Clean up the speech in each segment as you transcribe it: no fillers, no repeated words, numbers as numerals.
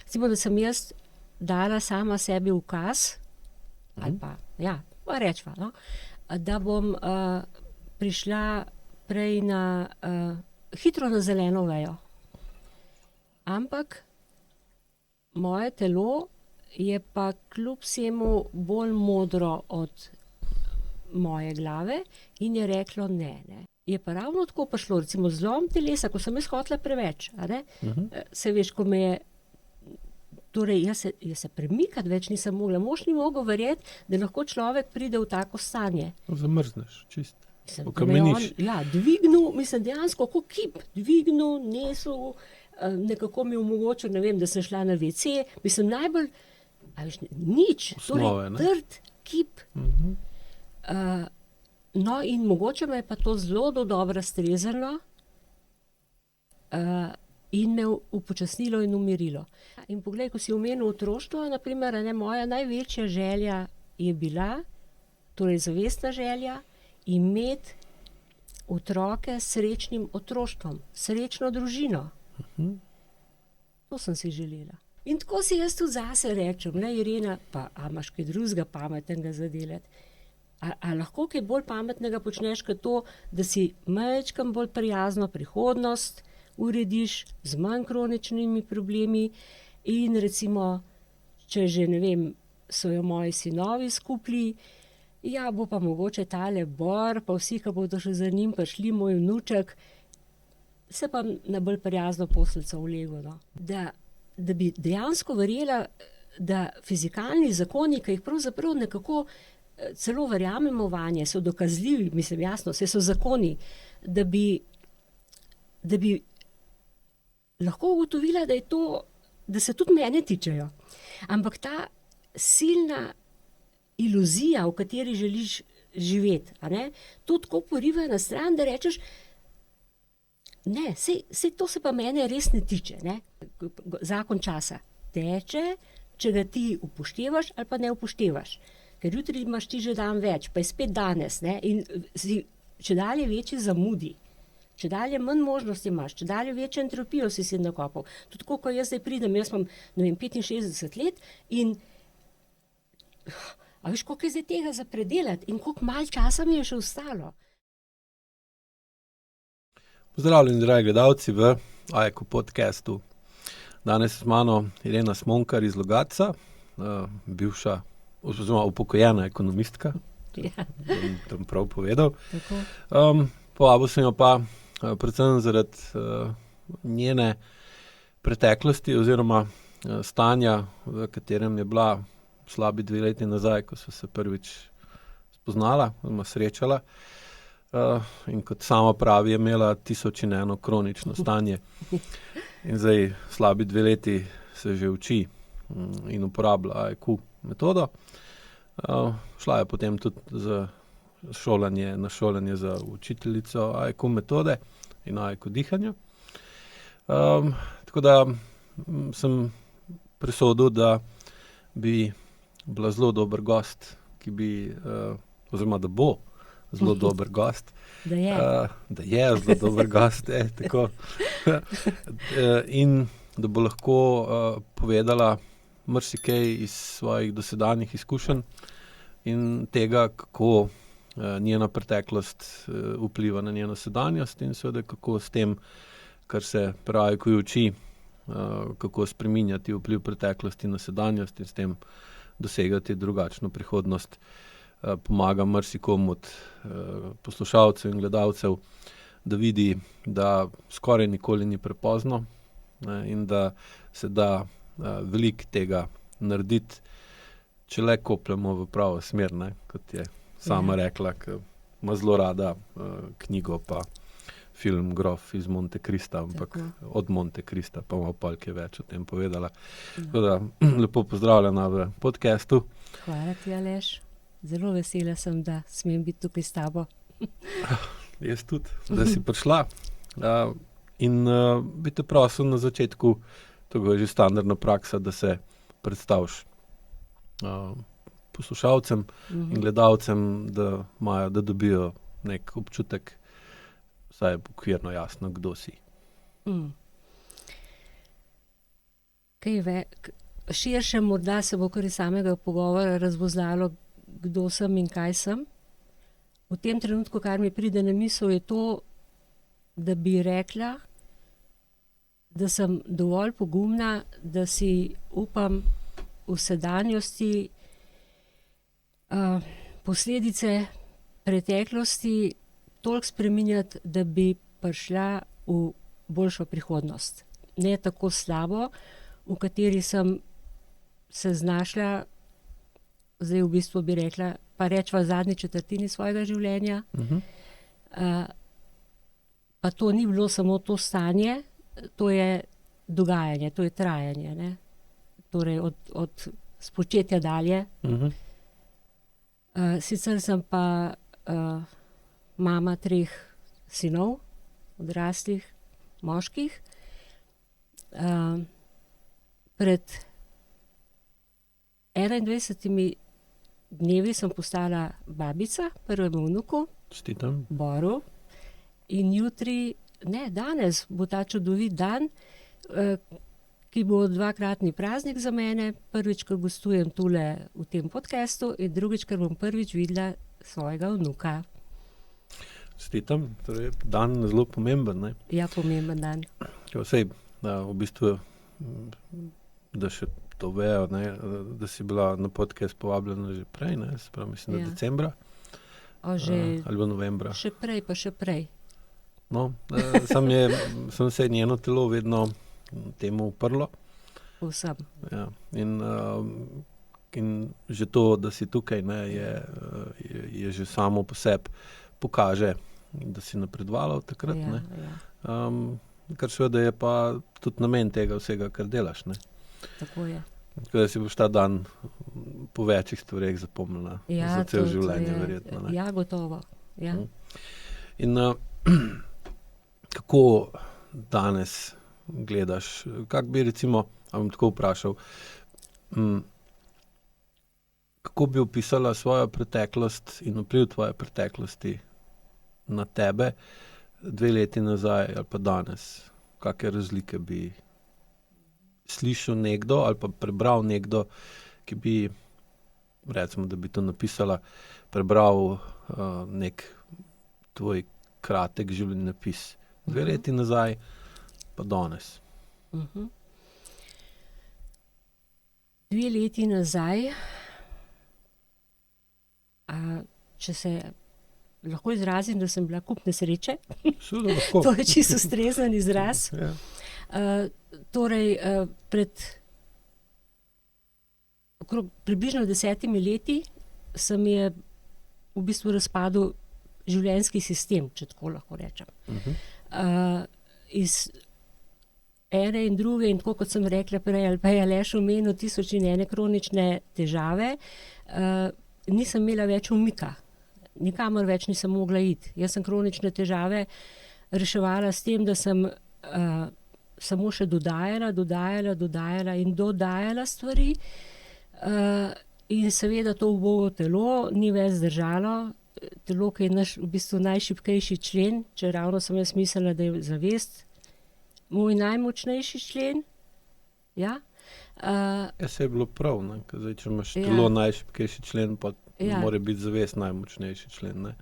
recimo, da sem jaz dala sama sebi ukaz, ali pa, rečva, no, da bom prišla prej hitro na zeleno vejo. Ampak moje telo je pa kljub vsemu bolj modro od moje glave in je reklo ne. Je pa ravno tako prišlo, recimo zlom telesa, ko sem jaz hotela preveč, a ne? Se veš, ko me je, torej jaz se premikati več nisem mogla, mož ni mogel verjeti, da lahko človek pride v tako stanje. Zamrzneš, čist. Okameniš. Dvignil, dejansko kot kip, dvignil, nesel, nekako mi omogočil, ne vem, da sem šla na WC, najbolj, nič, osnove, torej trd kip. No, in mogoče me je pa to zelo dobro strezalo in me upočasnilo in umirilo. In poglej, ko si omenil otroštvo, na primer, moja največja želja je bila, torej zavestna želja, imeti otroke s srečnim otroštvom, srečno družino. To sem si želela. In tako si jaz tudi zase rečem, Irena, pa a imaš kaj drugega pametnega za delati? A lahko kaj bolj pametnega počneš, kot to, da si majčkeno bolj prijazno prihodnost urediš z manj kroničnimi problemi in recimo, če že, ne vem, so jo moji sinovi skupili, bo pa mogoče tale Bor, pa vsi, ki bodo še za njim prišli, moj vnuček, se pa na bolj prijazno poslico vlegel, no. Da bi dejansko verjela, da fizikalni zakoni, ki jih pravzaprav nekako celo verjamemo vanje, so dokazljivi, jasno, saj so zakoni, da bi lahko ugotovila, da se tudi mene tičejo. Ampak ta silna iluzija, v kateri želiš živeti, to tako poriva na stran, da rečeš, ne, saj to se pa mene res ne tiče, Zakon časa teče, če ga ti upoštevaš ali pa ne upoštevaš. Ker jutri imaš ti že dan več, pa je spet danes, in si čedalje večji zamudi, čedalje manj možnosti imaš, čedalje večjo entropijo si nakopal. Tudi tako, ko jaz zdaj pridem, jaz imam, 65 let in a veš, koliko je zdaj tega za predelati in koliko malo časa mi je še ostalo. Pozdravljeni, dragi gledalci, v AEK podcastu. Danes z mano Irena Smonkar iz Logatca, bivša oziroma upokojena ekonomistka, bom prav povedal. Povabil sem jo pa predvsem zaradi njene preteklosti oziroma stanja, v katerem je bila slabi 2 leti nazaj, ko so se prvič spoznala, oziroma srečala. In kot sama pravi, je imela 1001 kronično stanje. In zdaj slabi 2 leti se že uči in uporablja AEQ metodo. Šla je potem tudi na šolanje za učiteljico AEQ metode in AEQ dihanja. Tako da sem presodil, da bi bila zelo dober gost, oziroma da bo zelo dober gost. Da je. Da je zelo dober gost, tako. In da bo lahko povedala marsikaj iz svojih dosedanjih izkušenj in tega, kako njena preteklost vpliva na njeno sedanjost in seveda kako s tem, kar se pravi, ko jo uči, kako spreminjati vpliv preteklosti na sedanjost in s tem dosegati drugačno prihodnost, pomaga marsikomu od poslušalcev in gledalcev, da vidi, da skoraj nikoli ni prepozno, in da se da veliko tega narediti, če le kopljemo v pravo smer, kot je sama rekla, ker ima zelo rada knjigo pa film Grof iz Monte Crista, ampak od Monte Crista pa ima pol kaj več o tem povedala. Tako da, lepo pozdravljena v podcastu. Hvala ti, Aleš. Zelo vesela sem, da smem biti tukaj s tabo. Jaz tudi, da si prišla. In bi te prosil na začetku, to je že standardna praksa, da se predstaviš poslušalcem in gledalcem, da dobijo nek občutek, vsaj okvirno jasno, kdo si. širše morda se bo kar iz samega pogovora razvozlalo, kdo sem in kaj sem. V tem trenutku, kar mi pride na misel, je to, da bi rekla, da sem dovolj pogumna, da si upam v sedanjosti posledice preteklosti toliko spreminjati, da bi prišla v boljšo prihodnost. Ne tako slabo, v kateri sem se znašla, zdaj v bistvu bi rekla, pa rečva v zadnji četrtini svojega življenja. Pa to ni bilo samo to stanje, to je dogajanje, to je trajanje, ne. Torej od spočetja dalje. Sicer sem pa mama 3 sinov, odraslih, moških. Pred 21 dnevi sem postala babica prvemu vnuku, Čestitam. Boru. In danes bo ta čudovit dan, ki bo 2-kratni praznik za mene. Prvič, ker gostujem tule v tem podcastu, in drugič, ker bom prvič videla svojega vnuka. Čestitam, torej dan zelo pomemben, ne? Ja, pomemben dan. Vsej, v bistvu, da še to vejo, ne, da si bila na podcast povabljena že prej, ne, se pravi, mislim, da decembra. Ali pa novembra. Še prej, pa še prej. No, sem se njeno telo vedno temu uprlo. Povsem. Ja, in že to, da si tukaj, ne, je že samo po sebi pokaže, da si napredovala od takrat, ne. Kar seveda je pa tudi namen tega vsega, kar delaš, ne. Tako je. Tako da si boš ta dan po večjih stvareh zapomnila za cel življenje, verjetno, ne. Ja, gotovo. Ja. In kako danes gledaš, kako bi recimo, bom tako vprašal, kako bi opisala svojo preteklost in vpliv tvoje preteklosti na tebe 2 leti nazaj ali pa danes? Kakšne razlike bi slišal nekdo ali pa prebral nekdo, ki bi, recimo, da bi to napisala, prebral nek tvoj kratek življenjepis 2 leti nazaj pa danes? 2 leti nazaj, če se lahko izrazim, da sem bila kup nesreče. Lahko. To je čisto ustrezen izraz. Ja. Torej, pred približno 10 leti se mi je v bistvu razpadel življenjski sistem, če tako lahko rečem. Iz ene in druge, in tako kot sem rekla prej, ali pa je Aleš omenil 1001 kronične težave, nisem imela več umika. Nikamor več nisem mogla iti. Jaz sem kronične težave reševala s tem, da sem samo še dodajala in dodajala stvari. In seveda to ubogo telo ni več zdržalo. Telo, ki je naš v bistvu najšibkejši člen, če ravno sem jaz mislila, da je zavest moj najmočnejši člen. Ja. Se je bilo prav, ne? Ker zdaj, če imaš telo najšibkejši člen, pa mora biti zavest najmočnejši člen, ne?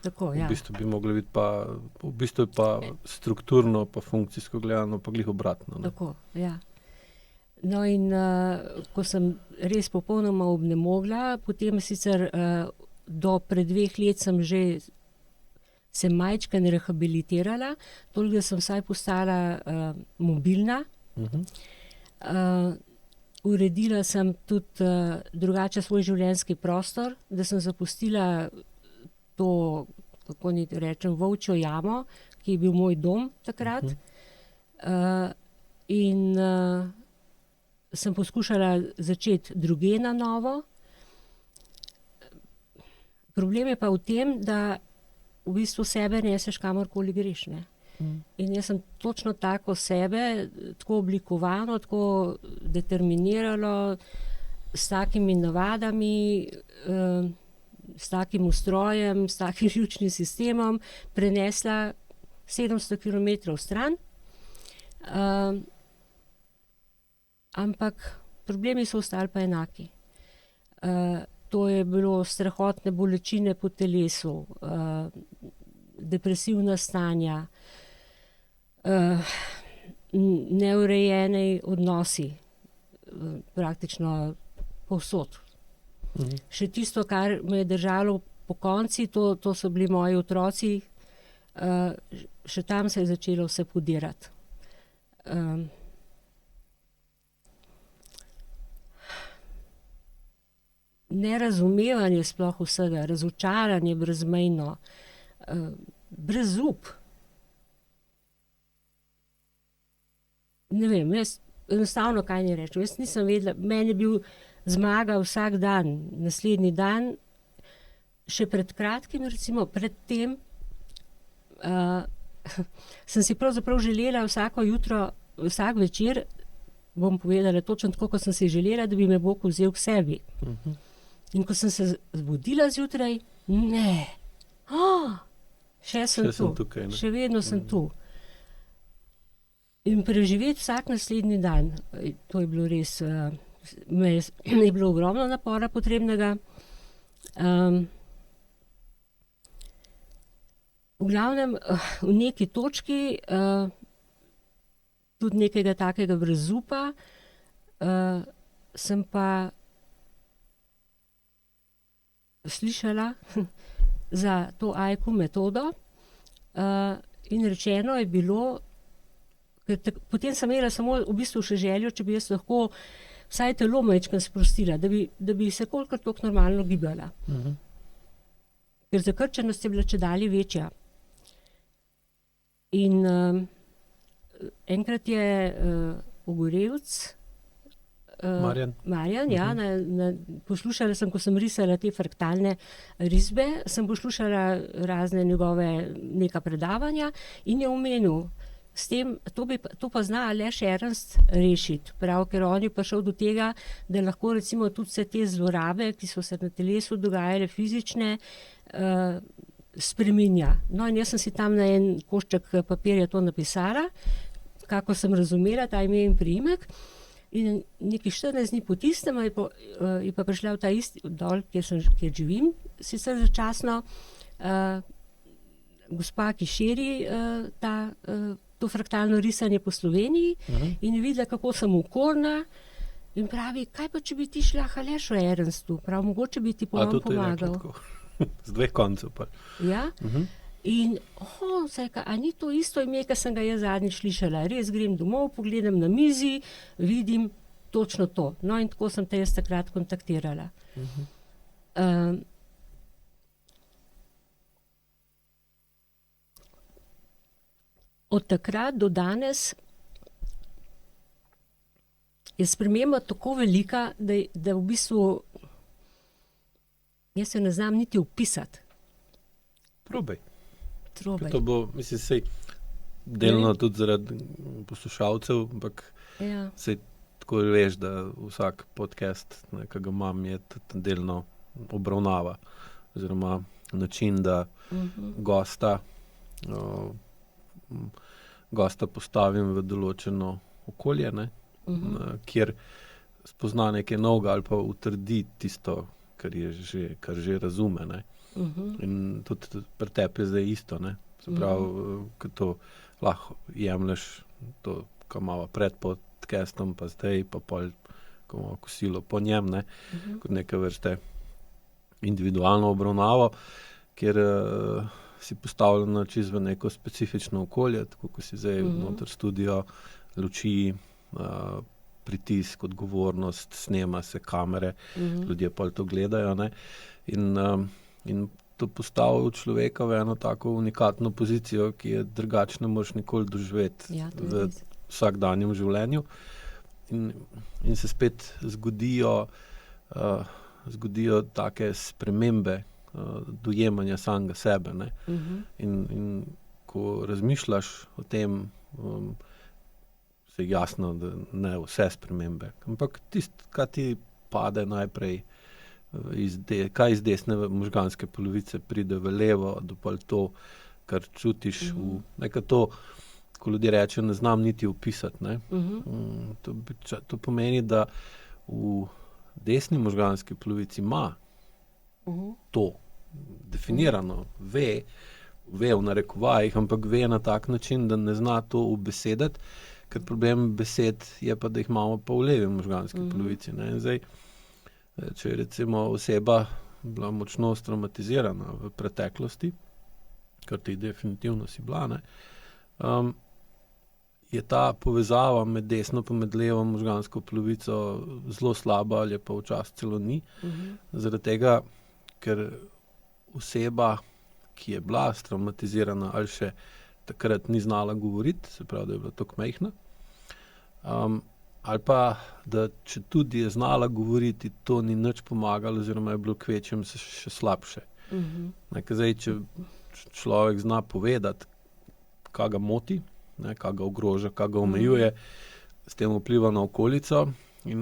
Tako, ja. V bistvu bi mogla biti pa, v bistvu je pa strukturno pa funkcijsko gledano pa glih obratno, ne? Tako, ja. No, in ko sem res popolnoma obnemogla, potem sicer do pred 2 let sem že se majčkeno rehabilitirala, toliko, da sem vsaj postala mobilna. Uredila sem tudi drugače svoj življenjski prostor, da sem zapustila to, kako naj rečem, volčjo jamo, ki je bil moj dom takrat. In sem poskušala začeti drugje na novo. Problem je pa v tem, da v bistvu sebe neseš kamorkoli greš, ne. In jaz sem točno tako sebe, tako oblikovano, tako determinirano, s takimi navadami, s takim ustrojem, s takim živčnim sistemom prenesla 700 kilometrov stran. ampak problemi so ostali pa enaki. To je bilo strahotne bolečine po telesu, depresivna stanja, neurejeni odnosi, praktično povsod. Še tisto, kar me je držalo pokonci, to so bili moji otroci, še tam se je začelo vse podirati. Nerazumevanje sploh vsega, razočaranje brezmejno, brezup. Ne vem, jaz enostavno kaj ni rečem. Jaz nisem vedela, meni je bil zmaga vsak dan, naslednji dan, še pred kratkim, recimo pred tem, sem si pravzaprav želela vsako jutro, vsak večer, bom povedala točno tako, kot sem si želela, da bi me Bog vzel k sebi. In ko sem se zbudila zjutraj, ne, še sem tu, tukaj, še vedno sem tu. In preživeti vsak naslednji dan, to je bilo res, je bilo ogromno napora potrebnega. V glavnem, v neki točki, tudi nekega takega brezupa, sem pa slišala za to AIKU metodo, in rečeno je bilo, ker potem sem imela samo v bistvu še željo, če bi jaz lahko vsaj telo majčkeno sprostila, da bi se kolikor toliko normalno gibala. Ker zakrčenost je bila čedalje večja. In enkrat je Ogorevc, Marjan, ja, poslušala sem, ko sem risala te fraktalne risbe, sem poslušala razne njegove neka predavanja in je omenil, s tem, to pa zna Aleš Ernst rešiti, prav, ker on je prišel do tega, da lahko recimo tudi vse te zlorabe, ki so se na telesu dogajale fizične, spreminja. No, in jaz sem si tam na en košček papirja to napisala, kako sem razumela ta ime in priimek. In nekaj 14 dni po tistem je pa prišla v ta isti dol, kjer živim, sicer začasno, gospa, ki širi to fraktalno risanje po Sloveniji, in je videla, kako sem okorna, in pravi, kaj pa, če bi ti šla k Alešu Ernstu, prav, mogoče bi ti pomagal. Z dveh koncev pa. Ja. In, a ni to isto ime, ki sem ga jaz zadnjič slišala. Res grem domov, pogledam na mizi, vidim točno to. No, in tako sem te jaz takrat kontaktirala. Od takrat do danes je sprememba tako velika, da v bistvu jaz jo ne znam niti opisati. Probaj. To bo, mislim, sej delno tudi zaradi poslušalcev, ampak sej tako veš, da vsak podcast, ki ga imam, je delno obravnava, oziroma način, da gosta postavim v določeno okolje, kjer spozna nekaj novega ali pa utrdi tisto, kar že razume, In tudi pri tebi je zdaj isto, Se pravi, ko to lahko jemlješ, to, ko imamo pred podcastom, pa zdaj, pa pol, ko imamo kosilo po njem, kot neke vrste individualno obravnavo, kjer si postavljena čisto v neko specifično okolje, tako ko si zdaj noter studio, luči, pritisk, odgovornost, snema se kamere, ljudje pol to gledajo, In to postavlja človeka v eno tako unikatno pozicijo, ki je drugače ne moreš nikoli doživeti v vsakdanjem življenju. In se spet zgodijo take spremembe dojemanja samega sebe. In ko razmišljaš o tem, se je jasno, da ne vse spremembe. Ampak tisto, kar ti pade najprej, kaj iz desne možganske polovice pride v levo, da pa to, kar čutiš, ko ljudje rečejo, ne znam niti opisati. Ne. To pomeni, da v desni možganski polovici ima to definirano, ve v narekovajih, ampak ve na tak način, da ne zna to ubesediti, ker problem besed je pa, da jih imamo pa v levi možganski polovici. Ne. In zdaj, če je recimo oseba bila močno traumatizirana v preteklosti, kar ti definitivno si bila, ne, je ta povezava med desno pa med levo možgansko polovico zelo slaba ali pa včasih celo ni. Zaradi tega, ker oseba, ki je bila traumatizirana ali še takrat ni znala govoriti, se pravi, da je bila tako majhna, ali pa, da če tudi je znala govoriti, to ni nič pomagalo oziroma je bilo kvečjem še slabše. Zdaj, če človek zna povedati, kaj ga moti, kaj ga ogroža, kaj ga omejuje, s tem vpliva na okolico in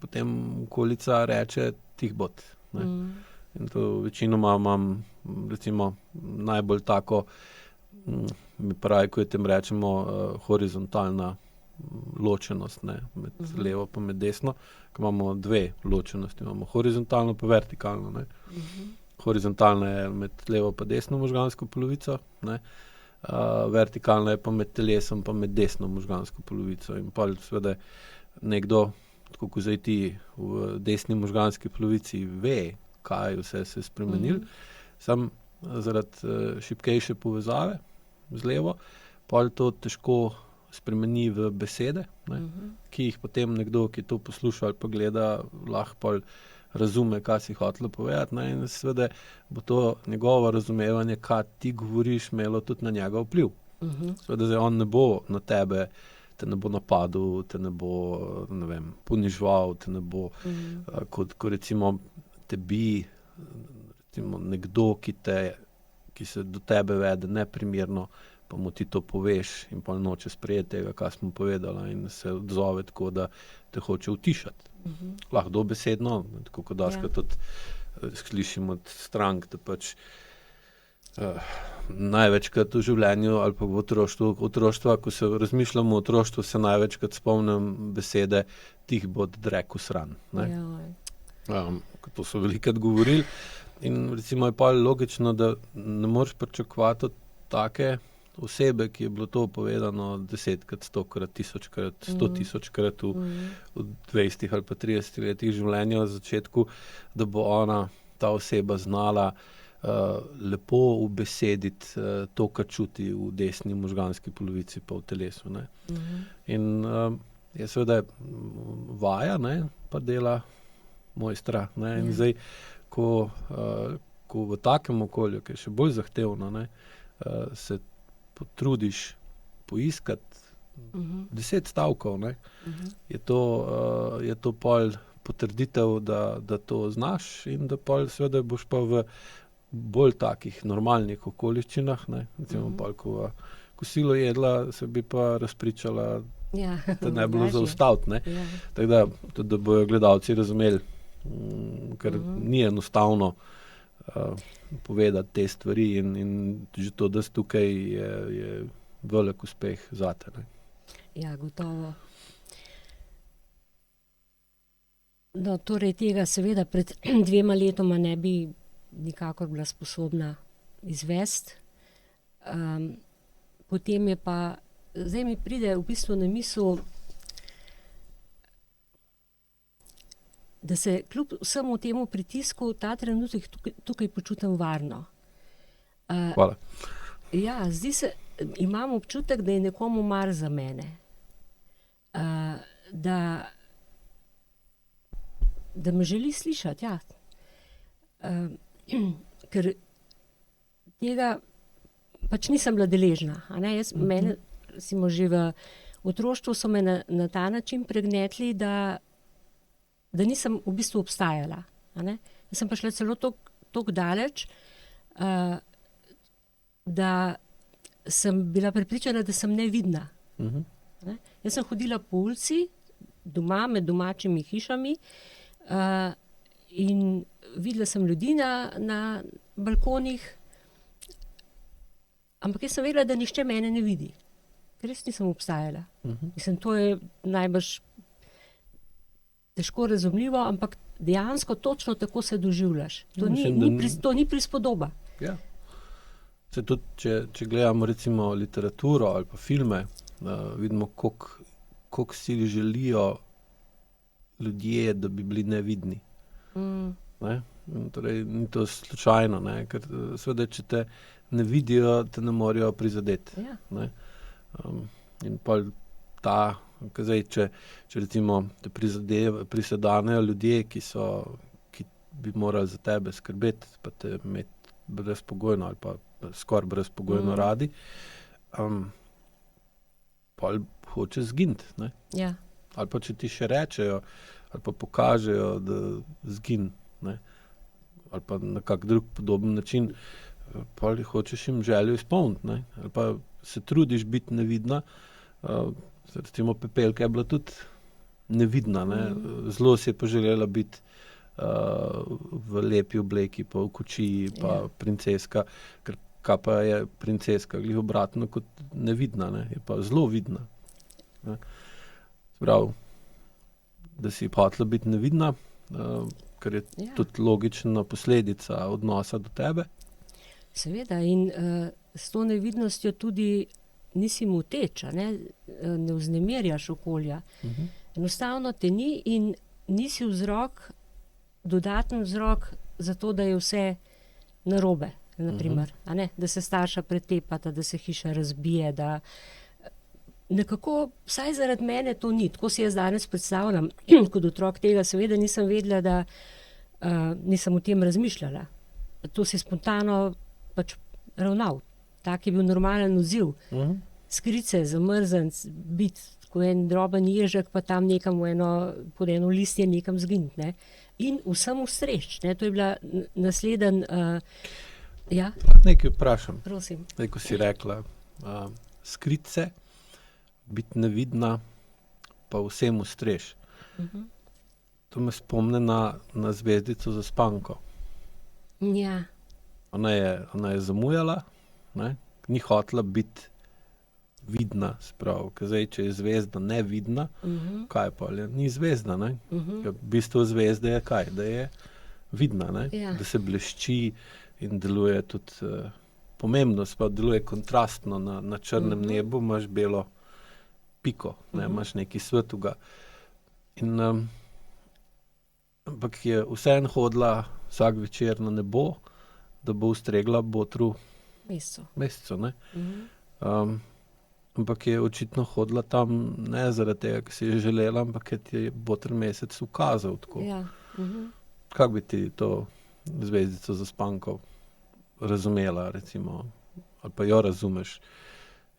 potem okolica reče tih bod. In to večinoma imam recimo najbolj tako, mi pravi, ko tem rečemo horizontalna ločenost, ne, med levo pa med desno, ko imamo dve ločenosti, imamo horizontalno pa vertikalno. Ne. Horizontalna je med levo pa desno možgansko polovico, ne. Vertikalna je pa med telesom pa med desno možgansko polovico. In pa seveda nekdo, tako kot zdaj ti v desni možganski polovici ve, kaj vse se je spremenilo, samo zaradi šibkejše povezave z levo, pa to težko spremeni v besede, ne, ki jih potem nekdo, ki to posluša ali pa gleda, lahko pa razume, kaj si hotela povedati, ne, in seveda bo to njegovo razumevanje, kaj ti govoriš, imelo tudi na njega vpliv. Seveda zdaj on ne bo na tebe, te ne bo napadel, te ne bo, ne vem, poniževal, te ne bo, kot recimo tebi, recimo nekdo, ki se do tebe vede neprimerno, pa mu ti to poveš in pa noče sprejeti tega, kaj smo povedala in se odzove tako, da te hoče utišati. Lahko dobesedno, tako kot dostikrat tudi slišim od strank, da pač največkrat v življenju ali pa v otroštva, ko se razmišljamo o otroštvu, se največkrat spomnim besede tih bod drek v sran. To so velikrat govorili in recimo je pa logično, da ne moreš pričakovati od take osebe, ki je bilo to povedano 10-krat, 100-krat, 1000-krat, 100 000-krat v 20 ali pa 30 letih življenja na začetku, da bo ona, ta oseba znala lepo ubesediti to, kar čuti v desni možganski polovici pa v telesu. Ne. In je seveda vaja, ne, pa dela mojstra. Ne. In zdaj, ko v takem okolju, ki je še bolj zahtevno, ne, se potrudiš poiskati 10 stavkov, ne, je to pol potrditev, da to znaš in da pol seveda boš pa v bolj takih normalnih okoliščinah, ne, recimo pol, ko kosilo jedla, se bi pa razpričala, da ne bi bilo zaustaviti, ne. Tako da, tudi da bojo gledalci razumeli, ker ni enostavno povedati te stvari in že to, da si tukaj, je velik uspeh zate. Ne. Ja, gotovo. No, torej tega seveda pred 2 letoma ne bi nikakor bila sposobna izvesti. Potem je pa, zdaj mi pride v bistvu na misel, da se kljub vsemu temu pritisku ta trenutek tukaj počutim varno. Hvala. Ja, zdi se, imam občutek, da je nekomu mar za mene. Da me želi slišati, ja. Ker tega pač nisem bila deležna, a ne, mene, recimo že v otroštvu so me na ta način pregnetli, da nisem v bistvu obstajala, a ne. Jaz sem pa šla celo toliko daleč, da sem bila prepričana, da sem nevidna. Ne. Jaz sem hodila po ulici, doma, med domačimi hišami, in videla sem ljudi na balkonih, ampak jaz sem vedela, da nihče mene ne vidi. ker res nisem obstajala. Mislim, to je najbrž težko razumljivo, ampak dejansko točno tako se doživljaš. To ni prispodoba. Ja. Se tudi, če gledamo recimo literaturo ali pa filme, vidimo, koliko si želijo ljudje, da bi bili nevidni. Ne? Torej, ni to slučajno, ne? Ker seveda, če te ne vidijo, te ne morejo prizadeti. Ja. Ne? In pol zdaj, če recimo te prisedanejo ljudje, ki bi morali za tebe skrbeti, pa te imeti brezpogojno ali pa skoraj brezpogojno radi, pol hoče zginiti. Ne? Ja. Ali pa če ti še rečejo, ali pa pokažejo, da zgin, ne? Ali pa na kak drug podoben način, pol hočeš jim željo izpolniti, ne? Ali pa se trudiš biti nevidna. Recimo Pepelka je bila tudi nevidna, ne? Zelo si je poželjela biti v lepi obleki, pa v kočiji, pa princeska, ker kaj pa je princeska, glih obratno kot nevidna, ne? Je pa zelo vidna. Ne? Prav, da si hotela biti nevidna, ker je tudi logična posledica odnosa do tebe. Seveda, in s to nevidnostjo tudi nisi moteč, ne vznemirjaš okolja. Enostavno te ni in nisi dodaten vzrok za to, da je vse narobe, naprimer, a ne? Da se starša pretepata, da se hiša razbije, da nekako, vsaj zaradi mene to ni. Tako si jaz danes predstavljam, kot otrok tega seveda nisem vedela, da nisem o tem razmišljala. To si spontano pač ravnal. Tak je bil normalen odziv. Skriti se, zamrzniti, biti kot en droben ježek, pa tam nekam pod eno listje nekam zginiti, ne. In vsem ustreč, ne. To je bila naslednji, ja. Nekaj vprašam. Prosim. Ko si rekla, skriti se, biti nevidna, pa vsem ustreč. To me spomne na zvezdico Zaspanko. Ja. Ona je zamujala, ne? Ni hotela biti vidna, sprav, ker zdaj, če je zvezda nevidna, kaj pa je? Ni zvezda, ne? V bistvu zvezde je kaj? Da je vidna, ne? Ja. Da se blešči in deluje tudi pomembno, sprav, deluje kontrastno na črnem nebu, imaš belo piko, ne? Imaš nekaj svetuga. In ampak je vseeno hodila vsak večer na nebo, da bo ustregla botru mesecu, ne? Ampak je očitno hodila tam ne zaradi tega, ker si je želela, ampak ker ti je botr mesec ukazal tako. Ja. Kako bi ti to zvezdico Zaspanko razumela, recimo, ali pa jo razumeš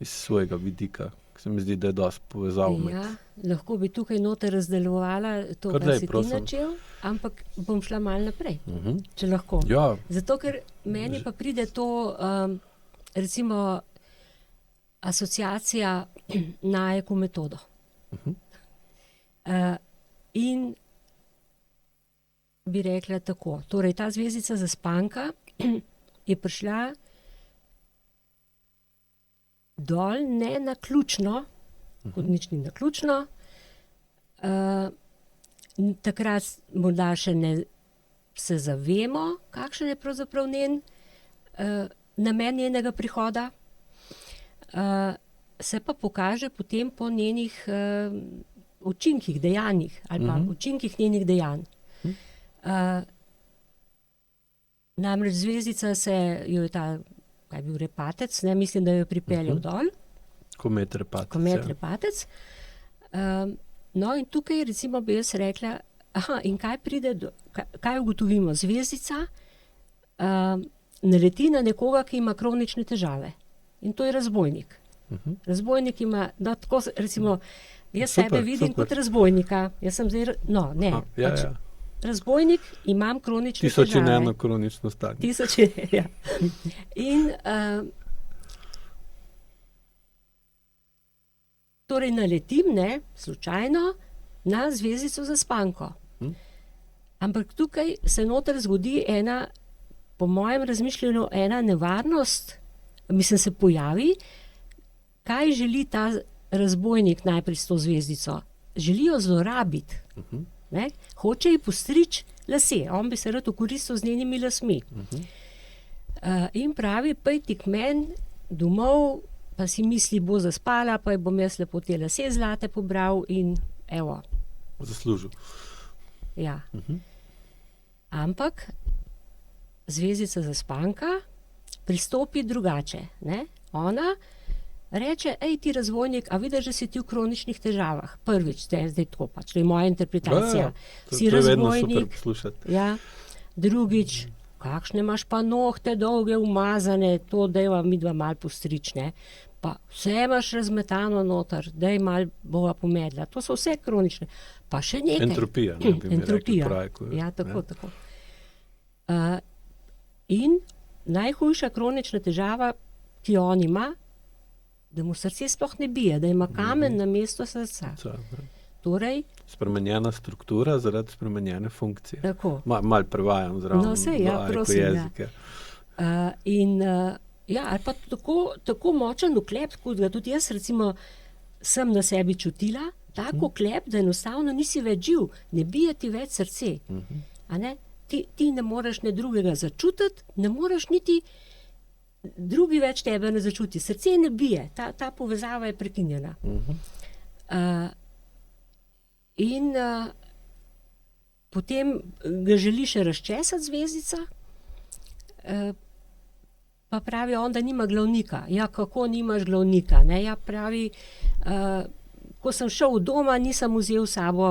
iz svojega vidika? Se mi zdi, da je dosti povezav med. Ja, lahko bi tukaj noter razdelovala to, kar si ti načel, ampak bom šla malo naprej, če lahko. Ja. Zato, ker meni pa pride to, recimo, asociacija na ekometodo. In bi rekla tako, torej ta zvezdica Zaspanka je prišla dol, ne naključno, kot nič ni naključno. Takrat morda še ne se zavemo, kakšen je pravzaprav njen namen njenega prihoda. Se pa pokaže potem po njenih učinkih, dejanjih, ali pa učinkih njenih dejanj. Namreč zvezdica jo je ta, kaj je bil Repatec, ne, mislim, da jo je pripeljal dol. Komet Repatec. Komet Repatec. No, in tukaj recimo bi jaz rekla, in kaj ugotovimo? Zvezdica naleti na nekoga, ki ima kronične težave. In to je razbojnik. Razbojnik ima, no, tako recimo, jaz sebe vidim kot razbojnika. Jaz sem zdaj, razbojnik, imam kronične težave. 1001 kronično stanje. 1001, ja. In torej naletim, ne, slučajno, na zvezdico Zaspanko. Ampak tukaj se noter zgodi ena, po mojem razmišljanju, ena nevarnost, mislim, se pojavi, kaj želi ta razbojnik najprej s to zvezdico? Želijo zlorabiti. Ne? Hoče ji postriči lase, on bi se rad okoristil z njenimi lasmi. In pravi, pojdi k meni domov, pa si misli, bo zaspala, pa ji bom jaz lepo te lase zlate pobral in evo. Zaslužil. Ja. Ampak zvezdica Zaspanka pristopi drugače. Ne? Ona reče, ej ti razvojnik, a vidiš, da si ti v kroničnih težavah. Prvič, zdaj to pač, to je moja interpretacija. Si to je vedno razvojnik. super poslušati. Ja. Drugič, kakšne imaš pa nohte dolge, umazane, to dajva midva malo postrične. Pa vse imaš razmetano noter, daj malo bova pomedla. To so vse kronične. Pa še nekaj. Entropija, ne bi mi rekli prajku. Ja, tako. In najhujša kronična težava, ki jo on ima, da mu srce sploh ne bije, da ima kamen na mesto srca. Torej, spremenjena struktura zaradi spremenjene funkcije. Tako. Malo prevajam zraven. No, sej, ja, prosim, jezike. Ja. Ali pa tako močen uklep, kot ga tudi jaz recimo sem na sebi čutila, tako uklep, da enostavno nisi več živ, ne bije ti več srce. A ne? Ti ne moreš ne drugega začutiti, ne moreš niti drugi več tebe ne začuti. Srce ne bije, ta povezava je prekinjena. Potem ga želi še razčesati zvezdica, pa pravi on, da nima glavnika. Ja, kako nimaš glavnika? Ne? Ja, pravi, ko sem šel od doma, nisem vzel s sabo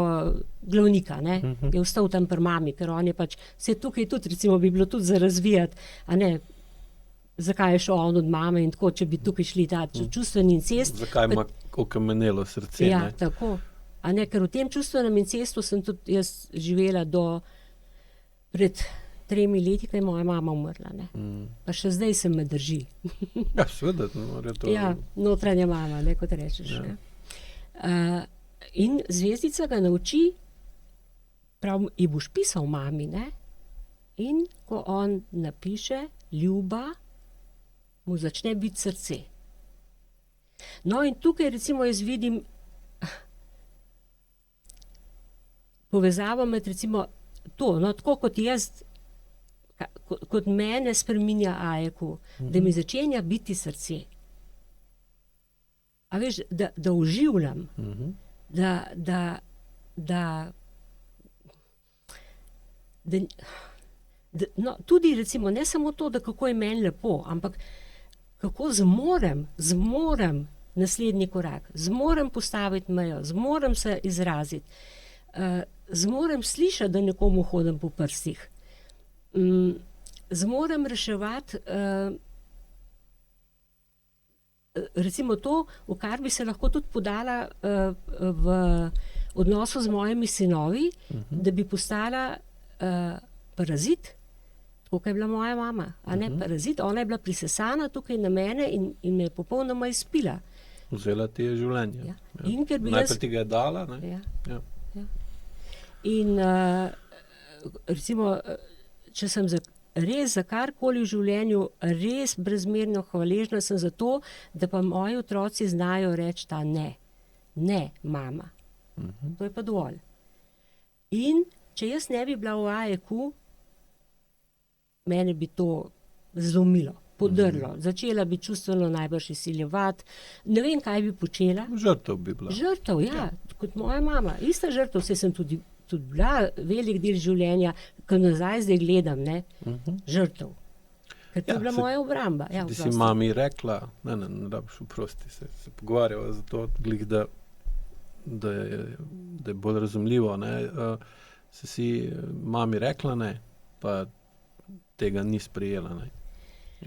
glavnika, ne? Je ostal tam pri mami, ker on je pač, se tukaj tudi, recimo, bi bilo tudi za razvijati, a ne, zakaj je šel on od mame in tako, če bi tukaj šli ta čustveni incest. Zakaj ima okamenelo srce? Ja, ne? tako. A ne, ker v tem čustvenem incestu sem tudi jaz živela pred 3 leti, ko je moja mama umrla. Ne. Pa še zdaj se me drži. Ja, seveda, mora to... Ja, notranja mama, ne, kot rečeš. Ja. Ne. In zvezdica ga nauči, prav, ji boš pisal mami, ne? In ko on napiše ljuba, mu začne biti srce. No in tukaj recimo jaz vidim povezavo med recimo to, no tako kot jaz, kot mene spreminja Ajeku, da mi začenja biti srce. A veš, da oživljam, no, tudi recimo ne samo to, da kako je meni lepo, ampak kako zmorem naslednji korak, zmorem postaviti mejo, zmorem se izraziti, zmorem slišati, da nekomu hodim po prstih, zmorem reševati recimo to, v kar bi se lahko tudi podala v odnosu z mojimi sinovi, da bi postala parazit, tako kot je bila moja mama, a ne parazit, ona je bila prisesana tukaj na mene in me je popolnoma izpila. Vzela ti je življenje. Ja. In ker bi najprej ti ga je dala, ne? Ja. Ja. Ja. In recimo, če sem res za karkoli v življenju res brezmerno hvaležna, sem za to, da pa moji otroci znajo reči ta ne. Ne, mama. To je pa dovolj. In če jaz ne bi bila v Ajeku, mene bi to zlomilo, podrlo. Začela bi čustveno najbrž izsiljevati. Ne vem, kaj bi počela. Žrtev bi bila. Žrtev, ja. Kot moja mama. Ista žrtev, vse sem tudi bila velik del življenja, ko nazaj zdaj gledam, ne, žrtev. Ker to je bila moja obramba. Ja, ti si mami rekla, ne rabiš oprosti, se pogovarjava za to, glih, da je bolj razumljivo, ne, se si mami rekla, ne, pa tega ni sprejela, ne.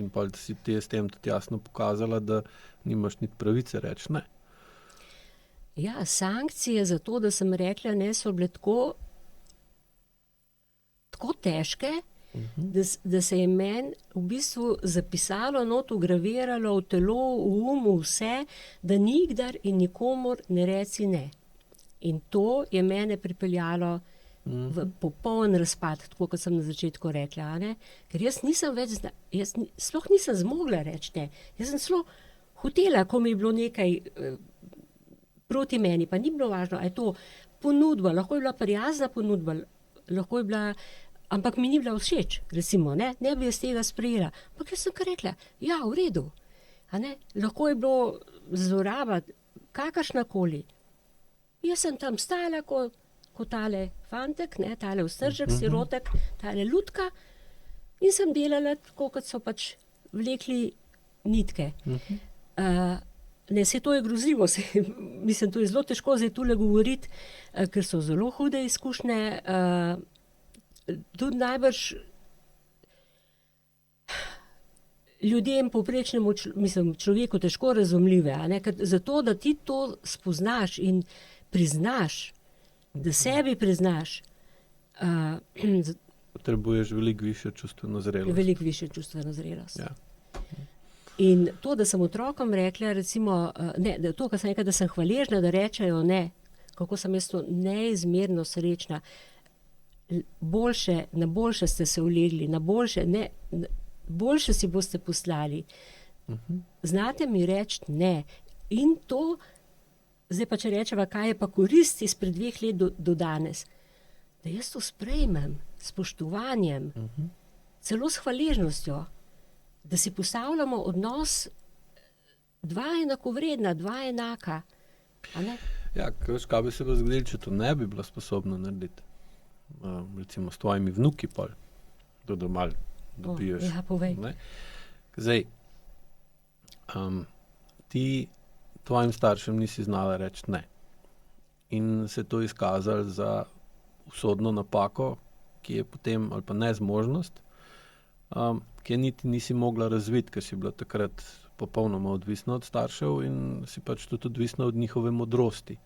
In pa si ti s tem tudi jasno pokazala, da nimaš niti pravice reči, ne. Ja, sankcije za to, da sem rekla ne, so bile tako težke, da se je meni v bistvu zapisalo, ugraviralo v telo, v umu, vse, da nikdar in nikomur ne reci ne. In to je mene pripeljalo v popoln razpad, tako kot sem na začetku rekla, ne? Ker jaz nisem več, sploh nisem zmogla reči ne. Jaz sem celo hotela, ko mi je bilo nekaj proti meni, pa ni bilo važno, a je to ponudba, lahko je bila prijazna ponudba, lahko je bila, ampak mi ni bila všeč, recimo, ne bi jaz tega sprejela. Ampak jaz sem kar rekla, ja, v redu. A ne? Lahko je bilo zloraba, kakršnakoli. Jaz sem tam stala, ko tale fantek, ne, tale vstržek, sirotek, tale lutka, in sem delala tako, kot so pač vlekli nitke. Ne, se to je grozljivo, mislim, to je zelo težko zdaj tule govoriti, ker so zelo hude izkušnje, tudi najbrž ljudem povprečnemu, človeku težko razumljive, a ne, ker zato, da ti to spoznaš in priznaš, da sebi priznaš, potrebuješ veliko višjo čustveno zrelost. Veliko višjo čustveno zrelost. Ja. In to, da sem otrokom rekla, recimo, ne, to, kar sem rekla, da sem hvaležna, da rečejo ne, kako sem jaz to neizmerno srečna, na boljše ste se ulegli, na boljše, ne, boljše si boste poslali. Znate mi reči ne. In to, zdaj pa če rečeva, kaj je pa korist izpred 2 let do danes, da jaz to sprejmem s spoštovanjem, celo s hvaležnostjo, da si postavljamo odnos 2 enakovredna, 2 enaka. A ne? Ja, kaj bi se pa zgodilo, če to ne bi bila sposobna narediti? Recimo s tvojimi vnuki pol, da doma dobiješ. Ja, povej. Ne? Zdaj, ti tvojim staršem nisi znala reči ne. In se to izkazalo za usodno napako, ki je potem, ali pa nezmožnost, ki je niti nisi mogla razviti, ker si bila takrat popolnoma odvisna od staršev in si pač tudi odvisna od njihove modrosti.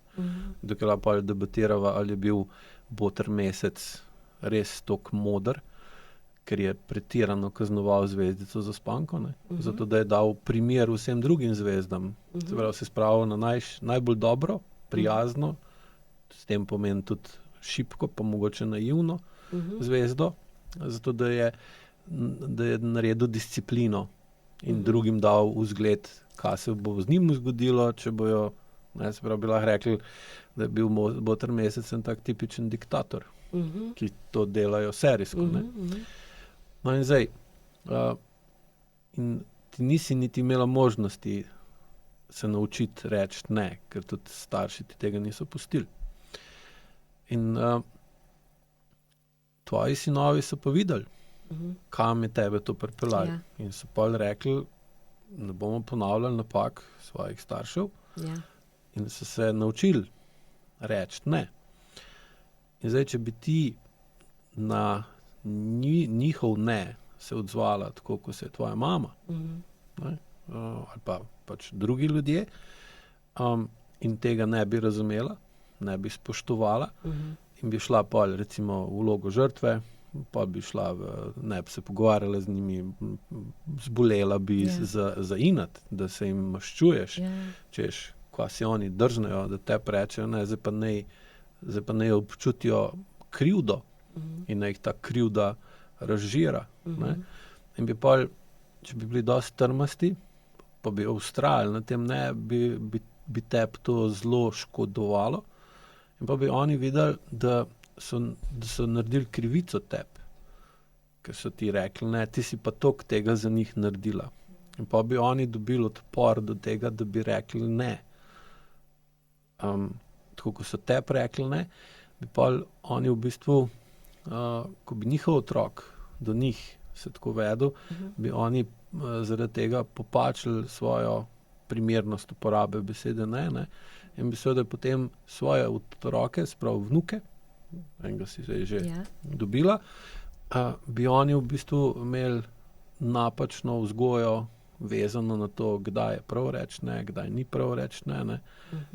Dokaj pa debatirava, ali je bil Boter Mesec res toliko moder, ker je pretirano kaznoval zvezdico za spanko, ne? Zato, da je dal primer vsem drugim zvezdam. Se pravi, se spravil na najbolj dobro, prijazno, s tem pomeni tudi šibko, pa mogoče naivno zvezdo, zato, da je naredil disciplino in drugim dal vzgled, kaj se bo z njim zgodilo, če bojo, ne, se pravi, bi lahko rekli, da je bil Boter Mesec en tak tipičen diktator, ki to delajo serijsko. No in zdaj, in ti nisi niti imela možnosti se naučiti reči ne, ker tudi starši ti tega niso pustili. In tvoji sinovi so pa videli, kam je tebe to pripeljalo. Ja. In so pol rekli, ne bomo ponavljali napak svojih staršev, in so se naučili reči ne. In zdaj, če bi ti na njihov ne se odzvala tako, kot se je tvoja mama, ne, ali pa pač drugi ljudje, in tega ne bi razumela, ne bi spoštovala, in bi šla pol recimo v vlogo žrtve, pa bi šla, ne bi se pogovarjala z njimi, zbolela bi za inat, da se jim maščuješ, češ, ko si oni drznejo, da te prečejo, ne, zdaj pa naj občutijo krivdo in naj jih ta krivda razžira. Ne. In bi pol, če bi bili dosti trmasti, pa bi vztrajali na tem ne, bi tebi to zelo škodovalo in pa bi oni videli, da so naredili krivico tebi, ker so ti rekli, ne, ti si pa toliko tega za njih naredila. In pa bi oni dobili odpor do tega, da bi rekli ne. Tako, ko so tebi rekli ne, bi pa oni v bistvu, ko bi njihov otrok do njih se tako vedel, bi oni zaradi tega popačili svojo primernost uporabe besede ne, in bi seveda potem svoje otroke, sprav vnuke, enega si že dobila, bi oni v bistvu imeli napačno vzgojo vezano na to, kdaj je prav reči ne, kdaj ni prav reči ne,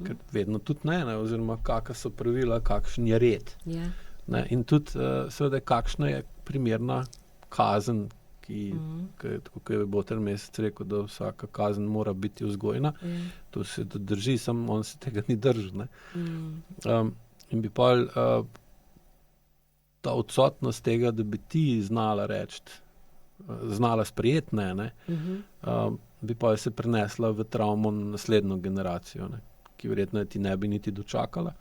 ker vedno tudi ne, oziroma kakšna so pravila, kakšen je red. Ne, in tudi seveda, kakšna je primerna kazen, tako je Boter Mesec rekel, da vsaka kazen mora biti vzgojna, to se drži, samo on se tega ni držal. In bi pa ta odsotnost tega, da bi ti znala reči, znala sprejeti ne, bi pa se prenesla v travmo na naslednjo generacijo, ne, ki verjetno ti ne bi niti dočakala,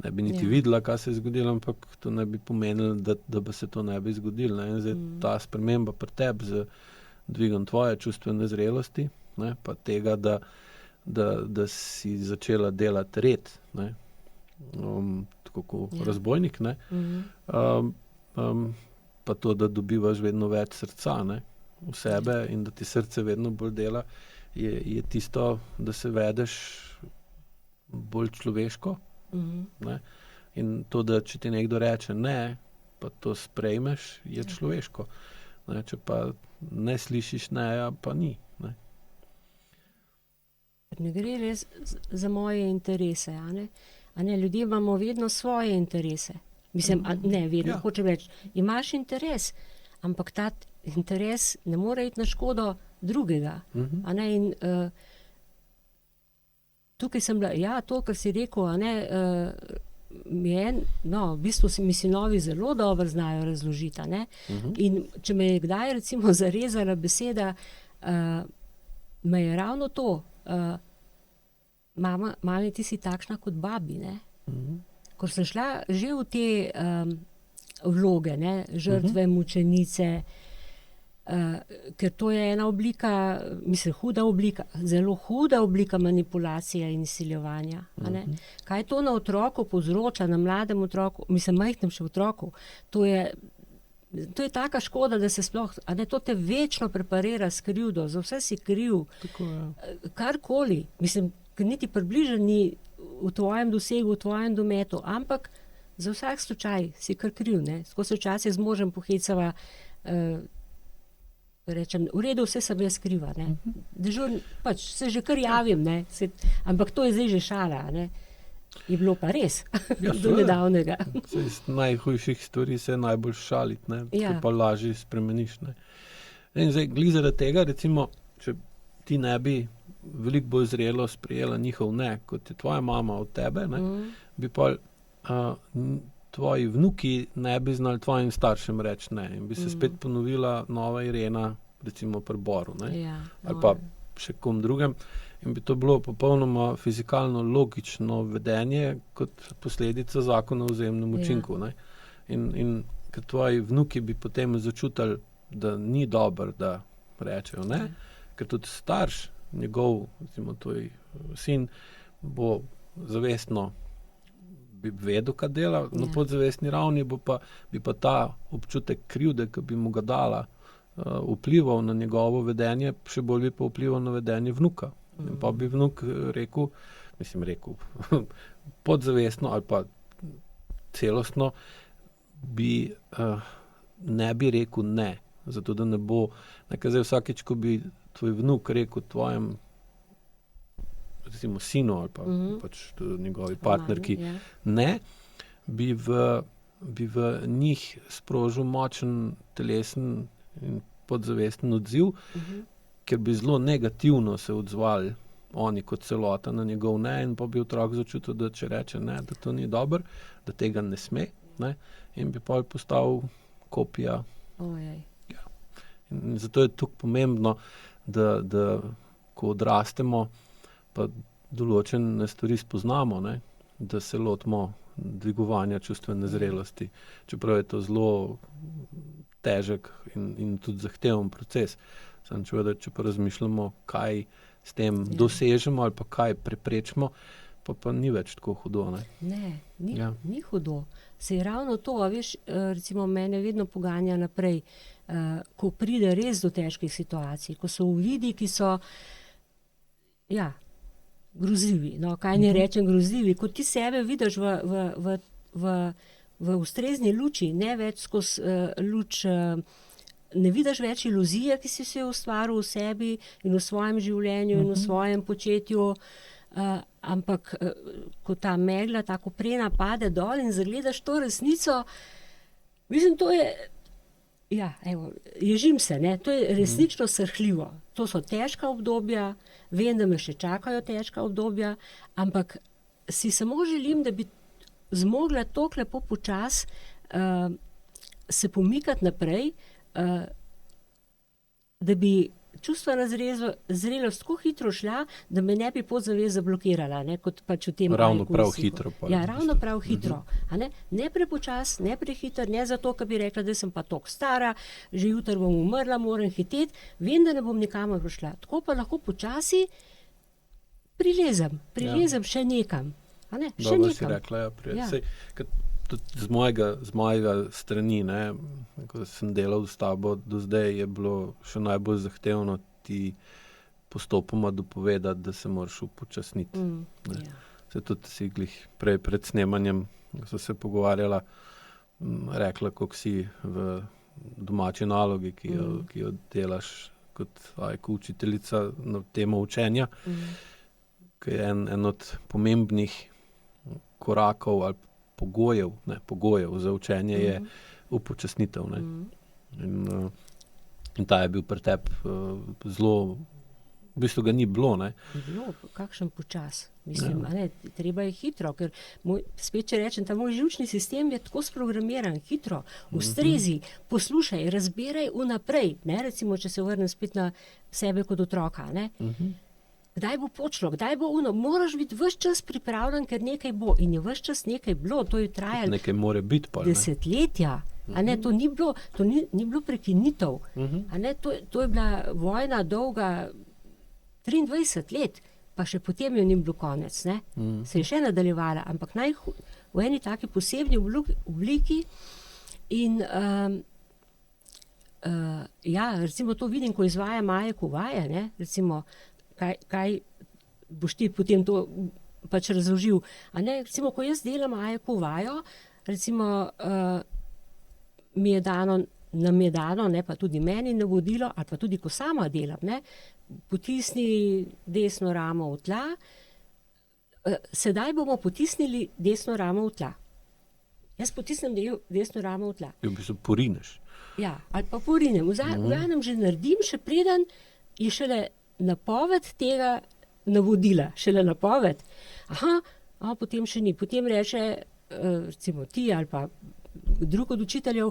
ne bi niti videla, kaj se je zgodilo, ampak to ne bi pomenilo, da bi se to ne bi zgodilo. Ne. In zdaj ta sprememba pri tebi z dvigom tvoje čustvene zrelosti, ne, pa tega, da si začela delati red, ne, tako kot razbojnik, ne, pa to, da dobivaš vedno več srca, ne, v sebe in da ti srce vedno bolj dela, je tisto, da se vedeš bolj človeško. Ne? In to, da če ti nekdo reče ne, pa to sprejmeš, je človeško. Ne? Če pa ne slišiš ne, pa ni. Ne? Ne gre res za moje interese. A ne, ljudje imamo vedno svoje interese. Mislim, ne vedno, hočem reči, imaš interes, ampak ta interes ne more iti na škodo drugega. A ne, in tukaj sem bila, to, kar si rekel, a ne, v bistvu mi sinovi zelo dobro znajo razložiti, a ne. In če me je kdaj recimo zarezala beseda, me je ravno to, mama, ti si takšna kot babi, ne. Ko sem šla že v te vloge, ne, žrtve, mučenice, ker to je ena oblika, mislim, huda oblika, zelo huda oblika manipulacije in izsiljevanja. Kaj to na otroku povzroča, na mladem otroku, mislim, majhnem še otroku, to je taka škoda, da se sploh, a ne, to te večno preparira s krivdo, za vse si kriv, karkoli, mislim, ker niti približno ni v tvojem dosegu, v tvojem dometu, ampak za vsak slučaj si kar kriv, ne, tako se včasih z možem pohecava, rečem, v redu, vse sem jaz kriva, ne. Pač se že kar javim, ne, ampak to je zdaj že šala, ne. Je bilo pa res, do nedavnega. Iz najhujših stvari se je najbolj šaliti, ne, ki pa lažje spremeniš, ne. In zdaj, glih zaradi tega, recimo, če ti ne bi veliko bolj zrelo sprejela njihov ne, kot je tvoja mama od tebe, ne, bi pa tvoji vnuki ne bi znali tvojim staršem reči ne in bi se spet ponovila nova Irena, recimo pri Boru, ne? Ali pa še kom drugem. In bi to bilo popolnoma fizikalno logično vedenje kot posledica zakona o vzajemnem učinku. Ne? In ker tvoji vnuki bi potem začutili, da ni dobro, da rečejo ne, ker tudi starš, njegov, recimo tvoj sin, bo zavestno bi vedel, kaj dela, na podzavestni ravni bi pa ta občutek krivde, ki bi mu ga dala, vplival na njegovo vedenje, še bolj bi pa vplival na vedenje vnuka. In pa bi vnuk rekel, podzavestno ali pa celostno ne bi rekel ne, zato da ne bo, nekaj zdaj vsakič, ko bi tvoj vnuk rekel tvojem recimo sinu ali pa pač njegovi partnerki ne, bi v njih sprožil močen telesen in podzavesten odziv, ker bi zelo negativno se odzvali oni kot celota na njegov ne in pa bi otrok začutil, da če reče ne, da to ni dobro, da tega ne sme, ne, in bi pol postal kopija. Ja. In zato je tukaj pomembno, da ko odrastemo, pa določene stvari spoznamo, ne, da se lotimo dvigovanja čustvene zrelosti. Čeprav je to zelo težek in tudi zahteven proces. Samo če pa razmišljamo, kaj s tem dosežemo ali pa kaj preprečimo, pa ni več tako hudo. Ne, ni hudo. Se je ravno to, veš, recimo mene vedno poganja naprej, ko pride res do težkih situacij, ko so uvidi, ki so grozljivi, kaj ne rečem grozljivi, ko ti sebe vidiš v ustrezni luči, ne več skozi luč, ne vidiš več iluzije, ki si jo ustvaril v sebi in v svojem življenju in v svojem početju, ampak ko ta megla, ta koprena pade dol in zagledaš to resnico, mislim, to je, ježim se, ne, to je resnično srhljivo. To so težka obdobja, vem, da me še čakajo težka obdobja, ampak si samo želim, da bi zmogla toliko lepo počas se pomikati naprej, da bi čustvena zrelost tako hitro šla, da me ne bi podzavest zablokirala, ne, kot pač v tem Ravno AIQ prav jeziku. hitro. Ja, ravno prav hitro. A ne prepočas, ne prehiter, ne zato, ker bi rekla, da sem pa toliko stara, že jutri bom umrla, moram hiteti, vem, da ne bom nikamor prišla. Tako pa lahko počasi prilezem še nekam. A ne, še Dobro si nekam. rekla, Ja. Sej, tudi z mojega strani, ne, ko sem delal s tabo do zdaj, je bilo še najbolj zahtevno ti postopoma dopovedati, da se moraš upočasniti. Ja. Se tudi si glih prej pred snemanjem, ko so se pogovarjala, rekla, koliko si v domači nalogi, ki jo delaš kot AIQ učiteljica na temo učenja, ki je en od pomembnih korakov ali pogojev za učenje je upočasnitev. Ne. In ta je bil pri tebi zelo, v bistvu ga ni bilo. Ne. Bilo, kakšen počas. Mislim, a ne, treba je hitro, ker spet če rečem, ta moj živčni sistem je tako sprogramiran, hitro, ustrezi, poslušaj, razbiraj vnaprej, ne, recimo, če se vrnem spet na sebe kot otroka, ne. Kdaj bo počlo, kdaj bo moraš biti ves čas pripravljen, ker nekaj bo. In je ves čas nekaj bilo, to je trajalo Nekaj more biti pa. desetletja. A ne, to ni bilo prekinitev. A ne, to je bila vojna dolga 23 let, pa še potem jo ni bilo konec. Ne? Se je še nadaljevala, ampak v eni taki posebni obliki. In ja, recimo to vidim, ko izvajam AIQ vaje, ne? Recimo, kaj boš ti potem to pač razložil. A ne, recimo, ko jaz delam AIQ vajo, recimo nam je dano, ne, pa tudi meni navodilo, ali pa tudi, ko sama delam, ne, potisni desno ramo v tla, sedaj bomo potisnili desno ramo v tla. Jaz potisnem desno ramo v tla. V bistvu porineš. Ja, ali pa porinem. V glavnem že naredim, še preden je šele napoved tega navodila. Šele napoved. Potem še ni. Potem reče, recimo ti ali pa drug od učiteljev,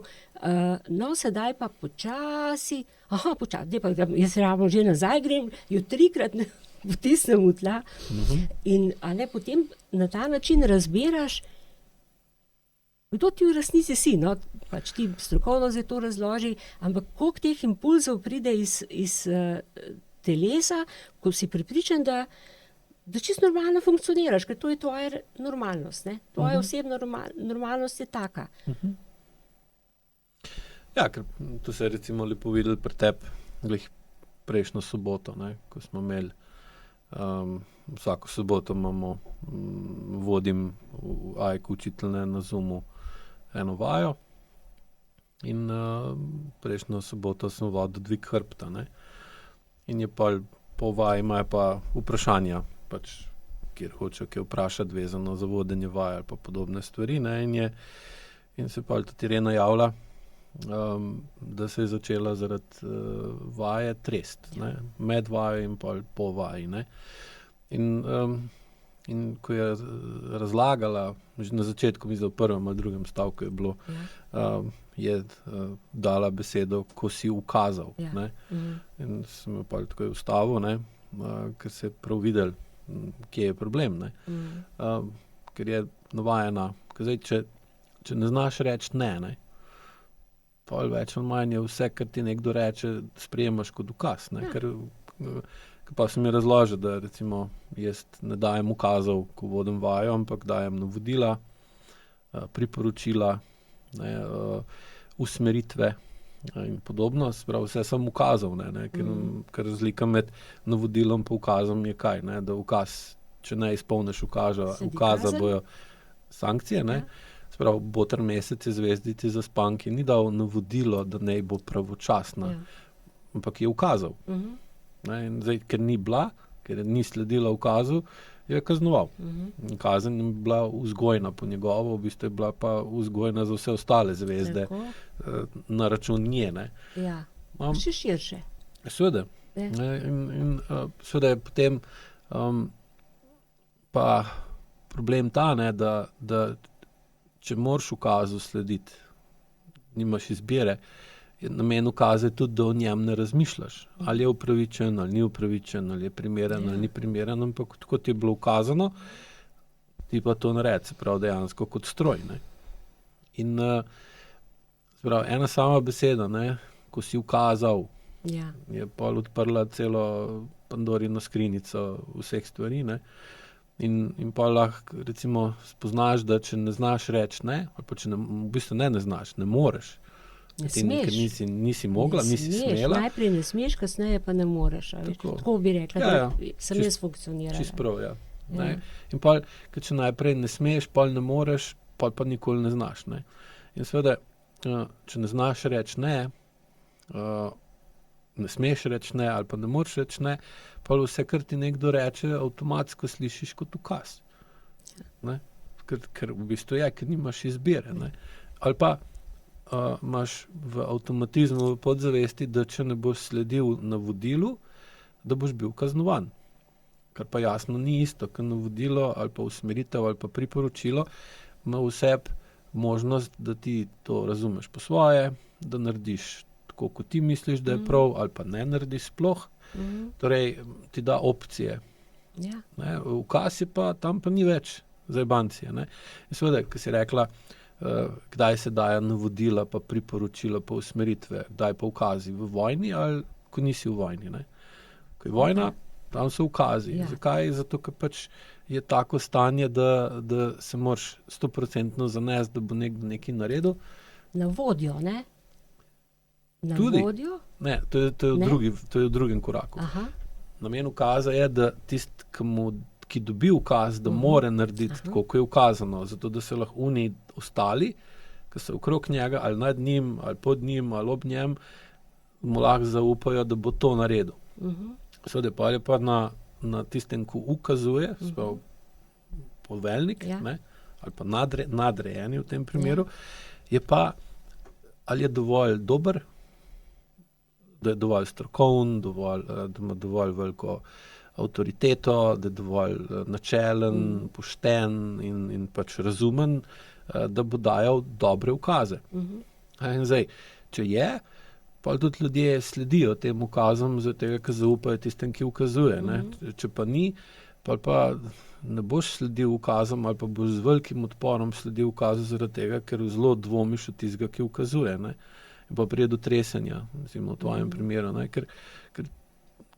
no, sedaj pa počasi, jaz ravno že nazaj grem, jo 3-krat potisnem v tla. In potem na ta način razbiraš, kdo ti v resnici si, no, pač ti strokovno zdaj to razloži, ampak koliko teh impulzov pride iz telesa, ko si prepričan, da čisto normalno funkcioniraš, ker to je tvoja normalnost, ne? Tvoja osebna normalnost je taka. Ja, ker to se je recimo lepo videli pri tebi, glih prejšnjo soboto, ne, ko smo imeli, vsako soboto vodim v AIQ učitelje na Zoomu eno vajo in prejšnjo soboto sem vodil dvig hrbta, ne. In je po vaji imajo pa vprašanja, pač, kjer hočejo kaj vprašati vezano za vodenje vaj ali pa podobne stvari, ne, in se pa tudi Irena javlja, da se je začela zaradi vaje trest, ne, med vajo in po vaji, ne. In ko je razlagala, že na začetku, mislim, v prvem ali drugem stavku je bilo, je dala besedo, ko si ukazal, ne. In sem jo pa tako ustavil, ne, ker se je prav videl, kje je problem, ne. Ker je navajena, ker zdaj, če ne znaš reči ne, pol več ali manj je vse, kar ti nekdo reče, sprejemaš kot ukaz, ne, ker pa sem mi razložil, da recimo jaz ne dajem ukazov, ko vodim vajo, ampak dajem navodila, priporočila, ne, usmeritve in podobno, sprav vse sem ukazal, ne, ker razlika med navodilom pa ukazom je kaj, ne, da ukaz, če ne izpolniš ukaza, bojo sankcije, ne. Sprav, Boter mesec je zvezdici Zaspanki ni dal navodilo, da naj bo pravočasna, ampak je ukazal. Ne, in zdaj, ker ni bila, ker ni sledila ukazu, je kaznoval. Kazen je bila vzgojna po njegovo, v bistvu je bila pa vzgojna za vse ostale zvezde, na račun nje, ne. Ja, še širše. Seveda. In seveda je potem pa problem ta, ne, da če moraš ukazu slediti, nimaš izbire, je namen ukaza tudi, da o njem ne razmišljaš. Ali je upravičen, ali ni upravičen, ali je primeren, ali ni primeren, ampak tako ti je bilo ukazano, ti pa to naredi, se pravi dejansko kot stroj. Ne? In ena sama beseda, ne, ko si ukazal, je pol odprla celo Pandorino skrinjico vseh stvari. Ne? In pa lahko recimo spoznaš, da če ne znaš reči ne, ali pa če v bistvu ne znaš, ne moreš. Ne smeš. Ker nisi mogla, nisi smela. Najprej ne smeš, kasneje pa ne moreš. Tako bi rekla, da sem jaz funkcionirala. Čist prav, ja. In pol, ker če najprej ne smeš, pol ne moreš, pol pa nikoli ne znaš. Ne? In seveda, če ne znaš reči ne, ne smeš reči ne, ali pa ne moreš reči ne, pol vse, kar ti nekdo reče, avtomatsko slišiš kot ukaz. Ne? Ker v bistvu je, ker nimaš izbire. Ne? Ali pa imaš v avtomatizmu, v podzavesti, da če ne boš sledil navodilu, da boš bil kaznovan. Kar pa jasno ni isto, ker navodilo ali pa usmeritev ali pa priporočilo ima vseb možnost, da ti to razumeš po svoje, da narediš tako, kot ti misliš, da je prav, ali pa ne narediš sploh. Torej, ti da opcije. Ne? Ukaz je pa, tam pa ni več zajbancije. Ne? In seveda, ko si rekla, kdaj se dajo navodila, pa priporočila, pa usmeritve, kdaj pa ukazi, v vojni ali ko nisi v vojni. Ne? Ko je vojna, tam so ukazi. Zakaj? Zato, ker pač je tako stanje, da se moraš 100% zanesti, da bo nekdo nekaj naredil. Na vodjo, ne? Na tudi vodjo? Ne, to je v drugem koraku. Aha. Namen ukaza je, da tisti, ki dobi ukaz, da mora narediti tako, kot je ukazano, zato da se lahko oni ostali, ki so okrog njega, ali nad njim, ali pod njim, ali ob njem, mu lahko zaupajo, da bo to naredil. Seveda pa je pa na tistem, ko ukazuje, poveljnik, ne, ali pa nadrejeni v tem primeru, je pa, ali je dovolj dober, da je dovolj strokoven, da ima dovolj veliko avtoriteto, da je dovolj načelen, pošten in pač razumen, da bo dajal dobre ukaze. In zdaj, če je, pa tudi ljudje sledijo tem ukazom, zaradi tega, ker zaupajo tistem, ki ukazuje. Ne? Če pa ni, pa ne boš sledil ukazom ali pa boš z velikim odporom sledil ukazu zaradi tega, ker zelo dvomiš od tistega, ki ukazuje. Ne? In pa prije do tresenja, recimo v tvojem primeru. Ne? Ker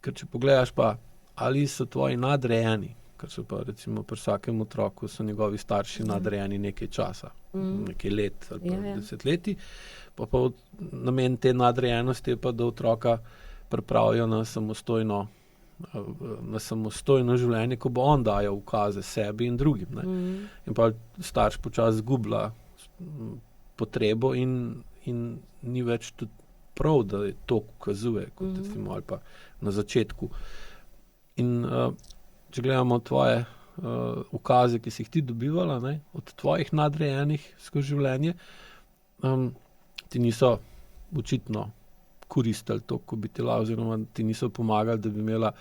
če pogledaš pa, ali so tvoji nadrejeni, ker so pa recimo pri vsakem otroku so njegovi starši nadrejeni nekaj časa, nekaj let ali pa desetletij, pa namen te nadrejenosti je pa, da otroka pripravijo na samostojno življenje, ko bo on dajal ukaze sebi in drugim. Ne? In pa starš počasi izgublja potrebo in ni več tudi prav, da je to ukazuje, kot recimo, ali pa na začetku. In če gledamo tvoje ukaze, ki si jih ti dobivala, ne, od tvojih nadrejenih skozi življenje, ti niso očitno koristili to, ko bi ti oziroma ti niso pomagali, da bi imela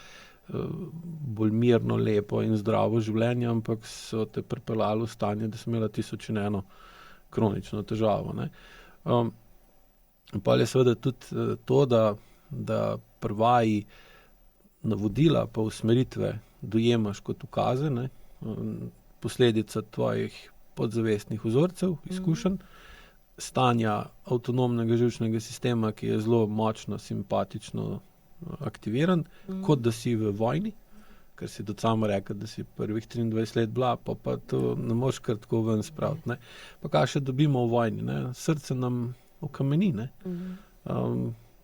bolj mirno, lepo in zdravo življenje, ampak so te pripeljali v stanje, da si imela 1001 kronično težavo. Ne. Pa je seveda tudi to, da prvaji navodila pa usmeritve dojemaš kot ukaze, ne, posledica tvojih podzavestnih vzorcev, izkušenj, stanja avtonomnega živčnega sistema, ki je zelo močno simpatično aktiviran, kot da si v vojni, ker si tudi sama rekla, da si prvih 23 let bila, pa to ne moreš kar tako ven spraviti. Ne. Pa kaj še dobimo v vojni? Ne. Srce nam okameni. Ne.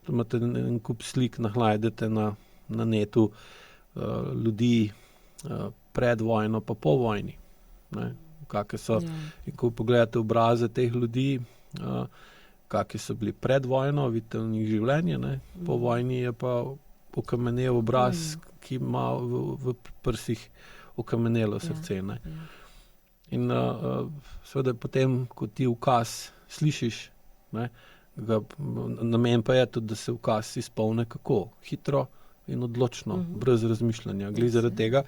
Imate en kup slik, najdete na netu ljudi pred vojno pa po vojni. Ne. Kakšne so, in ko pogledate obraze teh ljudi, kakšni so bili pred vojno, vidite v njih življenje, ne. Po vojni je pa okamenel obraz, ki ima v prsih okamenelo srce. Ne. In seveda potem, ko ti ukaz slišiš, ne, namen pa je tudi, da se ukaz izpolne kako? Hitro in odločno, brez razmišljanja. Glede zaradi tega,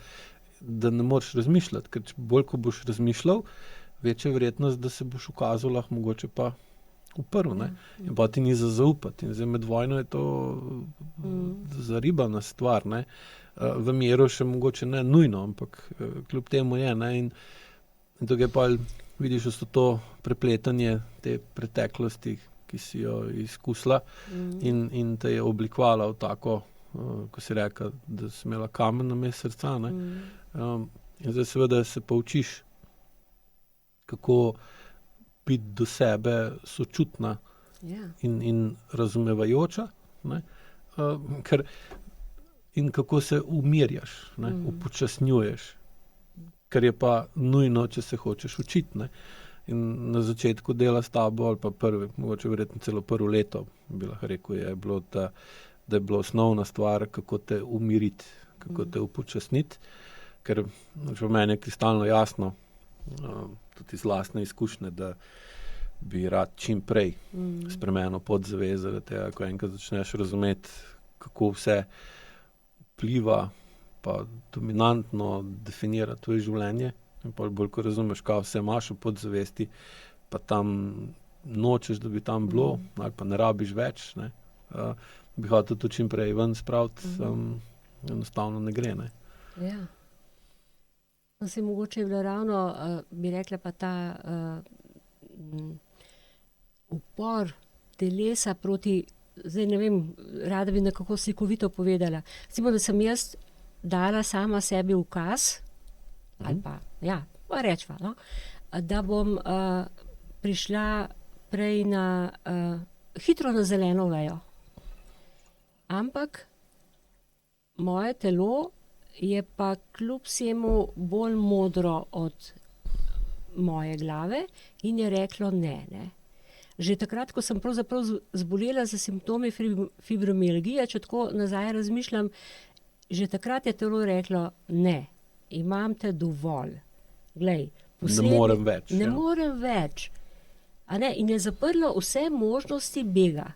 da ne moreš razmišljati, ker bolj, ko boš razmišljal, večja verjetnost, da se boš ukazal lahko mogoče pa uprl, ne. In pa ti ni za zaupati. In zdaj med vojno je to zaribana stvar, ne. V miru še mogoče ne nujno, ampak kljub temu je, ne. In tukaj pa vidiš vso to prepletanje te preteklosti, ki si jo izkusila in te je oblikovala v tako, ko si rekla, da si imela kamen namesto srca, ne. In zdaj seveda se poučiš, kako biti do sebe sočutna in razumevajoča, ne, in kako se umirjaš, ne, upočasnjuješ, kar je pa nujno, če se hočeš učiti, ne. In na začetku dela s tabo, ali pa mogoče verjetno celo prvo leto, bi lahko rekel, je bilo da je bila osnovna stvar, kako te umiriti, kako te upočasniti, ker v meni je kristalno jasno, tudi iz lastne izkušnje, da bi rad čim prej spremenil podzavest, zaradi tega, ko enkrat začneš razumeti, kako vse vpliva, pa dominantno definira tvoje življenje, in bolj, ko razumeš, kaj vse imaš v podzavesti, pa tam nočeš, da bi tam bilo, ali pa ne rabiš več, ne, bi hotel to čim prej ven spraviti, enostavno ne gre, ne. Ja. Se mogoče je bila ravno, bi rekla pa ta upor telesa proti, zdaj ne vem, rada bi nekako slikovito povedala. Recimo, da sem jaz dala sama sebi ukaz, ali pa, pa rečva, no, da bom prišla prej hitro na zeleno vejo. Ampak moje telo je pa kljub vsemu bolj modro od moje glave in je reklo ne. Že takrat, ko sem pravzaprav zbolela za simptomi fibromialgije, če tako nazaj razmišljam, že takrat je telo reklo ne, imam te dovolj. Glej, ne morem več. Ne morem več. A ne, in je zaprlo vse možnosti bega.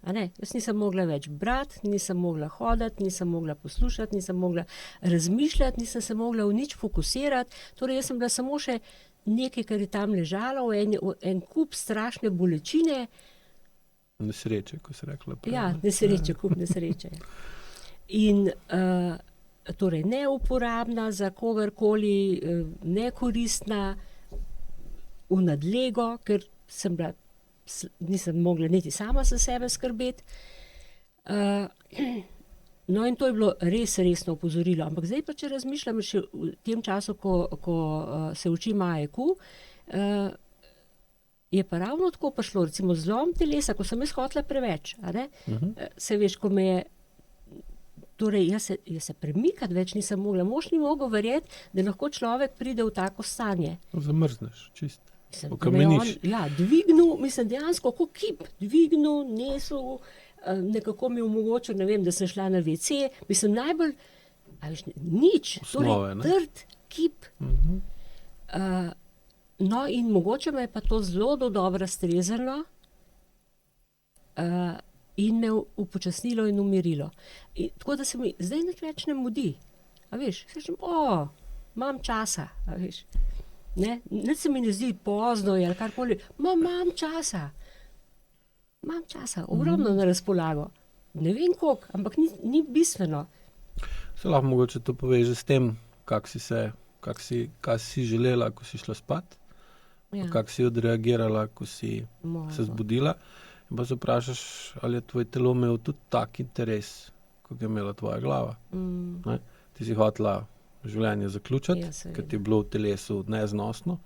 A ne, jaz nisem mogla več brati, nisem mogla hoditi, nisem mogla poslušati, nisem mogla razmišljati, nisem se mogla v nič fokusirati. Torej, jaz sem bila samo še nekaj, kar je tam ležalo, en kup strašne bolečine. Nesreče, ko si rekla prej. Ja, nesreče, kup nesreče. In torej neuporabna za kogarkoli, nekoristna, v nadlego, ker nisem mogla niti sama za sebe skrbeti. No, in to je bilo resno opozorilo. Ampak zdaj pa, če razmišljam še v tem času, ko se učim AEQ, je pa ravno tako prišlo, recimo zlom telesa, ko sem jaz hotela preveč, a ne? Se veš, ko me je, torej jaz se premikati več nisem mogla, mož ni mogel verjeti, da lahko človek pride v tako stanje. Zamrzneš, čist. Okameniš. Dvignil, dejansko kot kip, dvignil, nesel, nekako mi omogočil, ne vem, da sem šla na WC, najbolj, nič, osnove, torej trd kip. No, in mogoče me je pa to zelo dobro streznilo in me upočasnilo in umirilo. Tako da se mi zdaj nič več ne mudi. A veš, slišim, imam časa, a veš. Ne, nič se mi ne zdi pozno ali karkoli, imam časa. Imam časa, ogromno na razpolago. Ne vem koliko, ampak ni bistveno. Se lahko mogoče to poveže s tem, kaj si želela, ko si šla spat, kako si odreagirala, ko si se zbudila. In pa se vprašaš, ali je tvoje telo imelo tudi tak interes, kot je imela tvoja glava. Ne? Ti si hotela življenje zaključiti, ker ti je bilo v telesu neznosno.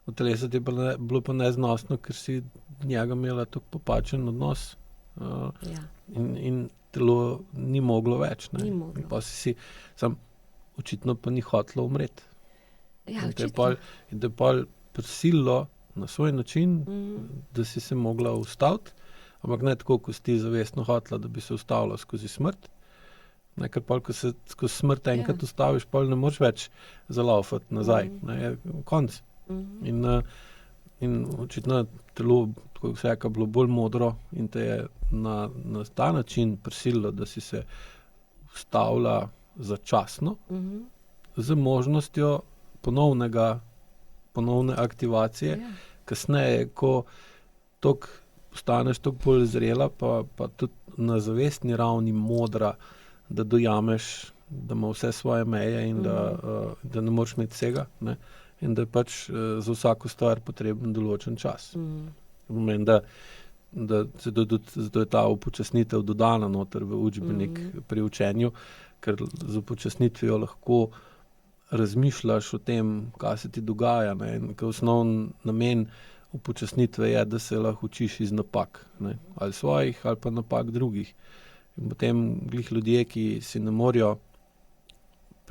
V telesu ti je bilo pa neznosno, ker si njega imela tako popačen odnos in telo ni moglo več. Ne? Ni moglo. In pa očitno pa ni hotelo umreti. Ja, in te je pa prisililo na svoj način, da si se mogla ustaviti, ampak ne tako, ko si ti zavestno hotela, da bi se ustavila skozi smrt. Ne, ker pol, ko se skozi smrt enkrat ustaviš, pol ne moreš več zalaufati nazaj. Ne, je konc. In očitno telo, tako vseka, bilo bolj modro in te je na ta način prisililo, da si se ustavila začasno, z možnostjo ponovne aktivacije, kasneje, ko toliko postaneš tako bolj zrela, pa tudi na zavestni ravni modra, da dojameš, da ima vse svoje meje in da ne moreš imeti vsega, ne? In da je pač za vsako stvar potreben določen čas. Pomeni, zato je ta upočasnitev dodana noter v učbenik pri učenju, ker z upočasnitvijo lahko razmišljaš o tem, kaj se ti dogaja, ne? In ker osnovni namen upočasnitve je, da se lahko učiš iz napak, ne? Ali svojih, ali pa napak drugih. In potem glih ljudje, ki si ne morejo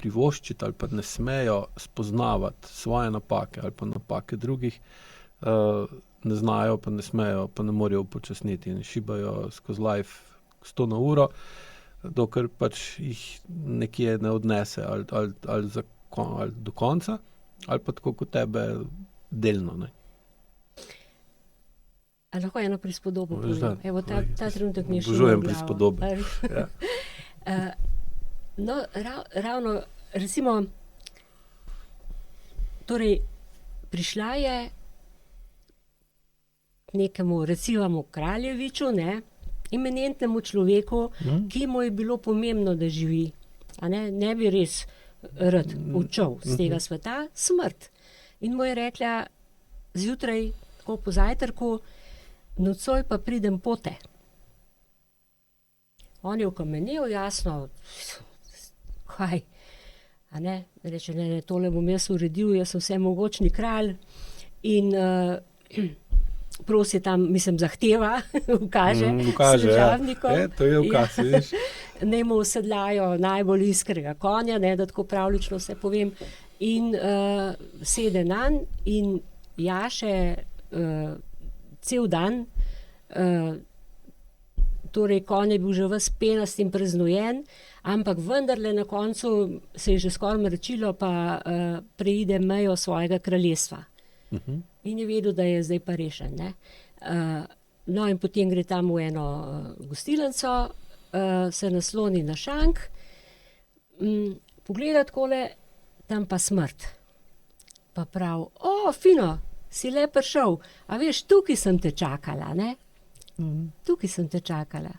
privoščiti ali pa ne smejo spoznavati svoje napake ali pa napake drugih, ne znajo, pa ne smejo, pa ne morejo upočasniti in šibajo skozi life 100 na uro, dokler pač jih nekje ne odnese ali do konca, ali pa tako kot tebe delno, ne. A lahko eno prispodobo povem? Evo, ta trenutek mi je šlo v Obožujem glavo. prispodobe. Ja. No, ravno, recimo, torej, prišla je k nekemu, recimo, kraljeviču, ne, eminentnemu človeku, ki mu je bilo pomembno, da živi. A ne bi res rad odšel z tega sveta, smrt. In mu je rekla zjutraj, tako po zajtrku, nocoj pa pridem pote. On je okamenel, jasno, kaj, a ne, reče, ne, tole bom jaz uredil, jaz sem vsemogočni kralj in prosi tam, zahteva, ukaže služabnikom. Ja. To je ukaz, vidiš. Naj mu usedlajo najbolj iskrega konja, ne, da tako pravljično vse povem, in sede nanj in jaše cel dan, torej konj je bil že ves penast in preznojen, ampak vendarle na koncu se je že skoraj mračilo, pa preide mejo svojega kraljestva. In je vedel, da je zdaj pa rešen, ne. No, in potem gre tam v eno gostilnico, se nasloni na šank, pogleda takole, tam pa smrt. Pa prav, fino, si le prišel, a veš, tukaj sem te čakala, ne. Tukaj sem te čakala.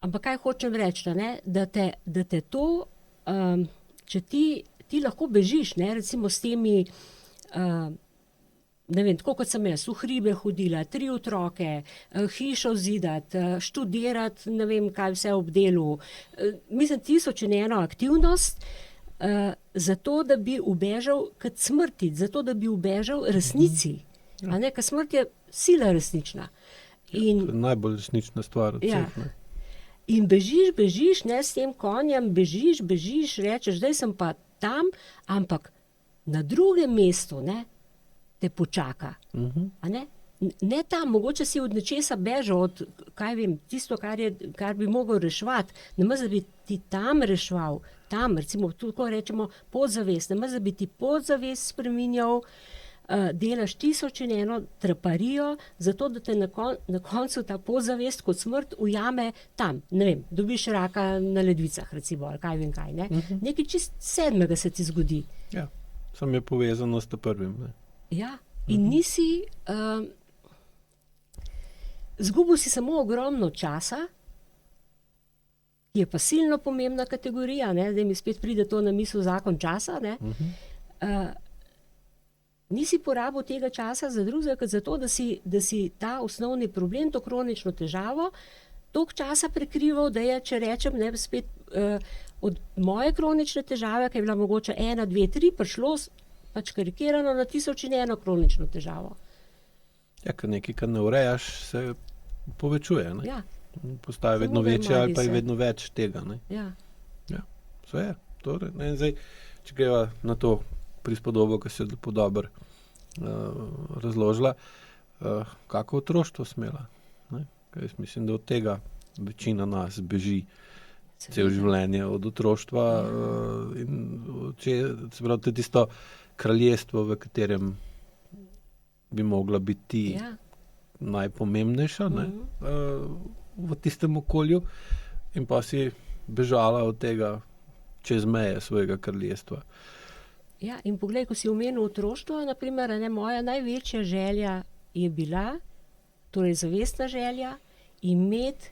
Ampak kaj hočem reči, ne, da te to, če ti lahko bežiš, ne, recimo s temi, ne vem, tako kot sem jaz, v hribe hodila, 3 otroke, hišo zidati, študirati, ne vem, kaj vse ob delu. 1000 in eno aktivnost, zato, da bi ubežal k smrti, zato, da bi ubežal resnici. A ne, ker smrt je sila resnična. In, to je najbolj resnična stvar od vseh, ne. In bežiš, ne, s tem konjem, bežiš, rečeš, zdaj sem pa tam, ampak na drugem mestu, ne, te počaka. A ne? Ne tam, mogoče si od nečesa bežal, od, kaj vem, tisto, kar bi mogel reševati, namesto da bi ti tam reševal, tam, recimo, tako rečemo, podzavest, namesto da bi ti podzavest spreminjal, delaš 1000 in eno traparijo, zato da te na koncu ta podzavest kot smrt ujame tam, ne vem, dobiš raka na ledvicah, recimo, ali kaj vem kaj, ne. Nekaj čist 7. se ti zgodi. Ja, samo je povezano s prvim, ne. Ja, in nisi, zgubil si samo ogromno časa, ki je pa silno pomembna kategorija, ne, zdaj mi spet pride to na misel zakon časa, ne. Nisi porabil tega časa za drugega, kot zato, da si ta osnovni problem, to kronično težavo, toliko časa prekrival, da je, če rečem, ne, spet od moje kronične težave, ki je bila mogoče 1, 2, 3, prišlo pač karikirano na 1000 in eno kronično težavo. Ja, ker nekaj, kar ne urejaš, se povečuje, ne. Ja. Postaje vedno večje ali pa je vedno več tega, ne. Ja. Ja, vse je. Torej, ne, zdaj, če greva na to prispodobo, ki si lepo dobro razložila, kako otroštvo smela, ne. Ker jaz mislim, da od tega večina nas beži cel življenje, od otroštva, in se pravi, to je tisto kraljestvo, v katerem bi mogla biti najpomembnejša, ne, v tistem okolju, in pa si bežala od tega čez meje svojega kraljestva. Ja, in poglej, ko si omenil otroštvo, na primer, ne, moja največja želja je bila, torej zavestna želja, imeti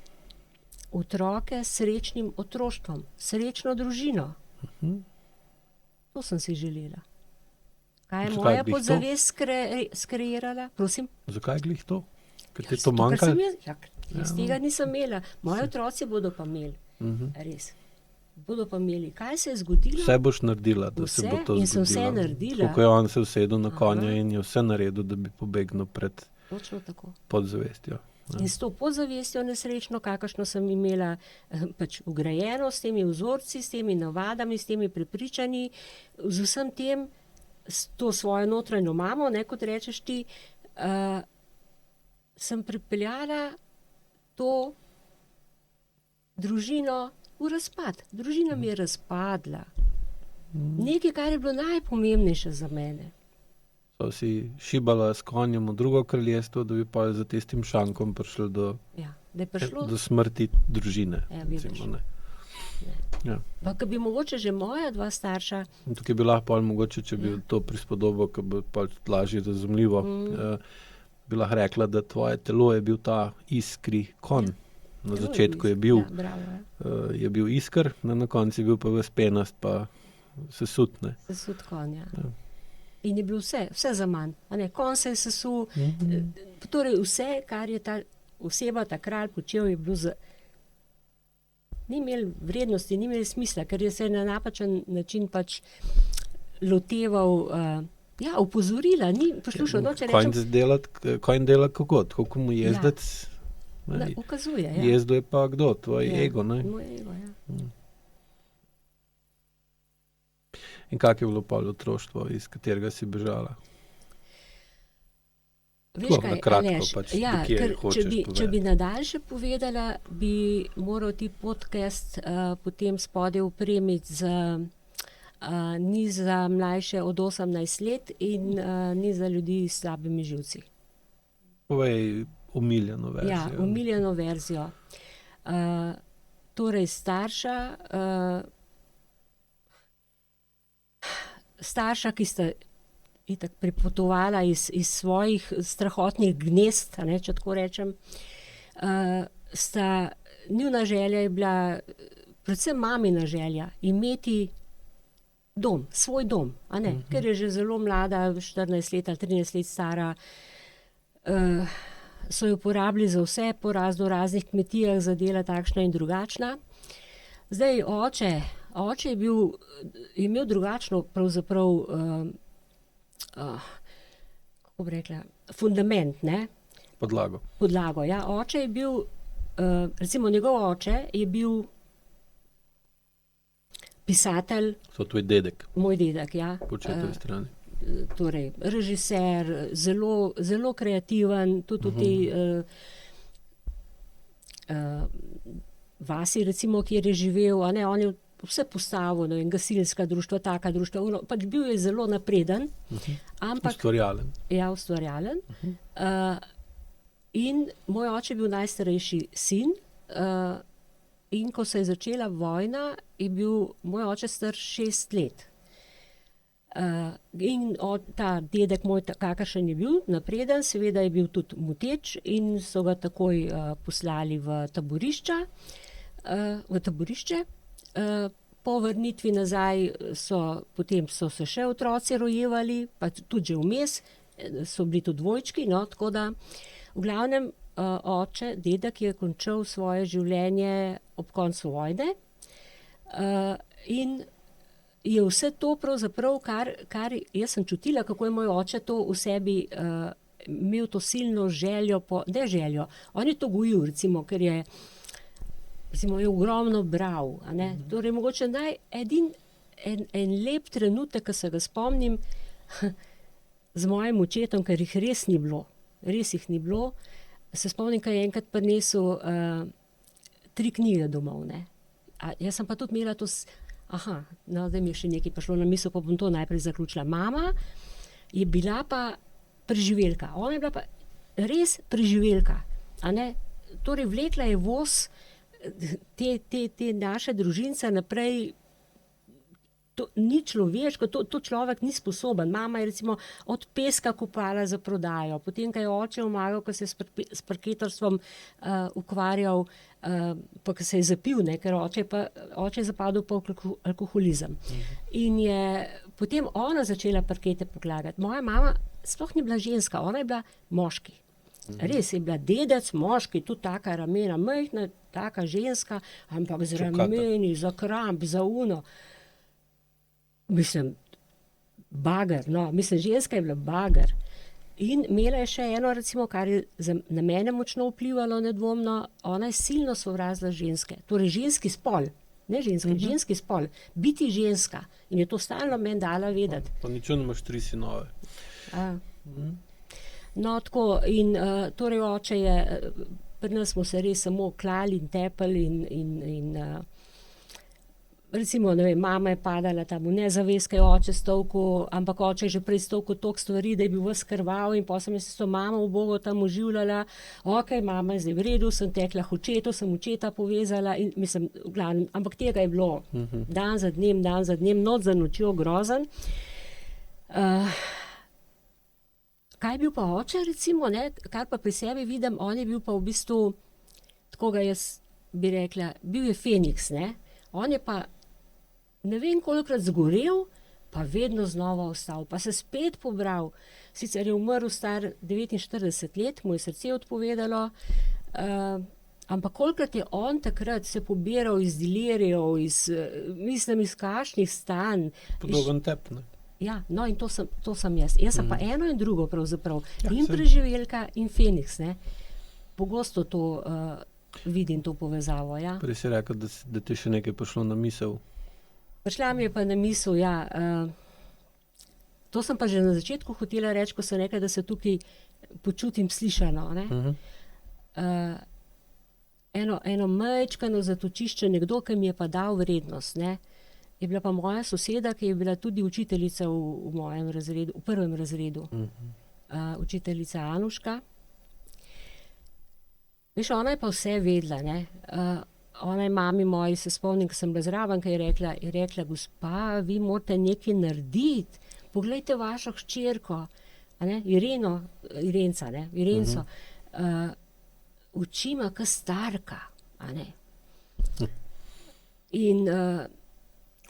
otroke s srečnim otroštvom, srečno družino. To sem si želela. Kaj je Zakaj moja glih to? podzavest skreirala? Prosim? Zakaj glih to? Ker ti je Zato, to ker manjkalo? sem jaz tega nisem imela. Moji otroci bodo pa imeli. Res. Bodo pa imeli. Kaj se je zgodilo? Vse boš naredila, da se Vse, bo to in sem zgodilo. vse naredila. Tako je on se usedel na konja in je vse naredil, da bi pobegnil pred Točno tako. podzavestjo. In s to podzavestjo nesrečno, kakršno sem imela pač vgrajeno, s temi vzorci, s temi navadami, s temi prepričanji, z vsem tem, s to svojo notranjo mamo, ne, kot rečeš ti, sem pripeljala to družino v razpad. Družina mi je razpadla. Nekaj, kar je bilo najpomembnejše za mene. So si šibala s konjem v drugo kraljestvo, da bi pa za tistim šankom prišli do, Ja, da je prišlo. do smrti družine. Ja, vidiš. Recimo, ne. Ja. Pa ko bi mogoče že moja dva starša, In tukaj bi lahko pol mogoče, če bi to prispodobo, ki bi pač lažje razumljivo, bi lahko rekla, da tvoje telo je bil ta iskri konj. Na zelo začetku je blizu. bil, Ja, bravo, ja. je bil iskr, na koncu je bil pa ves penast, pa sesut, ne. Sesut konja. In je bil vse za manj. A ne, konj se je sesul, torej vse, kar je ta oseba, ta kralj počel, je bilo ni imel vrednosti, ni imel smisla, ker je se na napačen način pač loteval, opozorila, ni poslušal, če rečem, Konj dela kako? Tako kot mu jezdec, ne, ukazuje. Ja. jezdo je pa kdo? Tvoj Ja, ego, ne? moj ego, ja. In kak je bilo pol otroštvo, iz katerega si bežala? Veš Tako, kaj, na kratko, Aleš, pač, ja, do kje ker hočeš če bi povedati. nadaljše povedala, bi moral ti podcast potem spodaj opremiti z ni za mlajše od 18 let in ni za ljudi s slabimi živci. Povej omiljeno verzijo. Ja, omiljeno verzijo. Torej starša, ki sta itak pripotovala iz svojih strahotnih gnezd, a ne, če tako rečem, njuna želja je bila, predvsem mamina želja, imeti dom, svoj dom, a ne, ker je že zelo mlada, 14 let ali 13 let stara, so jo uporabili za vse, po raznih kmetijah za dela takšna in drugačna. Zdaj, oče je imel drugačno pravzaprav, kako bi rekla, fundament, ne? Podlago, ja. Oče je bil, recimo njegov oče je bil pisatelj. So tvoj dedek. Moj dedek, ja. Po očetovi strani. Torej, režiser, zelo kreativen, tudi v tej vasi, recimo, kjer je živel, a ne, on je vse postavil, ne vem, gasilska društva, taka društva, pač bil je zelo napreden, ampak Ustvarjalen. Ja, ustvarjalen. In moj oče je bil najstarejši sin, in ko se je začela vojna, je bil moj oče star 6 let. In ta dedek moj, kakršen je bil, napreden, seveda je bil tudi moteč in so ga takoj poslali v taborišče. Po vrnitvi nazaj potem so se še otroci rojevali, pa tudi že vmes, so bili tudi dvojčki, no, tako da v glavnem oče, dedek je končal svoje življenje ob koncu vojne, in je vse to pravzaprav, kar jaz sem čutila, kako je moj oče to v sebi imel to silno željo ne željo, on je to gojil, recimo, ker je recimo je ogromno bral, a ne. Torej, mogoče en lep trenutek, ko se ga spomnim z mojim očetom, ker jih res ni bilo, se spomnim, ko je enkrat prinesel 3 knjige domov, ne. Jaz sem pa tudi imela to zdaj mi je še nekaj prišlo na misel, pa bom to najprej zaključila. Mama je bila pa preživelka. Ona je bila pa res preživelka, a ne. Torej, vlekla je voz te naše družince naprej to ni človeško, to človek ni sposoben. Mama je recimo od peska kopala za prodajo, potem, ko je oče umagal, ko se je s parketarstvom ukvarjal, pa ko se je zapil, ne, ker oče je zapadel pa v alkoholizem. In je potem ona začela parkete poklagati. Moja mama sploh ni bila ženska, ona je bila moški. Res je bila dedec, moški, tudi taka ramena, majhna, taka ženska, ampak z rameni, za kramp, za uno. Mislim, bager, no, mislim, ženska je bila bager. In imela je še eno, recimo, kar je na mene močno vplivalo nedvomno, ona je silno sovražila ženske. Torej, ženski spol, ne ženske, ženski spol, biti ženska. In je to stalno meni dala vedeti. Pa ničem imaš 3 sinove. No, tako, in torej oče je, pri nas smo se res samo klali in tepali in recimo, ne vem, mama je padala tam v nezavest, ko je oče stolkel, ampak oče je že prej stolkel toliko stvari, da je bil ves krval in potem sem se s to mamo ubogo tam oživljala. Ok, mama je zdaj v redu, sem tekla k očetu, sem očeta povezala in mislim, v glavnem, ampak tega je bilo dan za dnem, noč za nočjo grozen. Kaj je bil pa oče, recimo, ne, kar pa pri sebi vidim, on je bil pa v bistvu, tako ga jaz bi rekla, bil je Feniks, ne. On je pa ne vem kolikokrat zgorel, pa vedno znova vstal, pa se spet pobral. Sicer je umrl star 49 let, mu je srce odpovedalo, ampak kolikokrat je on takrat se pobiral iz delirijev, mislim, iz kakšnih stanj. Podoben tep, ne. Ja, no in to sem jaz. Jaz sem pa eno in drugo pravzaprav. In preživelka in Feniks, ne. Pogosto to vidim, to povezavo, ja. Prej si rekel, da ti še nekaj prišlo na misel. Prišla mi je pa na misel, ja. To sem pa že na začetku hotela reči, ko sem rekla, da se tukaj počutim slišano, ne. Eno majčkano zatočišče, nekdo, ki mi je pa dal vrednost, ne. Je bila pa moja soseda, ki je bila tudi učiteljica v mojem razredu, v 1. razredu. Učiteljica Anuška. Veš, ona je pa vse vedela, ne. Ona je mami moji, se spomnim, ko sem bila zraven, ko je rekla, gospa, vi morate nekaj narediti. Poglejte vašo hčerko, a ne, Irenco. Učima kot starka, a ne. In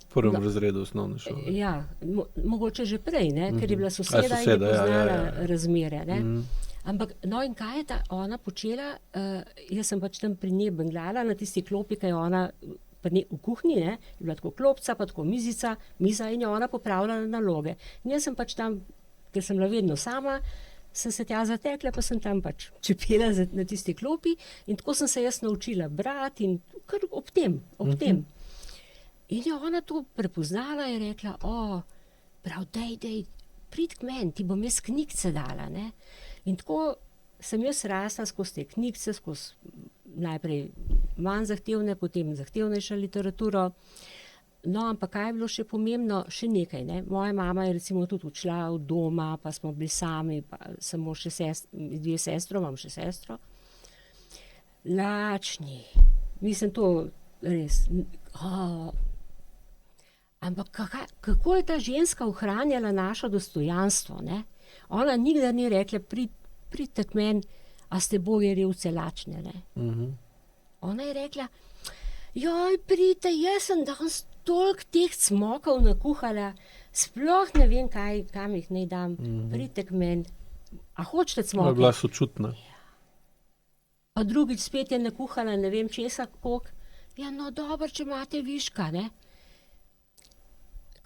v 1. razredu osnovne šole. Ja, mogoče že prej, ne, ker je bila soseda in je poznala razmere, ne. Ampak, no in kaj je ona počela, jaz sem pač tam pri njej benglala na tisti klopi, ki je ona v kuhinji, ne, je bila tako klopca, pa tako miza in je ona popravljala naloge. In jaz sem pač tam, ker sem bila vedno sama, sem se tja zatekla, pa sem tam pač čepela na tisti klopi in tako sem se jaz naučila brati in kar ob tem. In je ona to prepoznala in rekla, prav, dej, prid k meni, ti bom jaz knjigce dala, ne. In tako sem jaz rasla skozi te knjigce, skozi najprej manj zahtevne, potem zahtevnejša literaturo. No, ampak kaj je bilo še pomembno, še nekaj, ne. Moja mama je recimo tudi odšla od doma, pa smo bili sami, pa samo še 2 sestro, imam še sestro. Lačni. Mislim, to res, ampak kako je ta ženska ohranjala naše dostojanstvo, ne? Ona nikdar ni rekla, pridite k meni, a ste boje revce lačne, ne? Ona je rekla, joj, pridite, jaz sem danes toliko teh cmokov nakuhala, sploh ne vem, kam jih naj dam, pridite k meni. A hočete cmoke? Je bila sočutna. Pa drugič spet je nakuhala, ne vem česa, koliko. Ja, no, dobro, če imate viška, ne?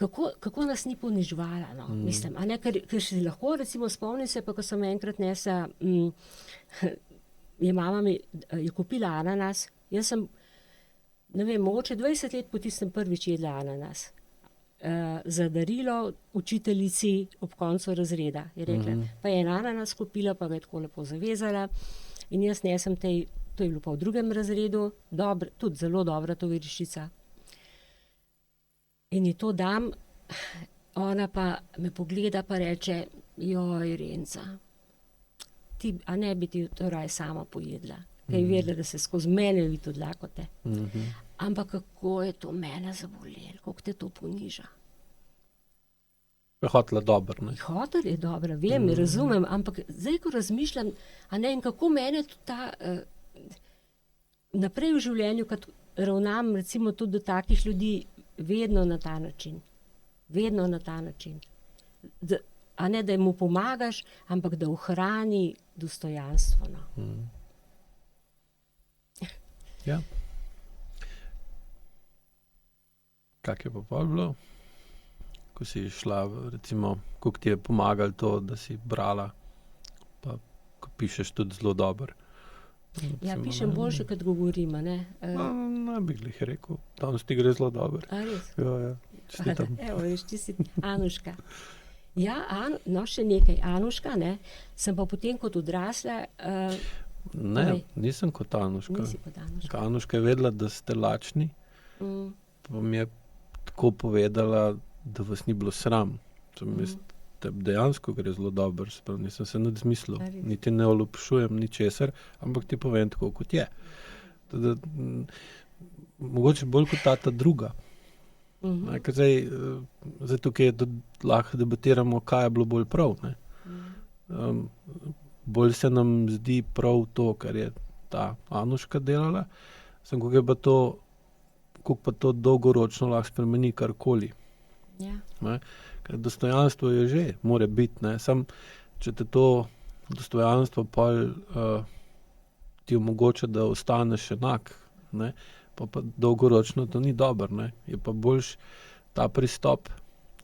Kako nas ni ponižvala, no, mislim, a ne, ker si lahko, recimo, spomnim se, pa ko sem enkrat nesla, mama mi je kupila ananas, jaz sem, ne vem, mogoče 20 let po tistem prvič jedla ananas. Za darilo učiteljici ob koncu razreda, je rekla, pa je en ananas kupila, pa ga je tako lepo zavezala in jaz nesem to je bilo pa v 2. razredu, tudi zelo dobra tovarišica. In ji to dam, ona pa me pogleda pa reče, joj, Renca, a ne bi ti to raje sama pojedla, ker je vedela, da se skozi mene vidi odlakote. Ampak kako je to mene zabolelo, kako te to poniža. Je hotela dobro, ne. Hotel je dobra, vem, razumem, ampak zdaj, ko razmišljam, a ne, in kako mene tudi ta naprej v življenju, kad ravnam recimo tudi do takih ljudi, vedno na ta način. Vedno na ta način. A ne, da mu pomagaš, ampak da ohrani dostojanstvo, no. Ja. Kak je pa pol bilo? Ko si šla, recimo, koliko ti je pomagalo to, da si brala, pa ko pišeš tudi zelo dobro. Ja, pišem boljše, kot govorim, a ne. Ne bi glih rekel, danes ti gre zelo dobro. A res? Ja, čestitam. Evo, veš, ti si Anuška. Ja, no, še nekaj, Anuška, ne, sem pa potem kot odrasla... Ne, nisem kot Anuška. Nisi kot Anuška. Anuška je vedela, da ste lačni, pa mi je tako povedala, da vas ni bilo sram. Tebi dejansko gre zelo dobro, nisem se nič zmislil, niti ne olepšujem ničesar, ampak ti povem tako, kot je. Teda, mogoče bolj kot ta druga. Ker zdaj tukaj lahko debatiramo, kaj je bilo bolj prav. Ne? Bolj se nam zdi prav to, kar je ta Anuška delala, kako pa to dolgoročno lahko spremeni karkoli. Ja. Ker dostojanstvo je že, mora biti, ne, sam, če te to dostojanstvo ti omogoča, da ostaneš enak, ne, pa dolgoročno to ni dobro, ne, je pa boljš ta pristop.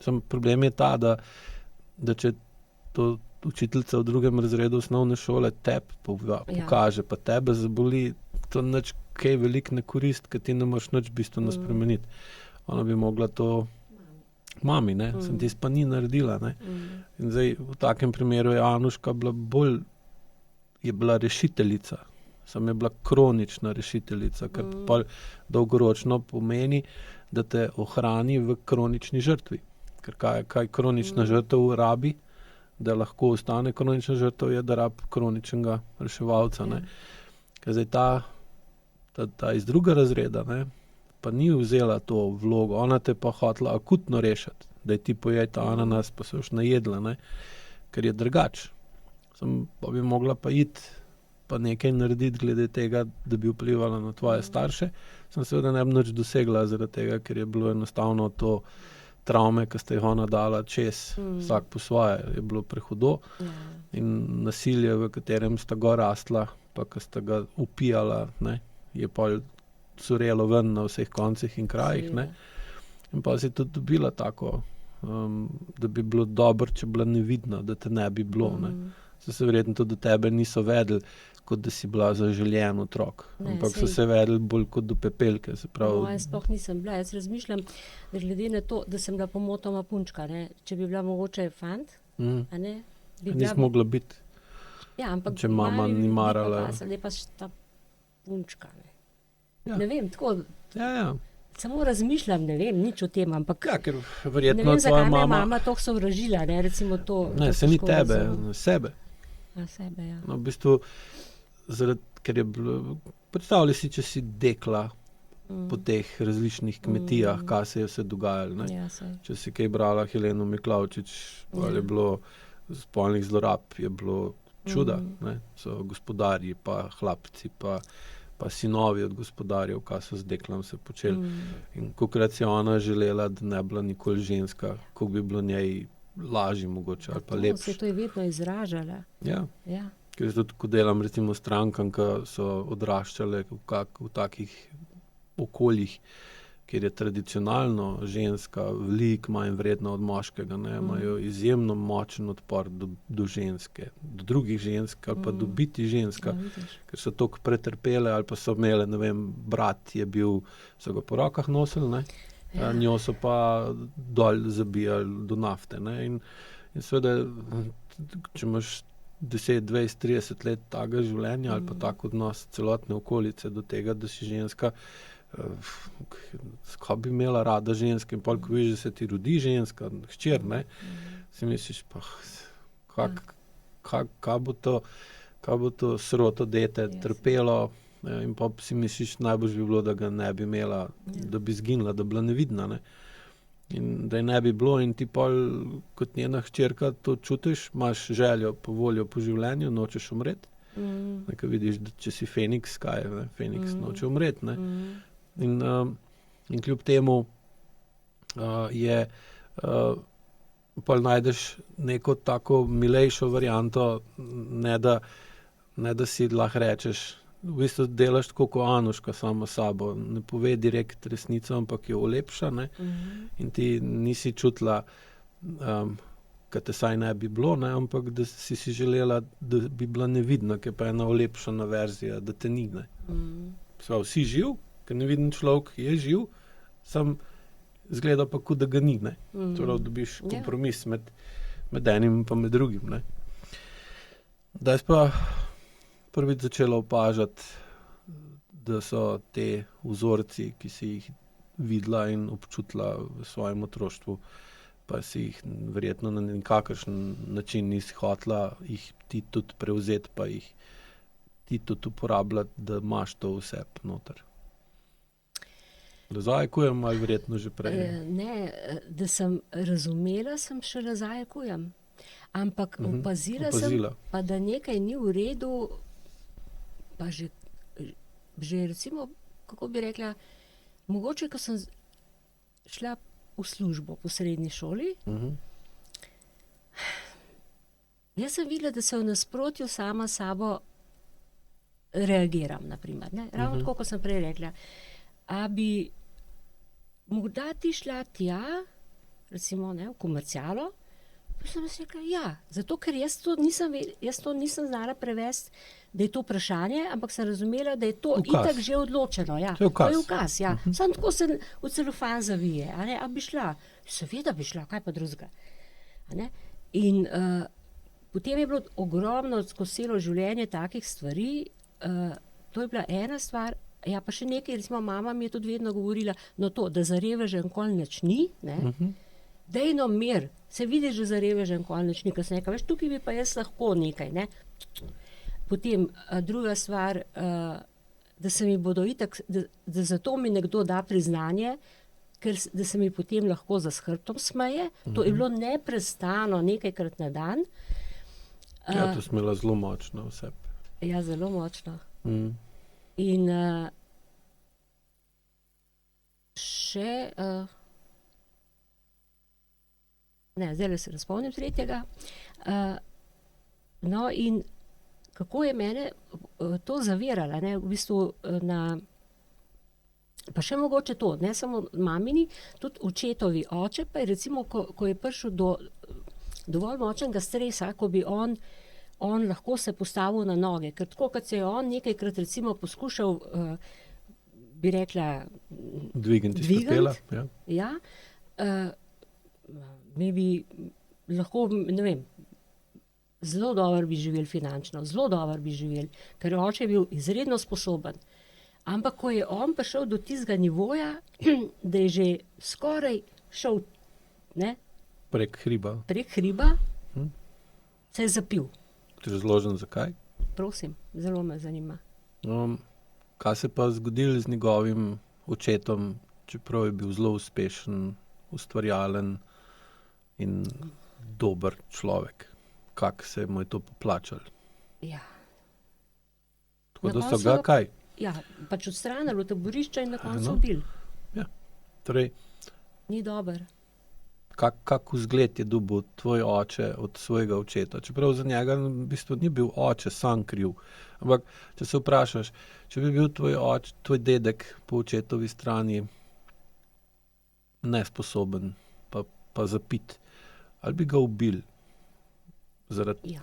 Sam problem je ta, da če to učiteljica v 2. razredu osnovne šole pokaže, pa tebe zaboli, to nič kaj veliko ne koristi, ker ti ne moreš nič bistveno spremeniti. Ona bi mogla to mami, ne, sem tis pa ni naredila, ne. In zdaj v takem primeru je Anuška bila rešiteljica, sam je bila kronična rešiteljica, ker pa dolgoročno pomeni, da te ohrani v kronični žrtvi. Ker kaj kronična žrtev rabi, da lahko ostane kronična žrtev, je, da rabi kroničnega reševalca, ne. Ker zdaj ta iz 2. razreda, ne, pa ni vzela to vlogo, ona te pa hotela akutno rešiti, da je ti pojej ta ananas, pa se už najedla, ne, ker je drugač. Pa bi mogla pa iti, pa nekaj narediti glede tega, da bi vplivala na tvoje starše, sem seveda ne bi nič dosegla zaradi tega, ker je bilo enostavno to travme, ki ste jih ona dala čez, vsak po svoje, je bilo prehudo in nasilje, v katerem sta ga rastla, pa ki sta ga upijala, ne, je pa curelo ven na vseh koncih in krajih, ne. In pa si tudi dobila tako, da bi bilo dobro, če bila nevidna, da te ne bi bilo, ne. Se verjetno tudi do tebe niso vedeli, kot da si bila zaželjen otrok, ampak so se vedeli bolj kot do pepelke, se pravi. Jaz sploh nisem bila, jaz razmišljam, da glede na to, da sem bila pomotoma punčka, ne, če bi bila mogoče fant, a ne, bi bila... Nisi mogla biti, ja, ampak če mama ni marala. Lepa ta punčka, ne. Ja. Ne vem, tako, Ja. samo razmišljam, ne vem, nič o tem, ampak Ja, ker ne verjetno vem, tvoja zakaj me mama... mama toliko sovražila, ne, recimo to. Ne, se ni tebe, sebe. A sebe, ja. No, v bistvu, ker je bilo, predstavljaj si, če si dekla po teh različnih kmetijah, kaj se je vse dogajalo, ne. Ja, saj. Če si kaj brala Heleno Miklavčič, ali je bilo spolnih zlorab, je bilo čuda, ne. So gospodarji, pa hlapci, pa sinovi od gospodarjev, kaj so z deklom se počeli. In kolikokrat si ona želela, da ne bila nikoli ženska, koliko bi bilo njej lažje mogoče, ali pa lepše. Se to je vedno izražala. Ja. Ja. Ker tudi, ko delam recimo strankam, ki so odraščale v takih okoljih, kjer je tradicionalno ženska veliko manj vredna od moškega, ne, imajo izjemno močen odpor do ženske, do drugih žensk ali pa do biti ženska, ker so toliko pretrpele ali pa so imele, ne vem, brat je bil, so ga po rokah nosili, ne, njo so pa dol zabijali do nafte, ne, in seveda, če imaš 10, 20, 30 let takega življenja ali pa tak odnos celotne okolice do tega, da si ženska, kaj bi imela rada ženska in pol, ko vidiš, da se ti rodi ženska, hčer, ne, si misliš, pa kaj bo to sroto dete trpelo, in pa si misliš, najbolj bi bilo, da ga ne bi imela, da bi zginila, da bi bila nevidna, ne. In da je ne bi bilo in ti pol kot njena hčerka to čutiš, imaš željo po voljo po življenju, nočeš umreti. Nekaj vidiš, da če si Feniks, kaj je, Feniks noče umreti. In kljub temu je pol najdeš neko tako milejšo varianto, ne da si lahko rečeš, v bistvu delaš tako kot Anuška sama sabo, ne pove direkt resnico, ampak jo olepša, ne? In ti nisi čutila, kad te saj ne bi bilo, ne? Ampak da si želela, da bi bila nevidna, ki pa je ena olepšana verzija, da te ni. Ne? Si živ, ker neviden človek je živ, sam zgleda pa, kot da ga ni. Ne? Torej dobiš kompromis med enim pa med drugim. Ne? Da je pa prvič začela opažati, da so te vzorci, ki si jih videla in občutila v svojem otroštvu, pa si jih verjetno na nikakršen način nisi hotela jih ti tudi prevzeti, pa jih ti tudi uporabljati, da imaš to vse noter. Razajkujem ali verjetno že prej? Ne, da sem razumela, sem še razajkujem. Ampak opazila sem, pa da nekaj ni v redu, pa že recimo, kako bi rekla, mogoče, ko sem šla v službo po srednji šoli, jaz sem videla, da se v nasprotju sama sabo reagiram, naprimer. Ne? Ravno tako, kot sem prej rekla. A bi morda ti šla tja, recimo v komercialo, pa sem si rekla, ja, zato ker jaz to nisem znala prevesti, da je to vprašanje, ampak sem razumela, da je to itak že odločeno. Ja. To je ukaz, ja. Samo tako se v celofan zavije. A bi šla? Seveda bi šla, kaj pa drugega. In potem je bilo ogromno skozi celo življenje takih stvari. To je bila ena stvar. Ja, pa še nekaj, recimo mama mi je tudi vedno govorila, no to, da za reveže nikoli nič ni, dejno mir, se vidiš, da za reveže nikoli nič ni, ker sem nekaj, veš, tukaj bi pa jaz lahko nekaj, ne. Potem druga stvar, da se mi bodo itak, da zato mi nekdo da priznanje, ker da se mi potem lahko za hrbtom smeje, to je bilo neprestano nekajkrat na dan. Ja, to smela zelo močno vse. Ja, zelo močno. In še, zdajle se ne spomnim tretjega, no in kako je mene to zavirala, ne, v bistvu pa še mogoče to, ne samo mamini, tudi očetovi oče, pa je recimo, ko je prišel do dovolj močnega stresa, ko bi on lahko se postavil na noge, ker tako, kot se je on nekajkrat recimo poskušal, bi rekla, dvigniti iz pepela. Ja, mi bi lahko, ne vem, zelo dobro bi živeli finančno, zelo dobro bi živeli, ker oče je bil izredno sposoben. Ampak, ko je on prišel do tistega nivoja, da je že skoraj šel, ne? Prek hriba, se je zapil. Ti razložim, zakaj? Prosim, zelo me zanima. Kaj se pa zgodilo z njegovim očetom, čeprav je bil zelo uspešen, ustvarjalen in dober človek? Kako se mu je to poplačalo? Ja. Tako da so ga kaj? Ja, pač odstranili v taborišča in na koncu ubili. Ja, torej. Ni dober. Kak vzgled je dobil tvoj oče od svojega očeta? Čeprav za njega v bistvu ni bil oče sam kriv. Ampak, če se vprašaš, če bi bil tvoj dedek po očetovi strani nesposoben, pa zapit, ali bi ga ubili? Ja.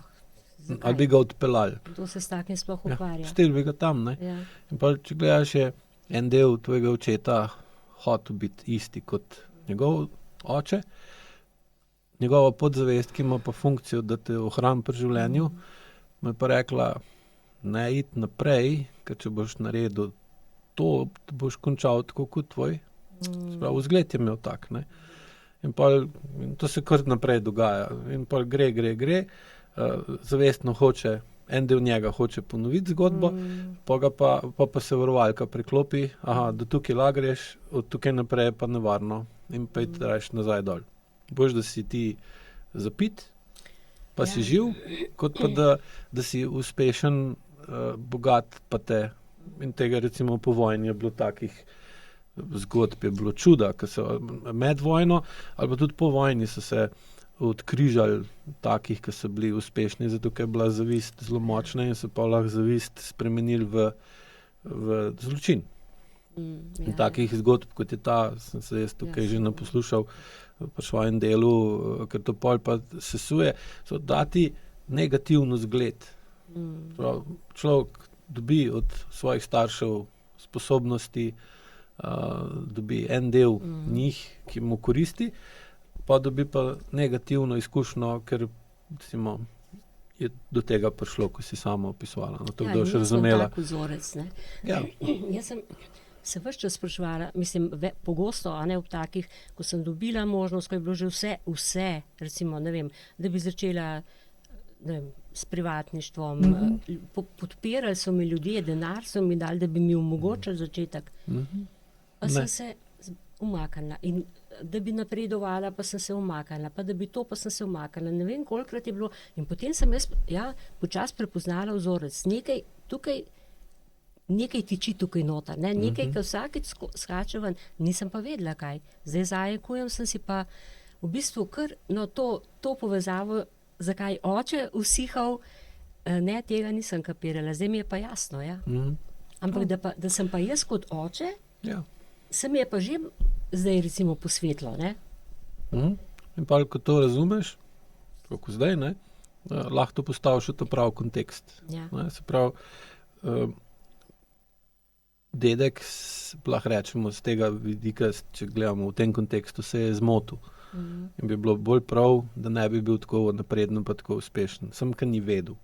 Ali bi ga odpeljali? To se s takim sploh ukvarja. Pustili bi ga tam, ne? Ja. In pa, če gledaš, je en del tvojega očeta hotel biti isti kot njegov oče, njegova podzavest, ki ima pa funkcijo, da te ohrani pri življenju, mu je pa rekla, ne iti naprej, ker če boš naredil to, boš končal tako kot tvoj. Sprav, vzgled je imel tak, ne. In to se kar naprej dogaja. In pa gre, zavestno hoče, en del njega hoče ponoviti zgodbo, pa se varovalka preklopi, do tukaj greš, od tukaj naprej je pa nevarno. in pojdi rajš nazaj dol. Boš, da si ti zapit, pa si živ, kot pa da si uspešen, bogat, pa te. In tega recimo po vojni je bilo takih zgodb, je bilo čuda, ki so med vojno, ali pa tudi po vojni so se odkrižali takih, ki so bili uspešni, zato ker je bila zavist zelo močna in so pa lahko zavist spremenili v zločin. In takih zgodb, kot je ta, sem se jaz tukaj že naposlušal po svojem delu, ker to pol pa sesuje, so dati negativno zgled. Človek dobi od svojih staršev sposobnosti, dobi en del njih, ki mu koristi, pa dobi pa negativno izkušnjo, ker recimo, je do tega prišlo, ko si sama opisovala. No, to kdo še razumela. Tak vzorec, ne. Ja. Jaz sem se ves čas spraševala, mislim, pogosto, a ne ob takih, ko sem dobila možnost, ko je bilo že vse, recimo, ne vem, da bi začela, ne vem, s privatništvom, podpirali so mi ljudje, denar so mi dali, da bi mi omogočili začetek. Pa sem se umaknila in da bi napredovala, pa sem se umaknila, pa da bi to, pa sem se umaknila. Ne vem, kolikrat je bilo. In potem sem jaz, počasi prepoznala vzorec. Nekaj tiči tukaj nota, ne? Nekaj, ki vsakič skače ven, nisem pa vedela, kaj. Zdaj zajekujem, sem si pa v bistvu kar, to povezavo, zakaj oče usihal, ne, tega nisem kapirala. Zdaj mi je pa jasno, ja. Ampak da sem pa jaz kot oče, se mi je pa že zdaj recimo posvetlo, ne? In pa, ko to razumeš, kako zdaj, ne, lahko to postaviš v ta prav kontekst. Ja. Ne, se pravi, dedek, lahko rečemo z tega vidika, če gledamo v tem kontekstu, se je zmotil. In bi bilo bolj prav, da ne bi bil tako napreden pa tako uspešen. Sam, ker ni vedel.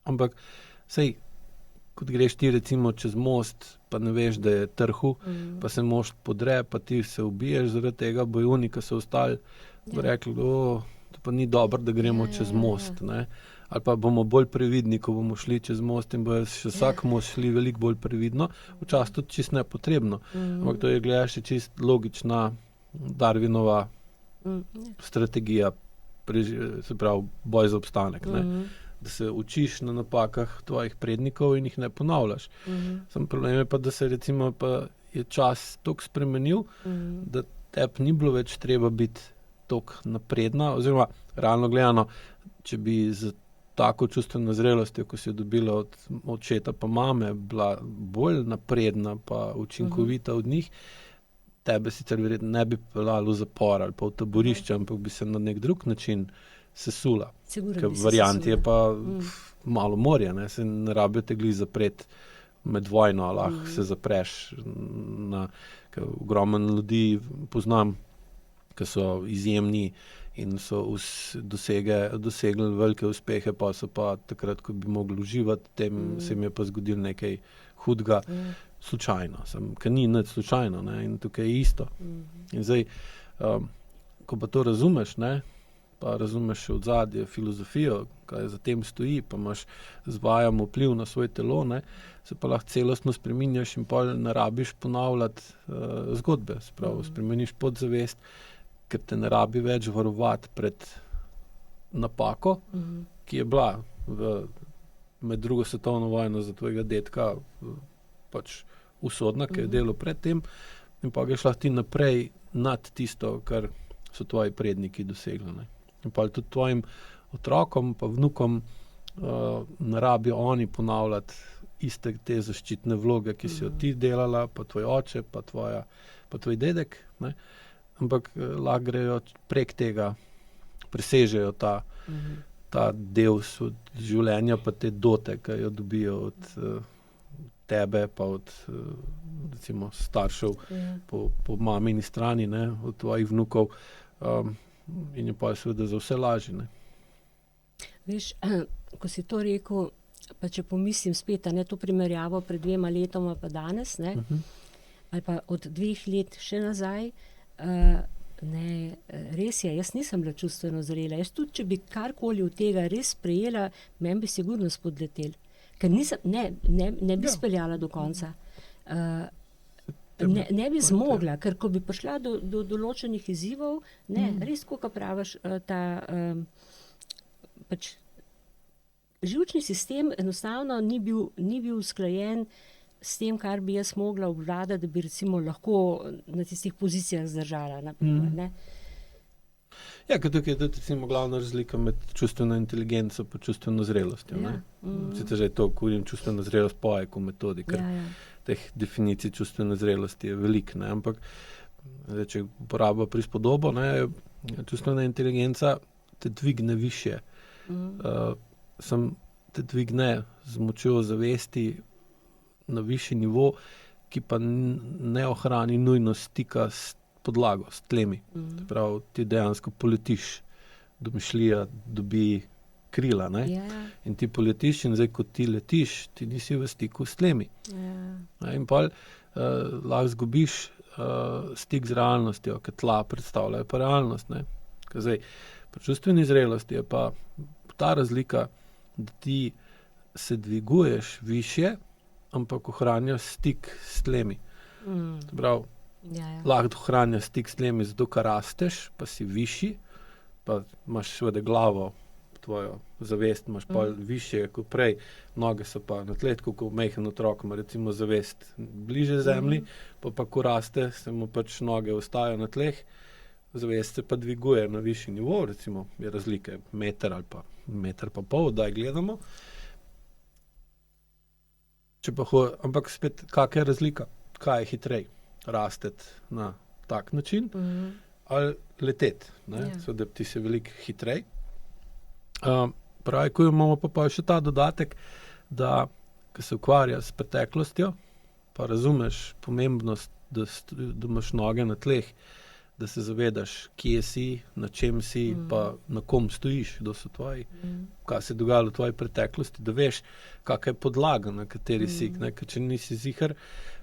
Ampak, sej, kot greš ti recimo čez most, pa ne veš, da je trhu, pa se most podre, pa ti se ubiješ, zaradi tega bojo oni, ki so ostali, rekli, to pa ni dobro, da gremo čez most, ne. Ali pa bomo bolj previdni, ko bomo šli čez most in bojo še vsak most šli veliko bolj previdno, včasih tudi čisto nepotrebno. Ampak to je, gledaš, čisto logična Darwinova strategija, se pravi, boj za obstanek, ne. Da se učiš na napakah tvojih prednikov in jih ne ponavljaš. Sam problem je pa, da se recimo pa je čas toliko spremenil, da tebi ni bilo več treba biti toliko napredna, oziroma realno gledano, če bi z tako čustveno zrelostjo, ko si jo dobila od očeta pa mame, bila bolj napredna pa učinkovita od njih, tebe sicer verjetno ne bi peljali v zapor ali pa v taborišče, ampak bi se na nek drug način sesula. Ker varianti je pa malo morja, ne, se ne rabijo te glih zapreti med vojno, lahko se zapreš ker ogromno ljudi poznam, ki so izjemni in so dosegli velike uspehe, pa so pa takrat, ko bi mogli uživati, tem se jim je pa zgodilo nekaj hudega, slučajno, ker ni nič slučajno, ne, in tukaj je isto. In zdaj, ko pa to razumeš, ne, pa razumeš še odzadje, filozofijo, kaj za tem stoji, pa imaš z vajami vpliv na svoje telo, ne, se pa lahko celostno spreminjaš in pol ne rabiš ponavljati zgodbe, spremeniš podzavest, ker te ne rabi več varovati pred napako, ki je bila med drugo svetovno vojno za tvojega dedka pač usodna, ki je delal pred tem, in pa greš lahko ti naprej nad tisto, kar so tvoji predniki dosegli, ne. In pa tudi tvojim otrokom pa vnukom ne rabijo oni ponavljati iste te zaščitne vloge, ki si jo ti delala, pa tvoj oče, pa tvoj dedek, ne. Ampak lahko grejo prek tega, presežejo ta del življenja, pa te dote, ki jo dobijo od tebe, pa od recimo staršev po mamini strani, ne, od tvojih vnukov, in je pa seveda za vse lažje, ne. Veš, ko si to rekel, pa če pomislim spet, ne, to primerjavo pred 2 letoma pa danes, ne, ali pa od 2 let še nazaj, ne, res je, jaz nisem bila čustveno zrela. Jaz tudi, če bi karkoli od tega res sprejela, meni bi sigurno spodletel. Ker nisem, ne bi speljala do konca. Ne bi zmogla, ker ko bi prišla do določenih izzivov, res, kot praviš, pač živčni sistem enostavno ni bil usklajen s tem, kar bi jaz mogla obvladati, da bi recimo lahko na tistih pozicijah zdržala, naprimer, ne. Ja, ker tukaj je tudi recimo glavna razlika med čustveno inteligenco pa čustveno zrelostjo, ne. Sicer že to, ko vidim čustveno zrelost po AIQ metodi, ker teh definicij čustvene zrelosti je veliko, ne, ampak zdaj, če uporabljamo prispodobo, ne, čustvena inteligenca te dvigne višje. Te dvigne z močjo zavesti na višji nivo, ki pa ne ohrani nujno stika s podlago, s tlemi. Prav, ti dejansko poletiš, domišljija dobi krila, ne? In ti poletiš in zdaj, ko ti letiš, ti nisi v stiku s tlemi. In pol lahko zgubiš stik z realnostjo, ker tla predstavljajo pa realnost, ne? Ker zdaj, pri čustveni zrelosti je pa ta razlika, da ti se dviguješ višje, ampak ohranjaš stik s tlemi. Prav, lahko ohranjaš stik s tlemi, zato ker rasteš, pa si višji, pa imaš seveda glavo, tvojo zavest imaš pol višje kot prej, noge so pa na tleh, kot majhen otrok ima recimo zavest bliže zemlji, pa ko raste, se mu pač noge ostajajo na tleh, zavest se pa dviguje na višji nivo, recimo je razlike meter ali pa meter pa pol, daj gledamo. Ampak spet, kakšna je razlika? Kaj je hitrej? Rasteti na tak način ali leteti, ne? Seveda ti se veliko hitrej. Pravi, ko imamo pa še ta dodatek, da ko se ukvarja s preteklostjo, pa razumeš pomembnost, da imaš noge na tleh, da se zavedaš, kje si, na čem si, pa na kom stojiš, kdo so tvoji, kaj se je dogajalo v tvoji preteklosti, da veš, kakšna je podlaga, na kateri si, ne, ker če nisi ziher,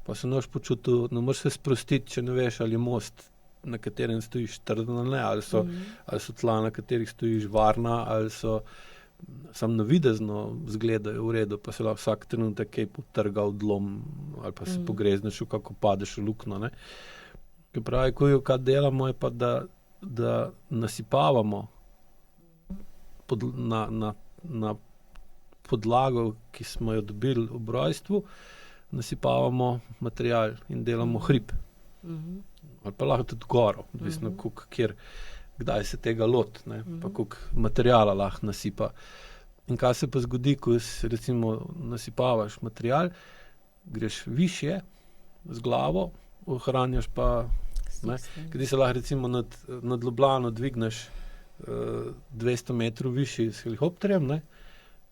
pa se noš počutil, ne moreš se sprostiti, če ne veš, ali je most, na katerem stojiš trden ali ne, ali so tla, na katerih stojiš varna, ali so samo navidezno zgledajo v redu, pa se lahko vsak trenutek kaj potrga odlom, ali pa se pogrezneš, kako padeš v luknjo, ne. Ker pravi, kaj delamo, je pa, da nasipavamo na podlago, ki smo jo dobili ob rojstvu, nasipavamo material in delamo hrib. Ali pa lahko tudi goro, odvisno kdaj se tega loti, ne, pa koliko materiala lahko nasipa. In kaj se pa zgodi, ko recimo nasipavaš material, greš višje z glavo, ohranjaš pa, ne, ker ti se lahko recimo nad Ljubljano dvigneš 200 metrov višji s helikopterjem, ne,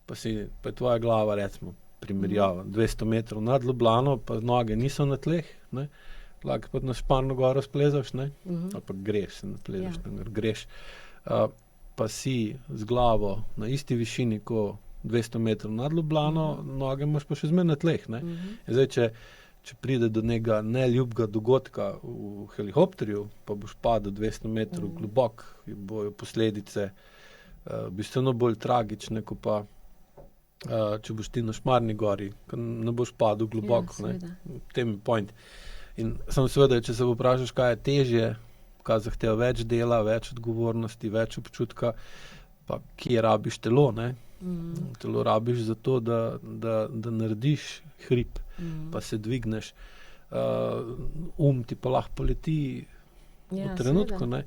pa je tvoja glava, recimo, primerjava, 200 metrov nad Ljubljano, pa noge niso na tleh, ne, lahko pa na Šmarno goro splezaš, ne, ali pa greš, se ne plezaš, greš, pa si z glavo na isti višini, ko 200 metrov nad Ljubljano, noge imaš pa še zmeraj na tleh, ne. In zdaj, če pride do nekega neljubega dogodka v helikopterju, pa boš padel 200 metrov globok, bojo posledice bistveno bolj tragične, kot pa če boš ti na Šmarni gori, ker ne boš padel globoko, ne. V tem je point. In samo seveda, če se vprašaš, kaj je težje, kaj zahteva več dela, več odgovornosti, več občutka, pa kje rabiš telo, ne. Telo rabiš zato, da narediš hrib, pa se dvigneš. Ti pa lahko poleti v trenutku, ne.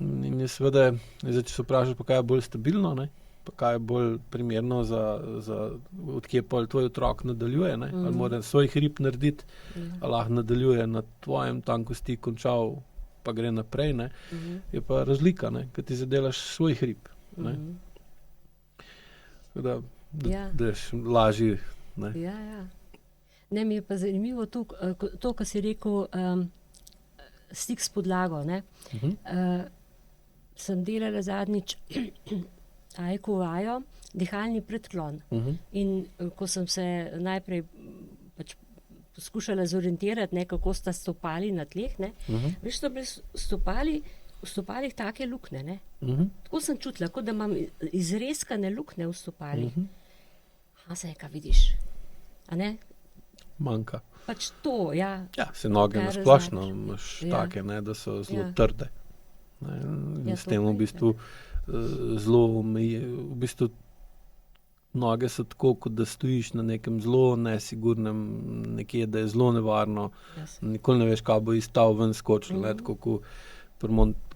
In je seveda, če se vprašaš, pa kaj je bolj stabilno, ne, pa kaj je bolj primerno odkje pa tvoj otrok nadaljuje, ne, ali mora svoj hrib narediti, ali lahko nadaljuje na tvojem, tam, ko si ti končal, pa gre naprej, ne, je pa razlika, ne, ker ti zadelaš svoj hrib, ne. Da ješ lažji, ne. Ne, mi je pa zanimivo to, kar si rekel, stik s podlago, ne. Sem delala zadnjič AIQ vajo, dihalni predklon. In ko sem se najprej pač poskušala zorientirati, ne, kako sta stopali na tleh, ne, veš, so bili v stopalih take luknje, ne. Tako sem čutila, kot da imam izrezkane luknje v stopalih. Zdaj, kaj vidiš? A ne? manjka. Pač to, ja. Ja, se noge Kaj na splošno razlažeš? imaš Ja. take, ne, da so zelo Ja. trde. Ne, in Ja, s to tem pa v je, bistvu zelo v bistvu noge so tako, kot da stojiš na nekem zelo nesigurnem nekje, da je zelo nevarno. Jasno. Nikoli ne veš, kaj bo iz tav ven skočil, ne, Mhm. tako kot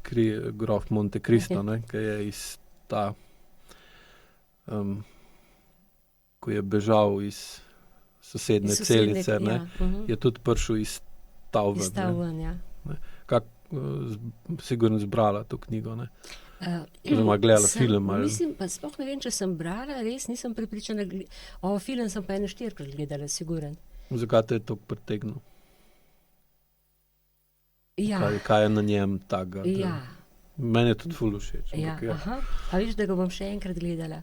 pri grof Monte Cristo, ne, ki je iz ta, ko je bežal iz sosednje celice, ne, ja. je tudi prišel iz tav ven, Iz ta ne. ven, ja. Sigurno zbrala to knjigo, ne. Uh, Oziroma gledala film ali- Mislim, pa sploh ne vem, če sem brala, res nisem prepričana. Film sem pa 4 gledala, siguren. Zakaj te je to pritegnil? Ja, Kaj je na njem takega? ja, Meni je tudi ful všeč. ja. ampak ja. Aha. A veš, da ga bom še enkrat gledala.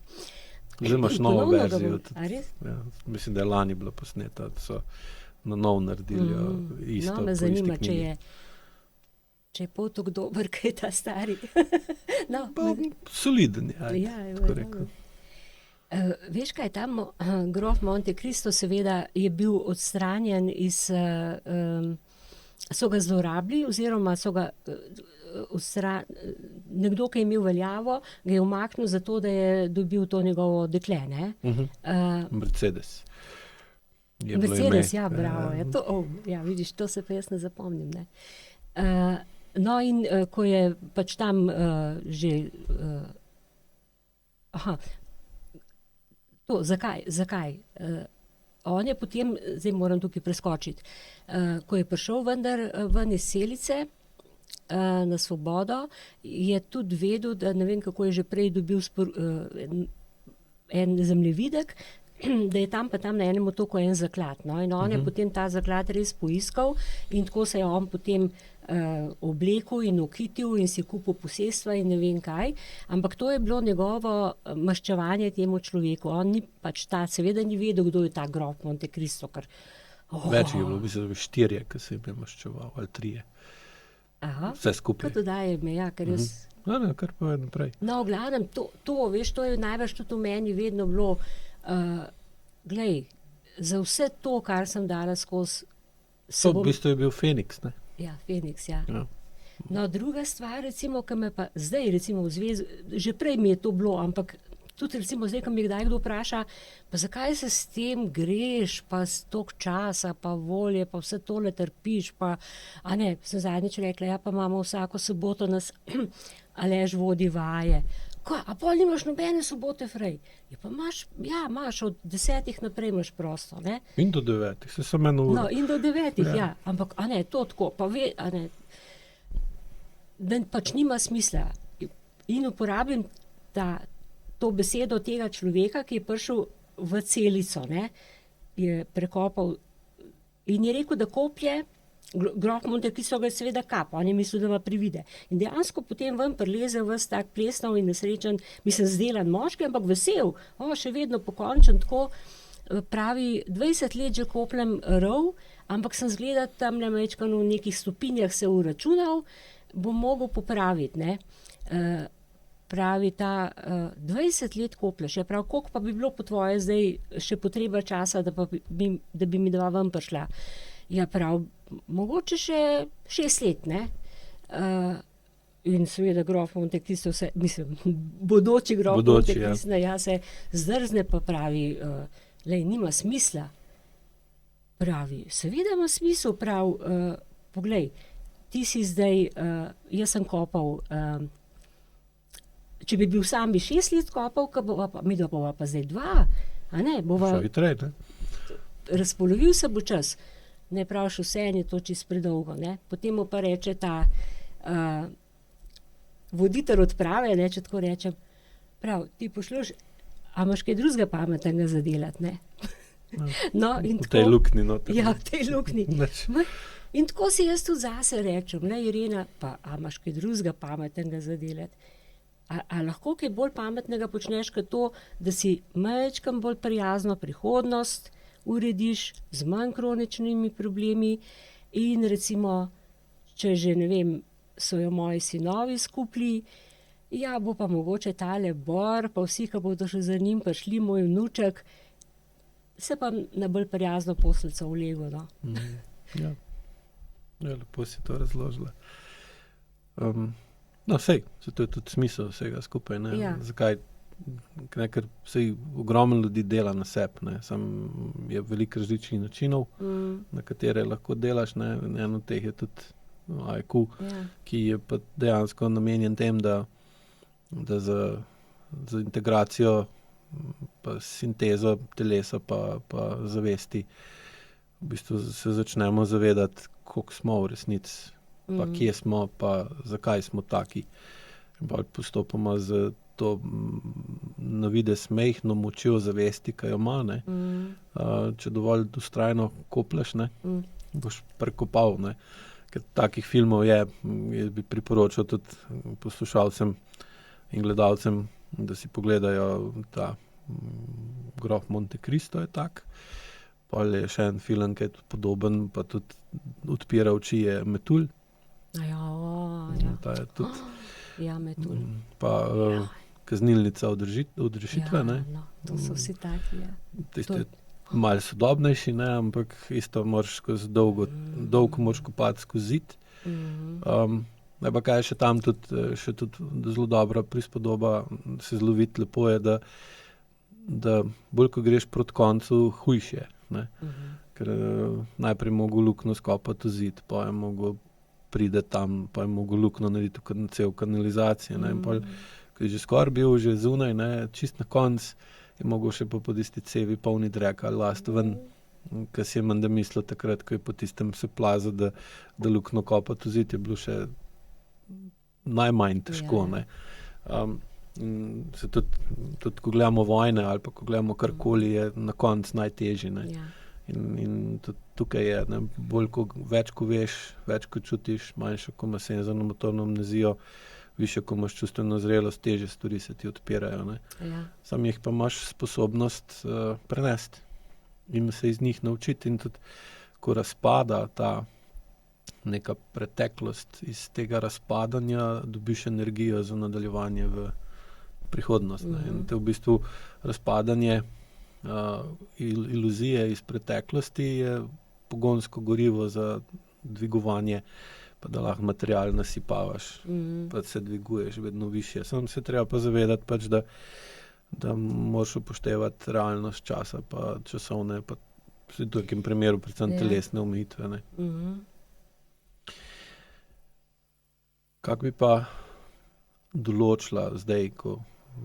Zdaj imaš novo Ponovno ga verzijo. bom- Tudi, A res? ja, mislim, da je lani bila posneta, da so na nov naredili isto. No, po me isti zanima, knjigi. če je pol tako dober, kaj je ta stari. No, Pa, soliden je. ajde, ja, tako verjamem. rekel. Veš kaj, tam grof Monte Cristo seveda je bil odstranjen iz, so ga zlorabili oziroma so ga nekdo, ki je imel veljavo, ga je umaknil zato, da je dobil to njegovo dekle, ne. Mercedes. Je bilo Mercedes, ime. ja, bravo. Ja, to, ja, vidiš, to se pa jaz ne zapomnim, ne. No, in ko je pač tam že to, zakaj? On je potem, zdaj moram tukaj preskočiti, ko je prišel vendar ven iz celice na svobodo, je tudi vedel, da ne vem, kako je že prej dobil en zemljevidek, da je tam pa tam na enem otoku en zaklad. No? In on je potem ta zaklad res poiskal in tako se je on potem oblekel in okitil in si kupil posestva in ne vem kaj. Ampak to je bilo njegovo maščevanje temu človeku. On ni pač seveda ni vedel, kdo je ta grof Monte Cristo. Več je bilo, mislim, 4, ki se je maščeval, ali 3. Aha, Vse skupaj. kot dodaje me, ja, ker jaz... Ne, kar povem naprej. No, v glavnem, veš, to je najbrž tudi v meni vedno bilo, glej, za vse to, kar sem dala skozi... To v bistvu je bil Feniks, ne? Ja, Feniks, ja. Ja. No, druga stvar, recimo, ki me pa zdaj, recimo v zvezi, že prej mi je to bilo, ampak tudi recimo zdaj, ko mi kdaj kdo vpraša, pa zakaj se s tem greš, pa s toliko časa, pa volje, pa vse tole trpiš, pa, a ne, sem zadnjič rekla, ja, pa imamo vsako soboto nas Aleš vodi vaje. Kaj, a pol nimaš nobene sobote frej? Ja, pa imaš od 10 naprej imaš prosto, ne? In do 9, se samo eno uro. No, in do 9, Ja. ja. Ampak, a ne, to tako, pa a ne, da pač nima smisla. In uporabim to besedo tega človeka, ki je prišel v celico, ne, je prekopal in je rekel, da koplje, grof Monte Cristo ga je seveda kap, on je mislil, da ima privide. In dejansko potem ven prileze ves tak plesnav in nesrečen, mislim, zdelan moški, ampak vesel, še vedno pokončen, tako pravi, 20 let že kopljem rov, ampak sem zgleda tam v nekih stopinjah se uračunal, bom mogel popraviti, ne. Pravi ta 20 let koplješ, prav, koliko pa bi bilo po tvoje zdaj še potreba časa, da bi mi dva ven prišla. Ja, prav, mogoče še 6 let, ne. In seveda grof Monte Cristo bodoči grof Monte Cristo, ja, se zdrzne pa pravi, lej, nima smisla. Pravi, seveda ima smisel, poglej, ti si zdaj, jaz sem kopal, če bi bil sam, bi 6 let kopal, midva bova pa zdaj 2, a ne, bova... Šel hitrej, ne? Razpolovil se bo čas. Ne praviš, vse je to čisto predolgo, ne. Potem mu pa reče ta voditelj odprave, ne, če tako rečem, prav, ti pošljaš, a imaš kaj drugega pametnega za delati, ne. No, in v tej luknji noter. Ja, v tej luknji. In tako si jaz tudi zase rečem, ne, Irena, pa a imaš kaj drugega pametnega za delati? A lahko kaj bolj pametnega počneš, kot to, da si majčkeno bolj prijazno prihodnost urediš z manj kroničnimi problemi in recimo, če že, ne vem, so jo moji sinovi skupili, ja, bo pa mogoče tale Bor, pa vsi, ki bodo še za njim prišli, moj vnuček, se pa na bolj prijazno poslico vlego, no. Ja. Ja, lepo si to razložila. No, sej to je tudi smisel vsega skupaj, ne. Ja. Zakaj? Ne, ker sej ogromno ljudi dela na sebi, ne. Je veliko različnih načinov, na katere lahko delaš, ne. En od teh je tudi IQ, Ja. ki je pa dejansko namenjen tem, da za integracijo pa sintezo telesa pa zavesti v bistvu se začnemo zavedati, koliko smo v resnici, pa kje smo, pa zakaj smo taki. In pol postopoma z to na videz majhno močjo zavesti, ki jo ima, ne, če dovolj vztrajno kopleš, ne, boš prekopal, ne. Ker takih filmov je, jaz bi priporočal tudi poslušalcem in gledalcem, da si pogledajo ta Grof Monte Cristo je tak. Pol je še en film, ki je tudi podoben, pa tudi odpira oči, je Metulj. Ja. Ta je tudi. Ja, Metulj. Pa Kaznilnica odrešitve, ne. No, to so vsi taki, ja. Tisti je malo sodobnejši, ne, ampak isto moraš skozi dolgo moraš kopati skozi zid. Ne, pa kaj je še tam tudi zelo dobra prispodoba, se zelo vidi lepo je, da bolj, ko greš proti koncu, hujše, ne. Ker najprej mogo luknjo skopati v zid, pa je mogo pride tam, pa je mogo luknjo narediti v cel kanalizacijo, ne. In pol, ko je že skoraj bil že zunaj, ne, čist na konc, je mogo še pa po tisti cevi polni dreka last ven, ker si je menda mislil takrat, ko je po tistem se plazil, da luknjo kopati v zid, je bilo še najmanj težko, ne. Se tudi, ko gledamo vojne ali pa ko gledamo karkoli, je na koncu najtežji, ne. Ja. In tudi tukaj je, ne, bolj več ko veš, več ko čutiš, manjšo ko imaš senzorno motorno amnezijo, višjo ko imaš čustveno zrelost, težje stvari se ti odpirajo, ne. Ja. Samo jih pa imaš sposobnost prenesti in se iz njih naučiti in tudi, ko razpada ta neka preteklost, iz tega razpadanja dobiš energijo za nadaljevanje v prihodnost, ne. In to v bistvu razpadanje iluzije iz preteklosti je pogonsko gorivo za dvigovanje, pa da lahko material nasipavaš, pa se dviguješ vedno višje. Samo se treba pa zavedati pač, da moraš upoštevati realnost časa, pa časovne, pa v takem primeru predvsem telesne omejitve, ne. Kako bi pa določila zdaj, ko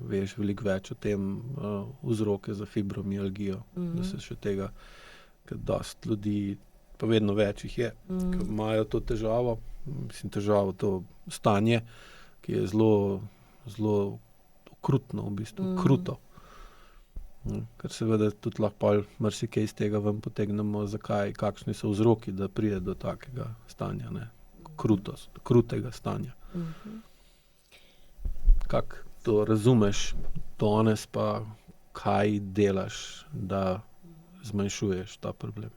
veš veliko več o tem, vzroke za fibromialgijo, da se še tega, ker dosti ljudi, pa vedno več jih je, ki imajo to težavo, težavo, to stanje, ki je zelo, zelo okrutno, v bistvu, kruto. Ker seveda tudi lahko marsikaj iz tega ven potegnemo, zakaj, kakšni so vzroki, da pride do takega stanja, ne. Krutega stanja. Kako to razumeš danes, pa kaj delaš, da zmanjšuješ ta problem,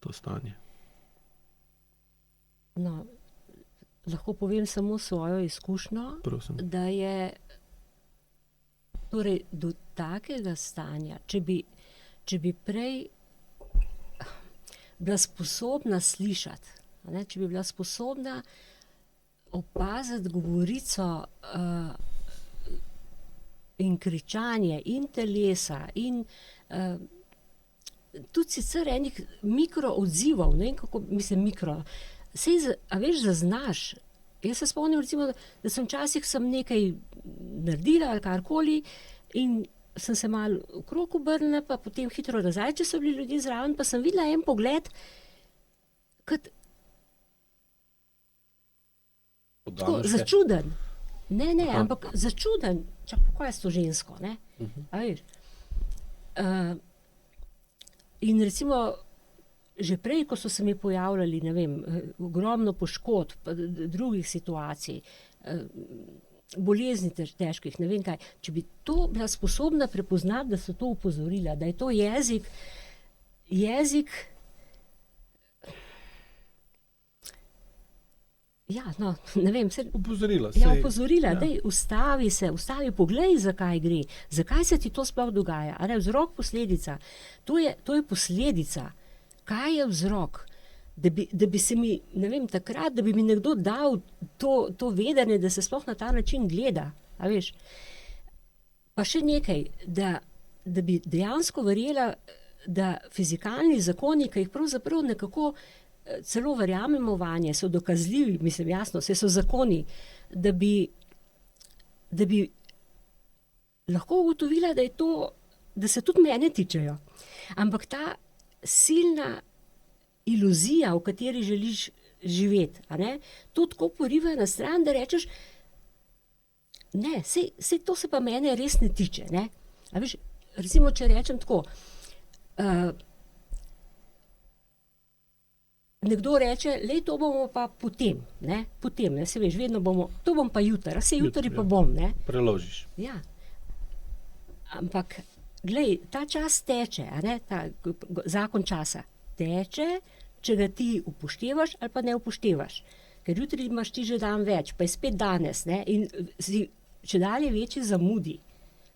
to stanje? No, lahko povem samo svojo izkušnjo, Prosim. da je torej do takega stanja, če bi prej bila sposobna slišati, a ne, če bi bila sposobna opaziti govorico in kričanje in telesa in tudi sicer enih mikroodzivov, ne vem kako, mislim saj a veš, zaznaš. Jaz se spomnim recimo, da sem včasih nekaj naredila ali karkoli in sem se malo okrog obrnila, pa potem hitro nazaj, če so bili ljudje zraven, pa sem videla en pogled, kot tako začuden. Ne, ampak začuden. Čak, kako je s to žensko, ne? A veš? In recimo, že prej, ko so se mi pojavljali, ne vem, ogromno poškodb, pa drugih situacij, bolezni težkih, ne vem kaj, če bi to bila sposobna prepoznati, da so to opozorila, da je to jezik, Ja, no, ne vem, Opozorila. opozorila, daj, ustavi, poglej, zakaj gre, zakaj se ti to sploh dogaja, a ne, vzrok, posledica, to je posledica, kaj je vzrok, da bi se mi, ne vem, takrat, da bi mi nekdo dal to vedenje, da se sploh na ta način gleda, a veš. Pa še nekaj, da bi dejansko verjela, da fizikalni zakoni, ki jih pravzaprav nekako celo verjamemo vanje, so dokazljivi, mislim, jasno, so zakoni, da bi lahko ugotovila, da se tudi mene tičejo. Ampak ta silna iluzija, v kateri želiš živeti, a ne, to tako poriva na stran, da rečeš, ne, sej to se pa mene res ne tiče, ne. A veš, recimo, če rečem tako, nekdo reče, lej, to bomo pa potem, ne, se veš, vedno bomo, to bom pa jutri, sej jutri pa bom, ne. Preložiš. Ja. Ampak, glej, ta čas teče, a ne, ta zakon časa teče, če ga ti upoštevaš ali pa ne upoštevaš. Ker jutri imaš ti že dan več, pa je spet danes, ne, in si čedalje večji zamudi.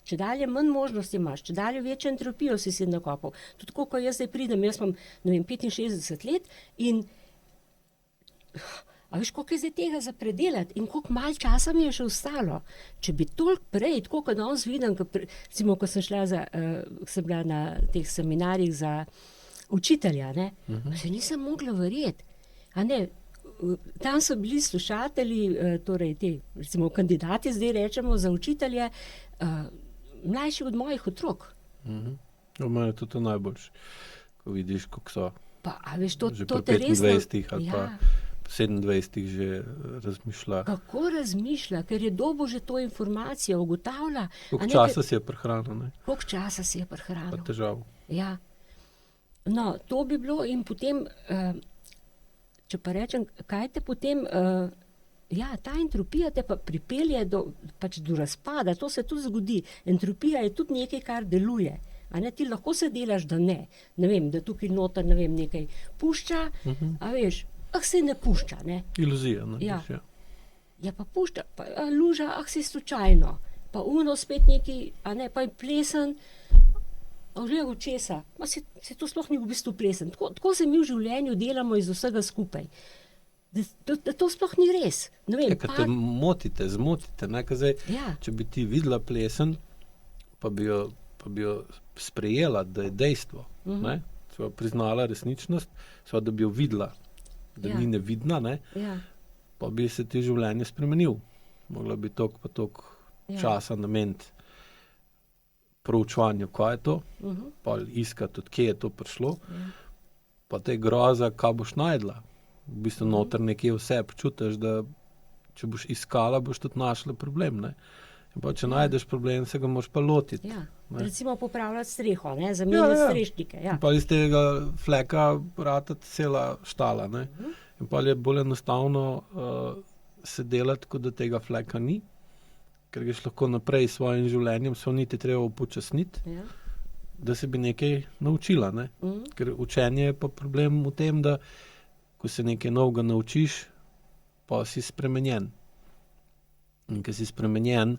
Čedalje manj možnosti imaš, čedalje večjo entropijo si nakopal. Tudi tako, ko jaz zdaj pridem, jaz imam, ne vem, 65 let in a veš, koliko je zdaj tega za predelati in koliko malo časa mi je še ostalo. Če bi toliko prej, tako kot danes vidim, recimo, ko sem bila na teh seminarjih za učitelja, ne, se nisem mogla verjeti. A ne, tam so bili slušatelji, torej ti, recimo kandidati, zdaj rečemo, za učitelje, mlajši od mojih otrok. V meni je to najboljše, ko vidiš, kako so pa, a veš, to že to pri te resno, 25 ali pa 27 že razmišlja. kako razmišlja, ker je dobil že to informacijo, ugotavlja. Koliko časa si je prehranil, ne? Koliko časa si je prehranil. Pa težav. Ja. No, to bi bilo in potem, če pa rečem, kaj te potem, ja, ta entropija te pa pripelje do razpada, to se tudi zgodi. Entropija je tudi nekaj, kar deluje. A ne, ti lahko se delaš, da ne. Ne vem, da tukaj noter, ne vem, nekaj pušča, a veš, se ne pušča, ne. Iluzija, ne? Ja. Ja. Ja, pa pušča, pa luža, si slučajno. Pa uno spet neki, a ne, pa je plesen, glej, od česa. Se to sploh ni v bistvu plesen. Tako se mi v življenju delamo iz vsega skupaj. Da to sploh ni res. Ne vem, Ker te motite, zmotite, ne, zdaj, Ja. če bi ti videla plesen, pa bi jo sprejela, da je dejstvo, ne, sva priznala resničnost, sva, da bi jo videla, da Ja. ni nevidna, ne, Ja, pa bi se ti življenje spremenil. Mogla bi toliko pa toliko Ja. časa nameniti proučevanju, kaj je to, pa iskati, od kje je to prišlo, pa te groza, kaj boš najdla. V bistvu noter nekje vse počutiš, da če boš iskala, boš tudi našla problem, ne. In pa če najdeš problem, se ga moraš pa lotiti. ja. Ne. Recimo popravljati streho, ne, zamenjati strešnike. Ja. In pa iz tega fleka ratati cela štala, ne. In pa je bolj enostavno se delati, kot da tega fleka ni, ker greš lahko naprej s svojim življenjem, samo niti treba upočasniti, Ja. da se bi nekaj naučila, ne. Ker učenje je pa problem v tem, da ko se nekaj novega naučiš, pa si spremenjen. In ko si spremenjen,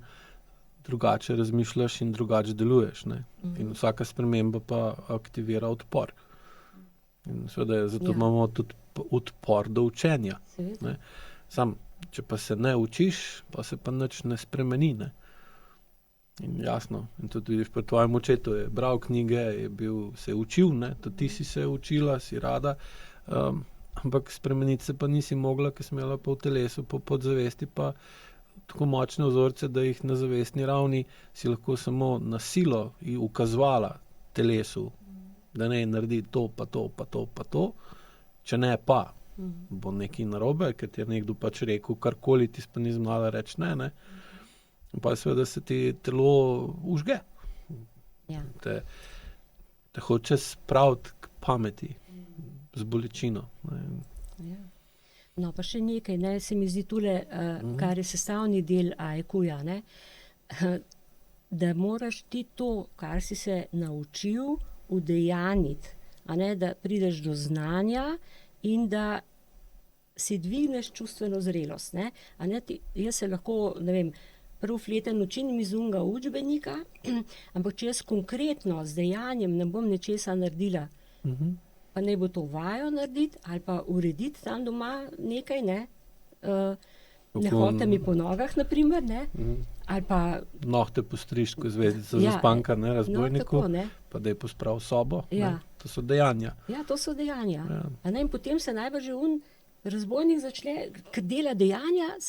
drugače razmišljaš in drugače deluješ, ne. In vsaka sprememba pa aktivira odpor. In seveda zato Ja. imamo tudi odpor do učenja. Seveda. Ne. Sam, če pa se ne učiš, pa se pa nič ne spremeni, ne. In jasno, in tudi vidiš, pri tvojem očetu je bral knjige, se je učil, ne, tudi ti si se učila, si rada, ampak spremeniti se pa nisi mogla, ker si imela pa v telesu, po podzavesti pa tako močne vzorce, da jih na zavestni ravni si lahko samo na silo ukazovala telesu, da ne naredi to, pa to, pa to, pa to, če ne pa bo nekaj narobe, ker ti je nekdo pač rekel karkoli, ti pa ni znala reči ne. In pa seveda se ti telo užge. Ja. Te hoče spraviti k pameti, z bolečino. Ne. Ja. No, pa še nekaj, ne, se mi zdi tule, kar je sestavni del AEQ-ja, ne, da moraš ti to, kar si se naučil, udejanjiti, a ne, da prideš do znanja in da si dvigneš čustveno zrelost, ne. A ne, jaz se lahko, ne vem, prav fleten učinim iz onega učbenika, ampak če jaz konkretno z dejanjem ne bom nečesa naredila, pa naj bo to vajo narediti ali pa urediti tam doma nekaj, ne, ne hodite mi po nogah, na primer, ne, ali pa Nohte postriž, ko zvezdica zaspanka, ne, razbojniku, tako, ne. pa da je pospravil sobo, Ja. ne. To so dejanja. Ja, to so dejanja. Ja. A ne, in potem se najbrž že razbojnik začne, ker dela dejanja,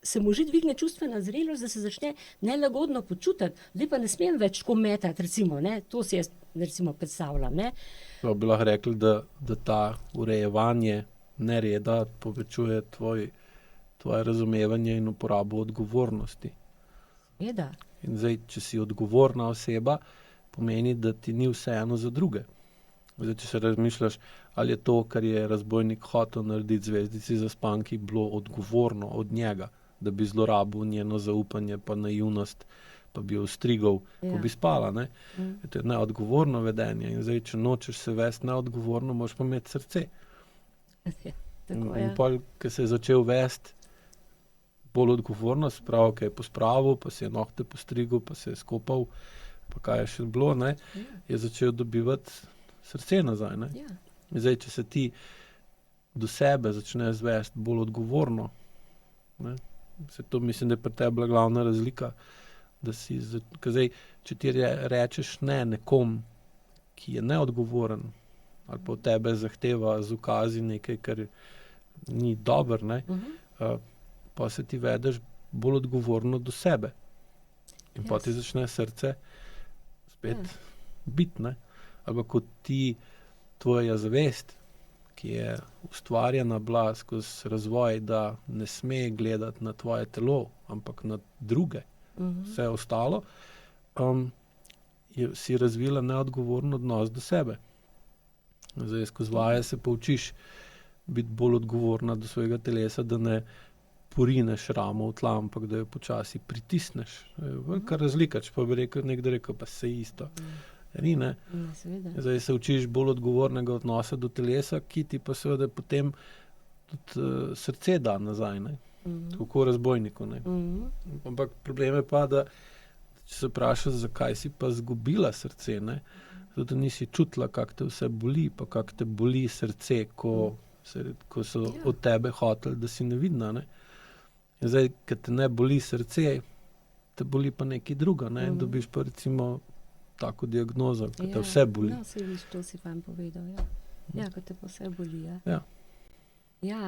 se mu že dvigne čustvena zrelost, da se začne nelagodno počutiti. Zdaj pa ne smem več tako metati, recimo, ne, to si jaz recimo predstavljam, ne. To bi lahko rekli, da ta urejevanje nereda povečuje tvoje razumevanje in uporabo odgovornosti. Seveda. In zdaj, če si odgovorna oseba, pomeni, da ti ni vseeno za druge. Zdaj, če se razmišljaš, ali je to, kar je razbojnik hotel narediti zvezdici zaspanki, bilo odgovorno od njega, da bi zlorabil njeno zaupanje pa naivnost, pa bi jo ostrigal, ko bi spala, ne. To je neodgovorno vedenje. In zdaj, če nočeš se vesti neodgovorno, moraš pa imeti srce. Tako, In pol, ko se je začel vesti bolj odgovorno, se pravi, ko je pospravil, pa si je nohte postrigel, pa se je skopal, pa kaj je še bilo, ne, je začel dobivati srce nazaj, ne. Ja. In zdaj, če se ti do sebe začneš vesti bolj odgovorno, ne, se to mislim, da je pri tebi bila glavna razlika, da si, ker zdaj, če ti rečeš ne nekom, ki je neodgovoren, ali pa od tebe zahteva z ukazi nekaj, kar ni dobro, ne, pa se ti vedeš bolj odgovorno do sebe. In pa ti začne srce spet biti, ne. Ali pa kot ti, tvoja zavest, ki je ustvarjena bila skozi razvoj, da ne sme gledati na tvoje telo, ampak na druge, vse ostalo, si razvila neodgovoren odnos do sebe. Zdaj, skozi vaje se poučiš biti bolj odgovorna do svojega telesa, da ne porineš ramo v tla, ampak da jo počasi pritisneš. Velika razlika, če pa bi nekdo rekel, pa se isto. Ni, ne. Zdaj se učiš bolj odgovornega odnosa do telesa, ki ti pa seveda potem tudi srce da nazaj, ne. Tako razbojniku, ne. Ampak problem je pa, da če se vprašaš, zakaj si pa zgubila srce, ne, zato da nisi čutila, kako te vse boli, pa kako te boli srce, ko so od tebe hoteli, da si nevidna, ne. In zdaj, ker te ne boli srce, te boli pa nekaj druga, ne, in dobiš pa recimo tako diagnozo, ko te vse boli. No, si viš, to si fajn povedal, ja. Ja, ko te pa vse boli, ja. Ja. Ja,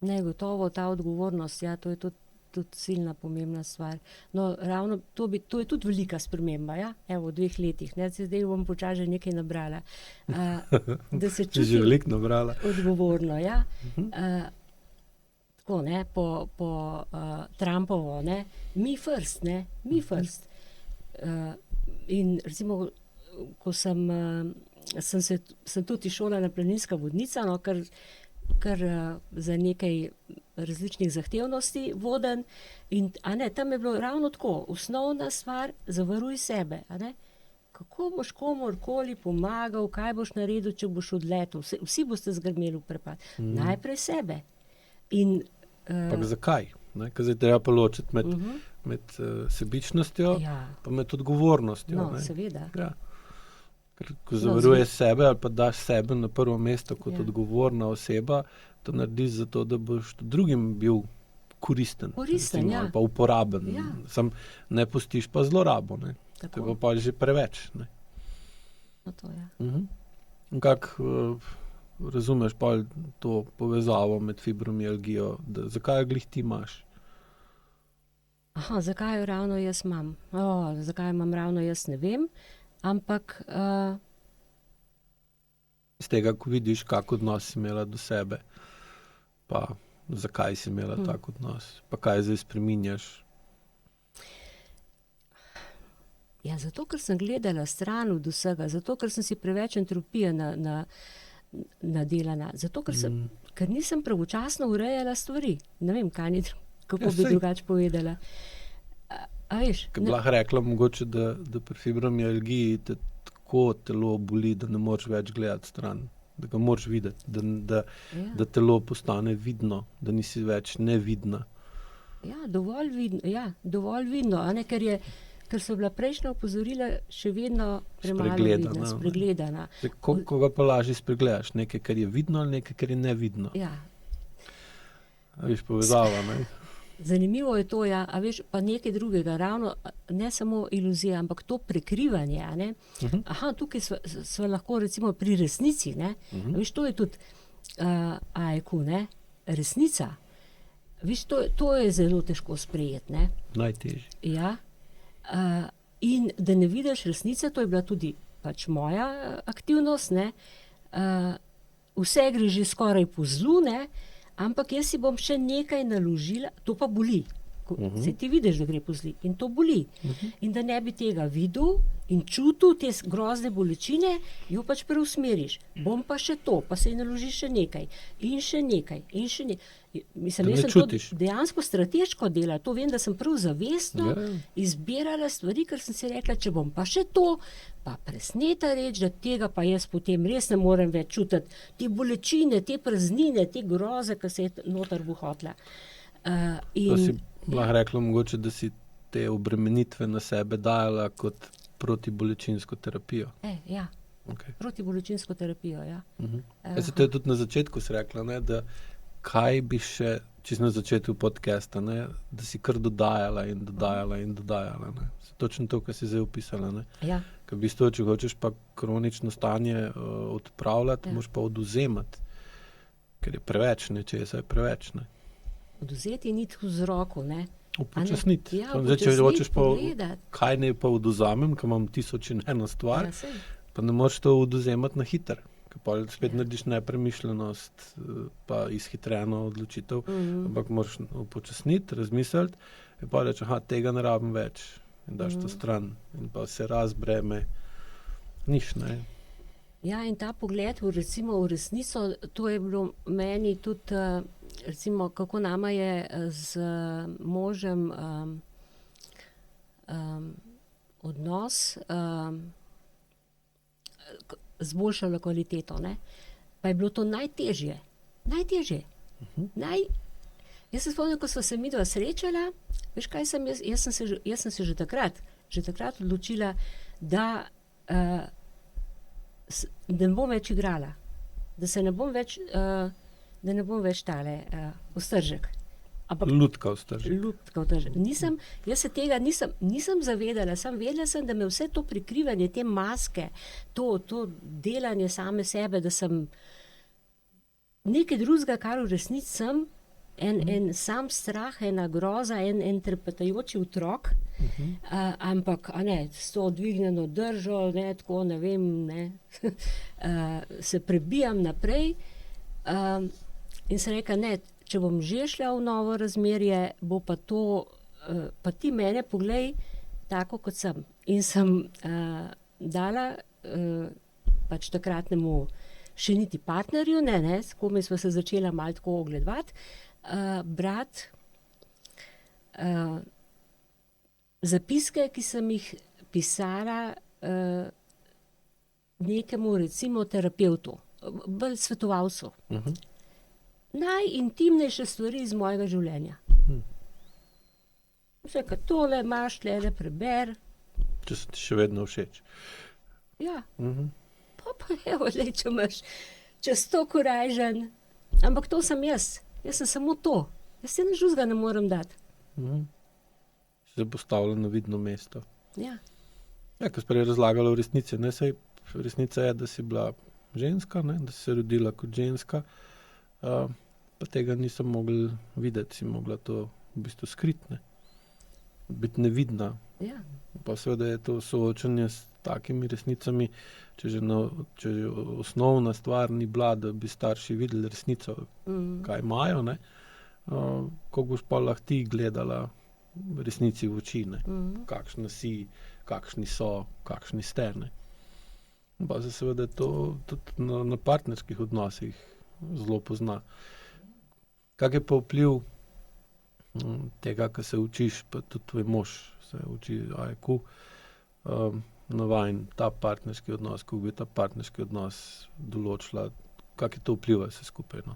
ne, gotovo ta odgovornost, ja, to je tudi silna pomembna stvar. No, ravno to je tudi velika sprememba, ja, evo, v 2 letih, ne, zdaj bom počasi že nekaj nabrala. Da se čutim že veliko nabrala. odgovorno, ja. Tako, ne, po Trumpovo, ne, me first, ne, me first. In recimo, ko sem tudi šolana planinska vodnica, no, kar za nekaj različnih zahtevnosti voden, in a ne, tam je bilo ravno tako, osnovna stvar, zavaruj sebe, a ne. Kako boš komurkoli pomagal, kaj boš naredil, če boš odletel, vsi boste zgrmeli v prepad. Najprej sebe. In Ampak zakaj? Ne? Ker zdaj treba pa ločiti med sebičnostjo, pa med odgovornostjo. No, ne? seveda. Ja. Ker ko zavaruješ sebe ali pa daš sebe na prvo mesto kot odgovorna oseba, to narediš zato, da boš drugim bil koristen recimo, ja. ali pa uporaben. Ja. Sam ne pustiš pa zlorabo. Ne? To je pa že preveč. Ne? No, to je. In kako razumeš pa to povezavo med fibromialgijo, zakaj jo glih ti imaš? Aha, zakaj jo ravno jaz imam? Zakaj imam ravno jaz, ne vem, ampak iz tega, ko vidiš, kak odnos si imela do sebe, pa zakaj si imela tak odnos, pa kaj zdaj spreminjaš? Ja, zato, ker sem gledala stran od vsega, zato, ker sem si preveč entropije nadelana, zato, ker nisem pravočasno urejala stvari. Ne vem, kako bi drugače povedala. A veš? Ker bi lahko rekla mogoče, da pri fibromialgiji te tako telo boli, da ne moreš več gledati stran. da ga moraš videti, da telo postane vidno, da nisi več nevidna. Ja, dovolj vidno, a ne, ker so bila prejšnja opozorila še vedno premalo vidna, spregledana. Koga pa lažje spregledaš? Nekaj, kar je vidno ali nekaj, kar je nevidno? Ja. A veš, povezava, ne? Zanimivo je to, ja, a veš, pa nekaj drugega, ravno ne samo iluzija, ampak to prekrivanje, a ne. Aha, tukaj sva lahko recimo pri resnici, ne. A veš, to je tudi AEQ, ne, resnica. Veš, to je zelo težko sprejeti, ne. Najtežje. Ja. In da ne vidiš resnice, to je bila tudi pač moja aktivnost, ne. Vse gre že skoraj po zlu, ne, ampak jaz si bom še nekaj naložila, to pa boli. Se ti vidiš, da gre po zli in to boli. In da ne bi tega videl in čutil te grozne bolečine, jo pač preusmeriš. Bom pa še to, pa se naložiš še nekaj in še nekaj in še nekaj. Mislim, jaz sem to dejansko strateško delala, to vem, da sem prav zavestno izbirala stvari, ker sem si rekla, če bom pa še to, pa presneta reč, da tega pa jaz potem res ne morem več čutiti. Te bolečine, te praznine, te groze, ki se je noter bohotla. To si lahko rekla mogoče, da si te obremenitve na sebe dajala kot protibolečinsko terapijo. Ja. Okay. Protibolečinsko terapijo, ja. To je tudi na začetku si rekla, ne, da kaj bi še, čisto na začetku podcasta, ne, da si kar dodajala in dodajala in dodajala. Ne. Točno to, kar si zdaj opisala. Ne. Ja. Ker v bistvu, če hočeš pa kronično stanje odpravljati, moraš pa odvzemati, ker je preveč, nečesa je preveč. Ne. Odvzeti in iti vzroku, ne. Upočasniti. Ja, če hočeš pa, kaj ne pa odvzamem, ker imam 1001 stvar, pa ne moreš to odvzemati na hiter. Ker pa spet narediš nepremišljenost, pa izhitreno odločitev, ampak moraš upočasniti, razmisliti, in pa reči, tega ne rabim več, in daš to stran, in pa se razbreme, nič, ne. Ja, in ta pogled v resnico, to je bilo meni tudi, recimo, kako nama je z možem odnos zboljšalo kvaliteto, ne. Pa je bilo to najtežje. Jaz se spomnim, ko sva se midva srečala, veš, kaj sem jaz sem se že takrat odločila, da ne bom več igrala, da ne bom več tale ostržek. Lutka ostržek. Jaz se tega nisem zavedala, vedela sem, da me vse to prikrivanje, te maske, to delanje same sebe, da sem nekaj drugega, kar v resnici sem, en sam strah, ena groza, en trepetajoči otrok, ampak, s to dvignjeno držo, ne, tako, ne vem, ne, se prebijam naprej, in sem rekla, ne, če bom že šla v novo razmerje, bo pa to, pa ti mene poglej tako, kot sem. In sem dala pač takratnemu še niti partnerju, ne, s komaj sva se začela malo tako ogledovati, brati zapiske, ki sem jih pisala nekemu, recimo, terapevtu, bolj svetovalcu. Najintimnejše stvari iz mojega življenja. Vse, kar tole imaš, tlele preber. Če se ti še vedno všeč. Ja. Pa evo, če imaš čez to korajžen. Ampak to sem jaz. Jaz sem samo to. Jaz se nič drugega ne morem dati. Se postavlja na vidno mesto. Ja. Ja, ko si prej razlagala v resnici, ne, saj resnica je, da si bila ženska, ne, da si se rodila kot ženska, pa tega nisem mogla videti, si mogla to v bistvu skriti, ne. Biti nevidna. Ja. Pa seveda je to soočanje s takimi resnicami, če že osnovna stvar ni bila, da bi starši videli resnico, kaj imajo, ne, kako boš pa lahko ti gledala resnici v oči, ne, kakšna si, kakšni so, kakšni ste, ne. Pa se seveda to tudi na partnerskih odnosih zelo pozna. Kak je pa vpliv tega, ko se učiš, pa tudi tvoj mož se uči AEQ, navajen ta partnerski odnos, kako bi ta partnerski odnos določila, kako je to vpliva vse skupaj, no?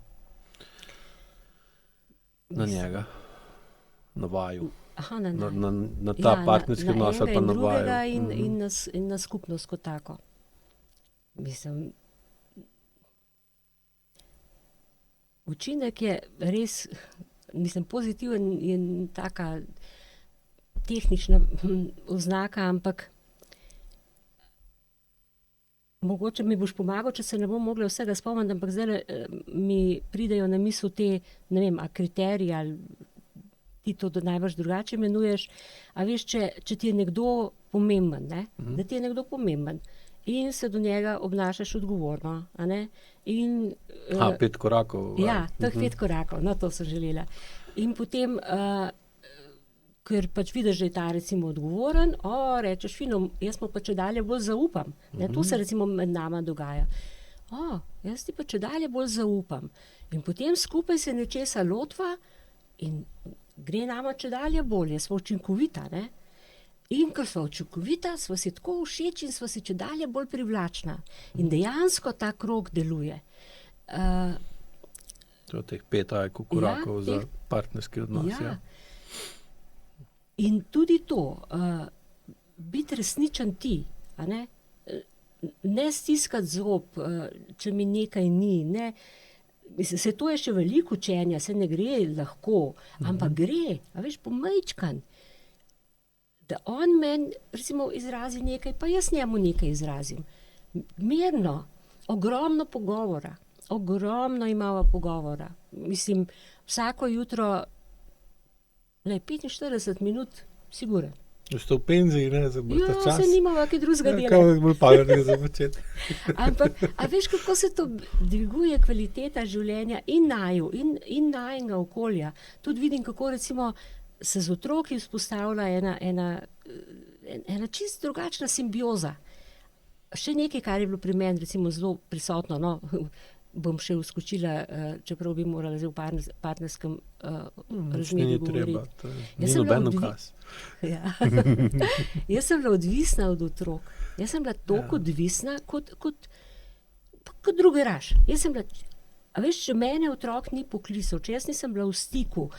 Na njega, na vaju. Aha, na ta partnerski odnos ali pa na vaju. Na enega in na skupnost kot tako. Mislim, učinek je res, pozitiven, je taka tehnična oznaka, ampak mogoče mi boš pomagal, če se ne bom mogla vsega spomniti, ampak zdaj mi pridejo na misel te, ne vem, kriteriji ali ti to najbrž drugače imenuješ, a veš, če ti je nekdo pomemben, ne? Da ti je nekdo pomemben in se do njega obnašaš odgovorno, a ne? In, 5 korakov. Ja, teh 5 korakov, no to sem želela. In potem, ker pač vidiš, da je ta recimo odgovoren, rečeš, fino, jaz mu pa čedalje bolj zaupam. Ne? To se recimo med nama dogaja. Jaz ti pa čedalje bolj zaupam. In potem skupaj se nečesa lotva in gre nama čedalje bolje, smo učinkovita, ne? In ker smo učinkovita, smo si tako všeč in smo si čedalje bolj privlačna. In dejansko ta krog deluje. To je teh 5 korakov za partnerski odnos. Ja. In tudi to, biti resničen ti, a ne? Ne stiskati zob, če mi nekaj ni, ne. Se to je še veliko učenja, se ne gre lahko, ampak gre, a veš, pomajčkan. Da on meni, recimo, izrazi nekaj, pa jaz njemu nekaj izrazim. Mirno, ogromno pogovora, ogromno imava pogovora. Mislim, vsako jutro 45 minut, sigurno. Ste v penziji, ne, za ta čas? Se nimava kaj drugega dela. Kaj bolj pametnega za početi. Ampak, a veš, kako se to dviguje kvaliteta življenja in naju, in najinega okolja. Tudi vidim, kako recimo se z otroki vzpostavlja ena čisto drugačna simbioza. Še nekaj, kar je bilo pri meni recimo zelo prisotno, no, bom še vskočila, čeprav bi morala zdaj v partnerskem razmerju govoriti. Ni noben ukaz. Ja. Jaz sem bila odvisna od otrok. Jaz sem bila toliko odvisna kot drugeraš. Jaz sem bila, a veš, če mene otrok ni poklical, če jaz nisem bila v stiku,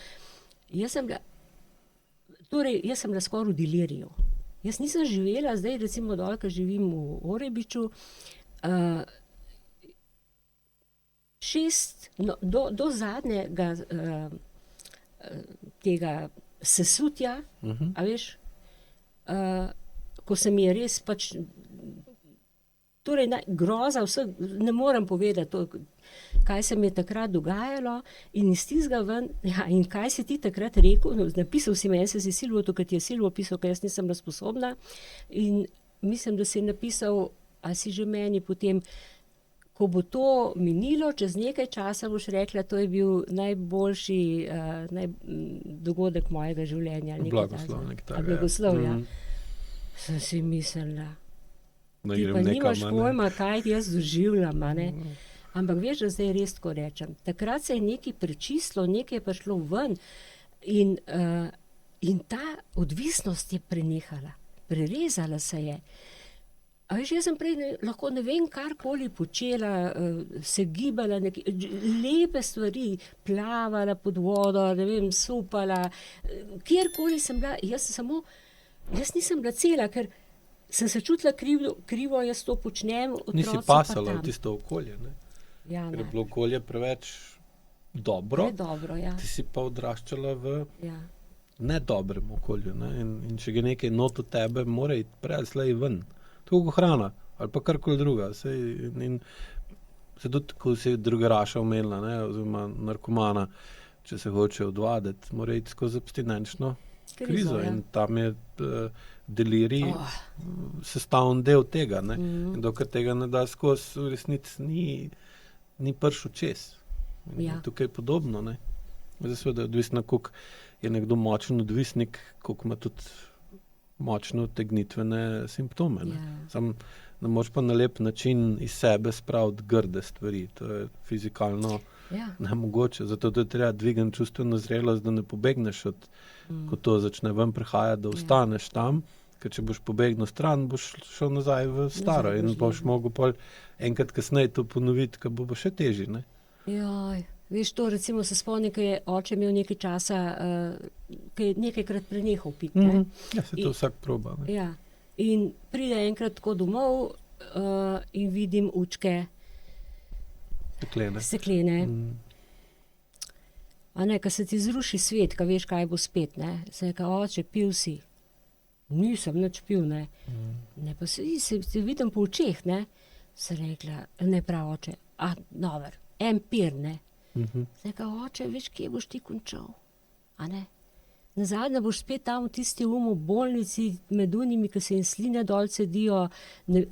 jaz sem bila skoraj v deliriju. Jaz nisem živela, zdaj recimo dol, ko živim v Orebiču, do zadnjega tega sesutja, a veš, ko se mi je res pač, torej groza, vse, ne morem povedati, kaj se mi je takrat dogajalo in iz tistega ven, in kaj si ti takrat rekel, napisal si meni, si Silvo, to, kaj ti je Silvo pisal, ker jaz nisem bila sposobna in mislim, da si napisal, a si že meni potem, ko bo to minilo, čez nekaj časa boš rekla, to je bil najboljši dogodek mojega življenja. Blagoslov, Blagoslov, ja. Sem si mislila, ti pa nimaš pojma, kaj jaz doživljam, a ne. Ampak veš, da zdaj res tako rečem. Takrat se je nekaj prečistilo, nekaj je prišlo ven in ta odvisnost je prenehala. Prerezala se je. A veš, jaz sem prej lahko ne vem karkoli počela, se gibala, lepe stvari, plavala pod vodo, ne vem, supala, kjerkoli sem bila, jaz nisem bila cela, ker sem se čutila krivo, jaz to počnem, otroci pa tam. Nisi pasala v tisto okolje, ne? Ja, ker je bilo okolje preveč dobro, ja. Ti si pa odraščala v nedobrem okolju, ne? In če je nekaj not od tebe, mora iti prej slej ven. Tako kot hrana, ali pa karkoli druga. Se tudi, ko si drugeraša omenila, ne, oziroma narkomana, če se hoče odvaditi, mora iti skozi abstinenčno krizo. Ja. In tam je delirij sestavni del tega. Ne. In dokler tega ne da skozi, v resnici ni prišel čez. Ja. Tukaj je podobno. Ne. Zdaj seveda je odvisno, koliko je nekdo močen odvisnik, koliko ima tudi močno tegnitvene simptome. Ne. Sam ne moreš pa na lep način iz sebe spraviti grde stvari. To je fizikalno nemogoče. Zato je treba dvigati čustveno zrelost, da ne pobegneš ko to začne ven prihajati, da ostaneš tam Ker če boš pobegnil stran, boš šel nazaj v staro in boš mogel pol enkrat kasneje to ponoviti, ker bo še težje, ne. Jaj, veš, to recimo se spomnim, ko je oče imel nekaj časa, ko je nekajkrat prenehal piti, ne. Ja, se to vsak proba, ne. Ja, in pride enkrat tako domov, in vidim učke steklene. A ne, ko se ti zruši svet, ko veš, kaj bo spet, ne. Sem rekla, oče, pil si. Nisem nič pil, ne. Ne, pa se vidim po očeh, ne. Sem rekla, ne prav, oče, dober, en pir, ne. Sem rekla, oče, veš, kje boš ti končal, a ne. Nazadnje boš spet tam v tisti v bolnici med unimi, ki se jim sline dol cedijo,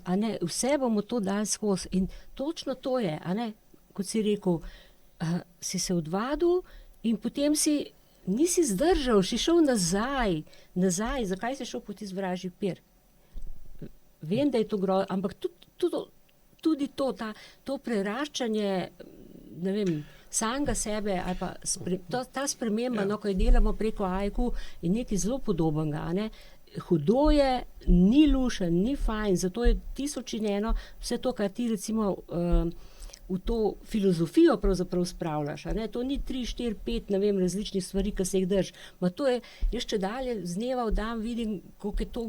a ne, vse bomo to dali skozi. In točno to je, a ne, kot si rekel, si se odvadil in potem nisi zdržal, si šel nazaj, zakaj si šel po tisti vražji pir? Vem, da je to ampak tudi to preraščanje, ne vem, samega sebe, ali pa ta sprememba, ko jo delamo preko AIQ, je nekaj zelo podobnega, a ne. Hudo je, ni lušen, ni fajn, zato je 1001 vse to, kar ti recimo v to filozofijo pravzaprav spravljaš, a ne. To ni 3, 4, 5, ne vem, različnih stvari, ki se jih drž. Ma to je, jaz čedalje z dneva v dan vidim, koliko je to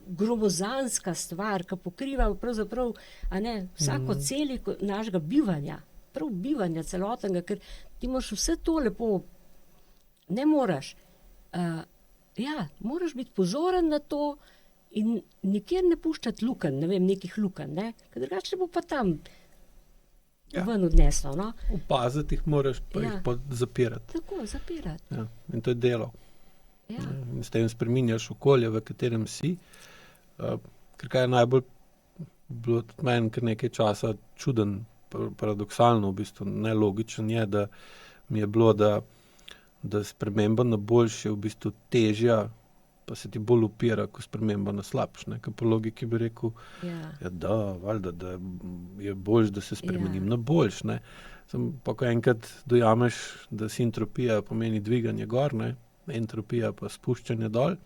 gromozanska stvar, ki pokriva pravzaprav, a ne, vsako celiko našega bivanja. Prav bivanja celotnega, ker ti moraš vse to lepo, ne moraš. Moraš biti pozoren na to in nikjer ne puščati lukenj, ne vem, nekih lukenj, ne, ker drugače bo pa tam ven odneslo, no. Opaziti jih moraš, pa jih pa zapirati. Tako, zapirati. Ja, in to je delo. Ja. In s tem spreminjaš okolje, v katerem si. Ker kaj je najbolj bilo meni kar nekaj časa čuden, paradoksalno v bistvu, nelogičen je, da mi je bilo, da sprememba na boljše je v bistvu težja, pa se ti bolj upira, ko sprememba na slabše, ker po logiki bi rekel, valjda, da je boljše, da se spremenim na boljše, ne. Pa ko enkrat dojameš, da sintropija pomeni dviganje gor, ne, entropija pa spuščanje dol,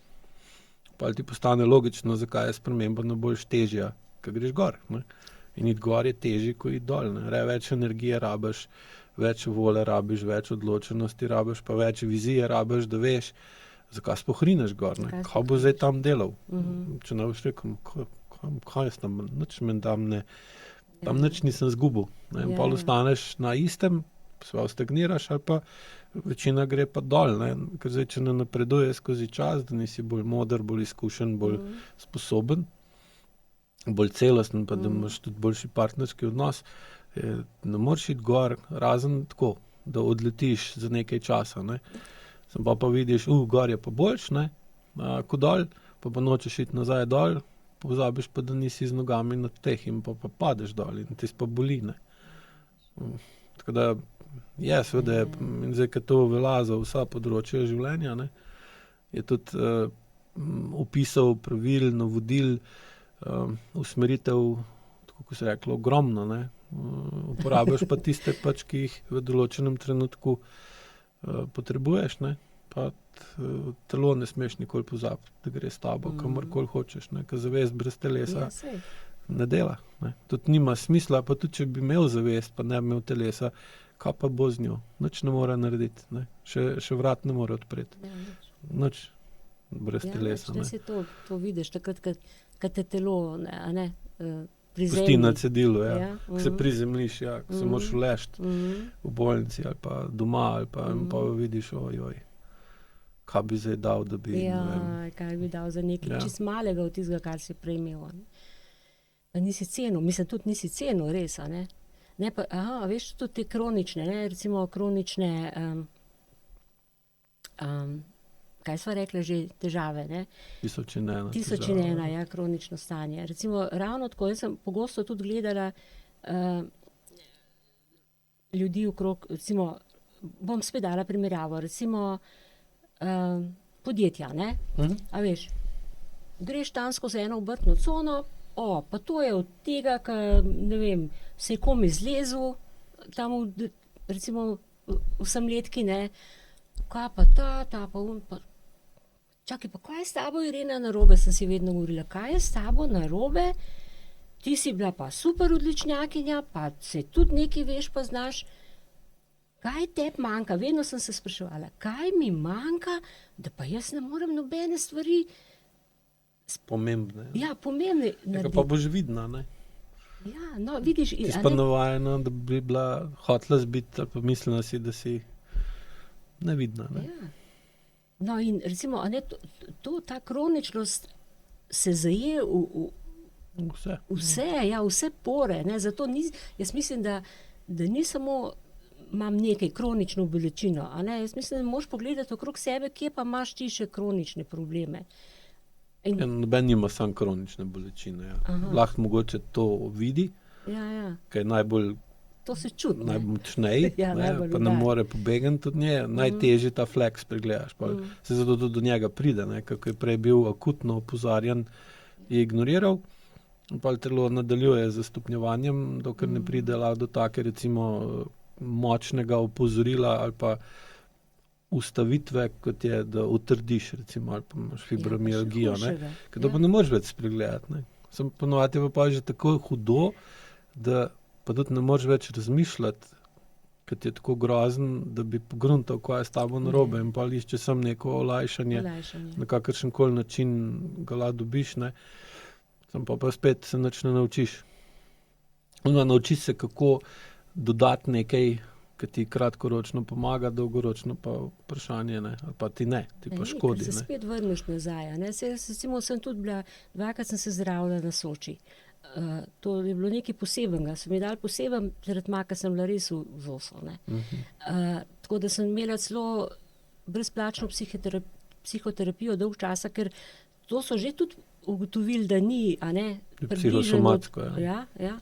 pa ti postane logično, zakaj je sprememba na boljše težja, ko greš gor, ne. In iti gor je težje, ko iti dol, ne. Več energije rabiš, več vole rabiš, več odločenosti rabiš, pa več vizije rabiš, da veš, zakaj sploh rineš gor, ne. Kaj bo zdaj tam delal? Če ne boš rekel, kaj jaz tam, nič men tam ne, tam nič nisem zgubil, ne. In pol ostaneš na istem, se stagniraš, ali pa večina gre pa dol, ne. Ker zdaj, če ne napreduje skozi čas, da nisi bolj moder, bolj izkušen, bolj sposoben, bolj celosten, pa da imaš tudi boljši partnerski odnos, ne moreš iti gor, razen tako, da odletiš za nekaj časa, ne. Sem pa vidiš, gor je pa boljš, ne, ko dol, pa nočeš iti nazaj dol, pozabiš pa, da nisi z nogami na teh in pa padeš dol in te pa boli, ne. Tako da, seveda je, in zdaj, ker to velja za vsa področja življenja, ne, je tudi opisov, pravil, navodil, usmeritev, tako ko se reklo, ogromno, ne. Uporabiš pa tiste pač, ki jih v določenem trenutku potrebuješ, ne. Pa telo ne smeš nikoli pozabiti, da gre s tabo, kamorkoli hočeš, ne. Ker zavest brez telesa ne dela, ne. Tudi nima smisla, pa tudi, če bi imel zavest, pa ne bi imel telesa, kaj pa bo z njo? Nič ne more narediti, ne. Še vrat ne more odpreti. Nič brez telesa, ne. Ja, si to vidiš, takrat, ko te telo, a ne, pusti na cedilu, ko se prizemljiš, ko se moraš uležiti v bolnici ali pa doma, ali pa, pa vidiš, kaj bi zdaj dal, da bi... kaj bi dal za nekaj čist malega od tistega, kar si prej imel, ne. Nisi cenil, mislim, tudi nisi cenil, res, a ne. Ne pa, veš, tudi te kronične, ne, recimo kronične, kaj sva rekla že, težave, ne. 1001 težava. Kronično stanje. Recimo, ravno tako, jaz sem pogosto tudi gledala ljudi okrog, recimo, bom spet dala primerjavo, recimo podjetja, ne. A veš, greš tam skozi eno obrtno cono, pa to je od tega, ne vem, se je kom izlezel, tam recimo v samletki, ne, kaj pa ta pa on, pa čakaj, pa kaj je s tabo, Irena, narobe, sem si vedno govorila, kaj je s tabo narobe, ti si bila pa super odličnjakinja, pa se tudi nekaj veš, pa znaš, kaj tebi manjka, vedno sem se spraševala, kaj mi manjka, da pa jaz ne morem nobene stvari, Pomembne. ja, pomembne Ja, narediti. pa boš vidna, ne? Ja, no, vidiš, Ti si pa navajena, da bi bila hotela biti, ali pa mislila si, da si nevidna, ne? Ja. No, in recimo, a ne, ta kroničnost se zaje Vse. vse pore, ne, zato jaz mislim, da ni samo imam nekaj kronično bolečino, a ne, jaz mislim, da moraš pogledati okrog sebe, kje pa imaš ti še kronične probleme. Ja, noben nima samo kronične bolečine. Ja. Aha. Lahko mogoče to vidi, Ja, kaj je najbolj to se čuti, ne. najmočnej, Ja, ne, najbolj pa ne udari. more pobegniti od nje, najtežje ta fleks pregledaš. Se zato tudi do njega pride, ne, kako je prej bil akutno opozarjan, je ignoriral, in pa telo nadaljuje z stopnjevanjem, dokler ne pride lahko do take recimo močnega opozorila ali pa ustavitve, kot je, da utrdiš recimo, ali pa imaš fibromialgijo, ne. Ker to pa ne moreš več spregledati, ne. Samo ponovadi je pa že tako hudo, da pa tudi ne moreš več razmišljati, ker ti je tako grozen, da bi pogruntal, kaj je s tabo narobe, in pa išče sem neko olajšanje, na kakršenkoli način ga lahko dobiš, ne. Samo pa spet se nič ne naučiš. Naučiš se, kako dodati nekaj, ki ti kratkoročno pomaga, dolgoročno pa vprašanje, ne, ali pa ti ne, ti pa škodi, se ne. spet vrneš nazaj, a ne, recimo sem tudi bila, dvakrat sem se zdravila na Soči. To je bilo nekaj posebenega, so mi dali poseben tretma, ker sem bila res v zosu, ne. Tako da sem imela celo brezplačno psihoterapijo dolgo časa, ker to so že tudi ugotovili, da ni, a ne, Psihosomatsko, ja. Ja.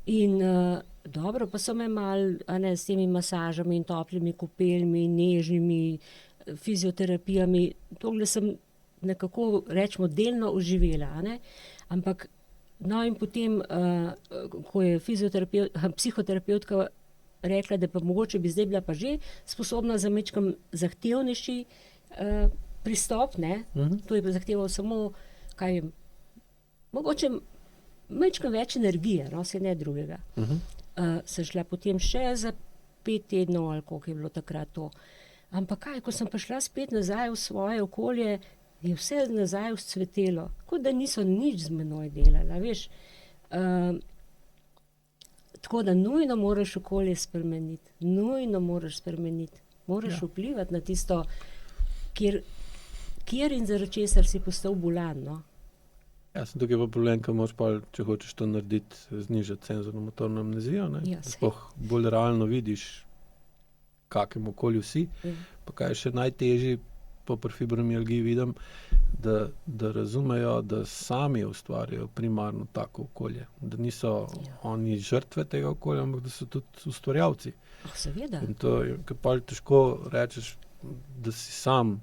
In dobro, pa so me malo, a ne, s temi masažami in toplimi kopelmi, nežnimi fizioterapijami, togle sem nekako, rečemo, delno oživela, a ne, ampak no, in potem, ko je psihoterapevtka rekla, da pa mogoče bi zdaj bila pa že sposobna za majčkeno zahtevnejši pristop, ne, to je zahteval samo, kaj vem, mogoče majčkeno več energije, no, saj ne drugega. Sem šla potem še za 5 tednov, ali koliko je bilo takrat to. Ampak kaj, ko sem prišla spet nazaj v svoje okolje, je vse nazaj vzcvetelo, kot da niso nič z menoj delali, veš. Tako da nujno moraš okolje spremeniti, moraš vplivati na tisto, kjer in zaradi česar si postal bolan, no. Ja, tukaj je pa problem, ker moraš pa, če hočeš to narediti, znižati senzorno motorno amnezijo, ne. Ja, Sploh bolj realno vidiš, v kakem okolju si, pa kaj je še najtežji, pa pri fibromialgiji vidim, da razumejo, da sami ustvarjajo primarno tako okolje. Da niso oni žrtve tega okolja, ampak da so tudi ustvarjalci. Seveda. In to je, ker pa težko rečeš, da si sam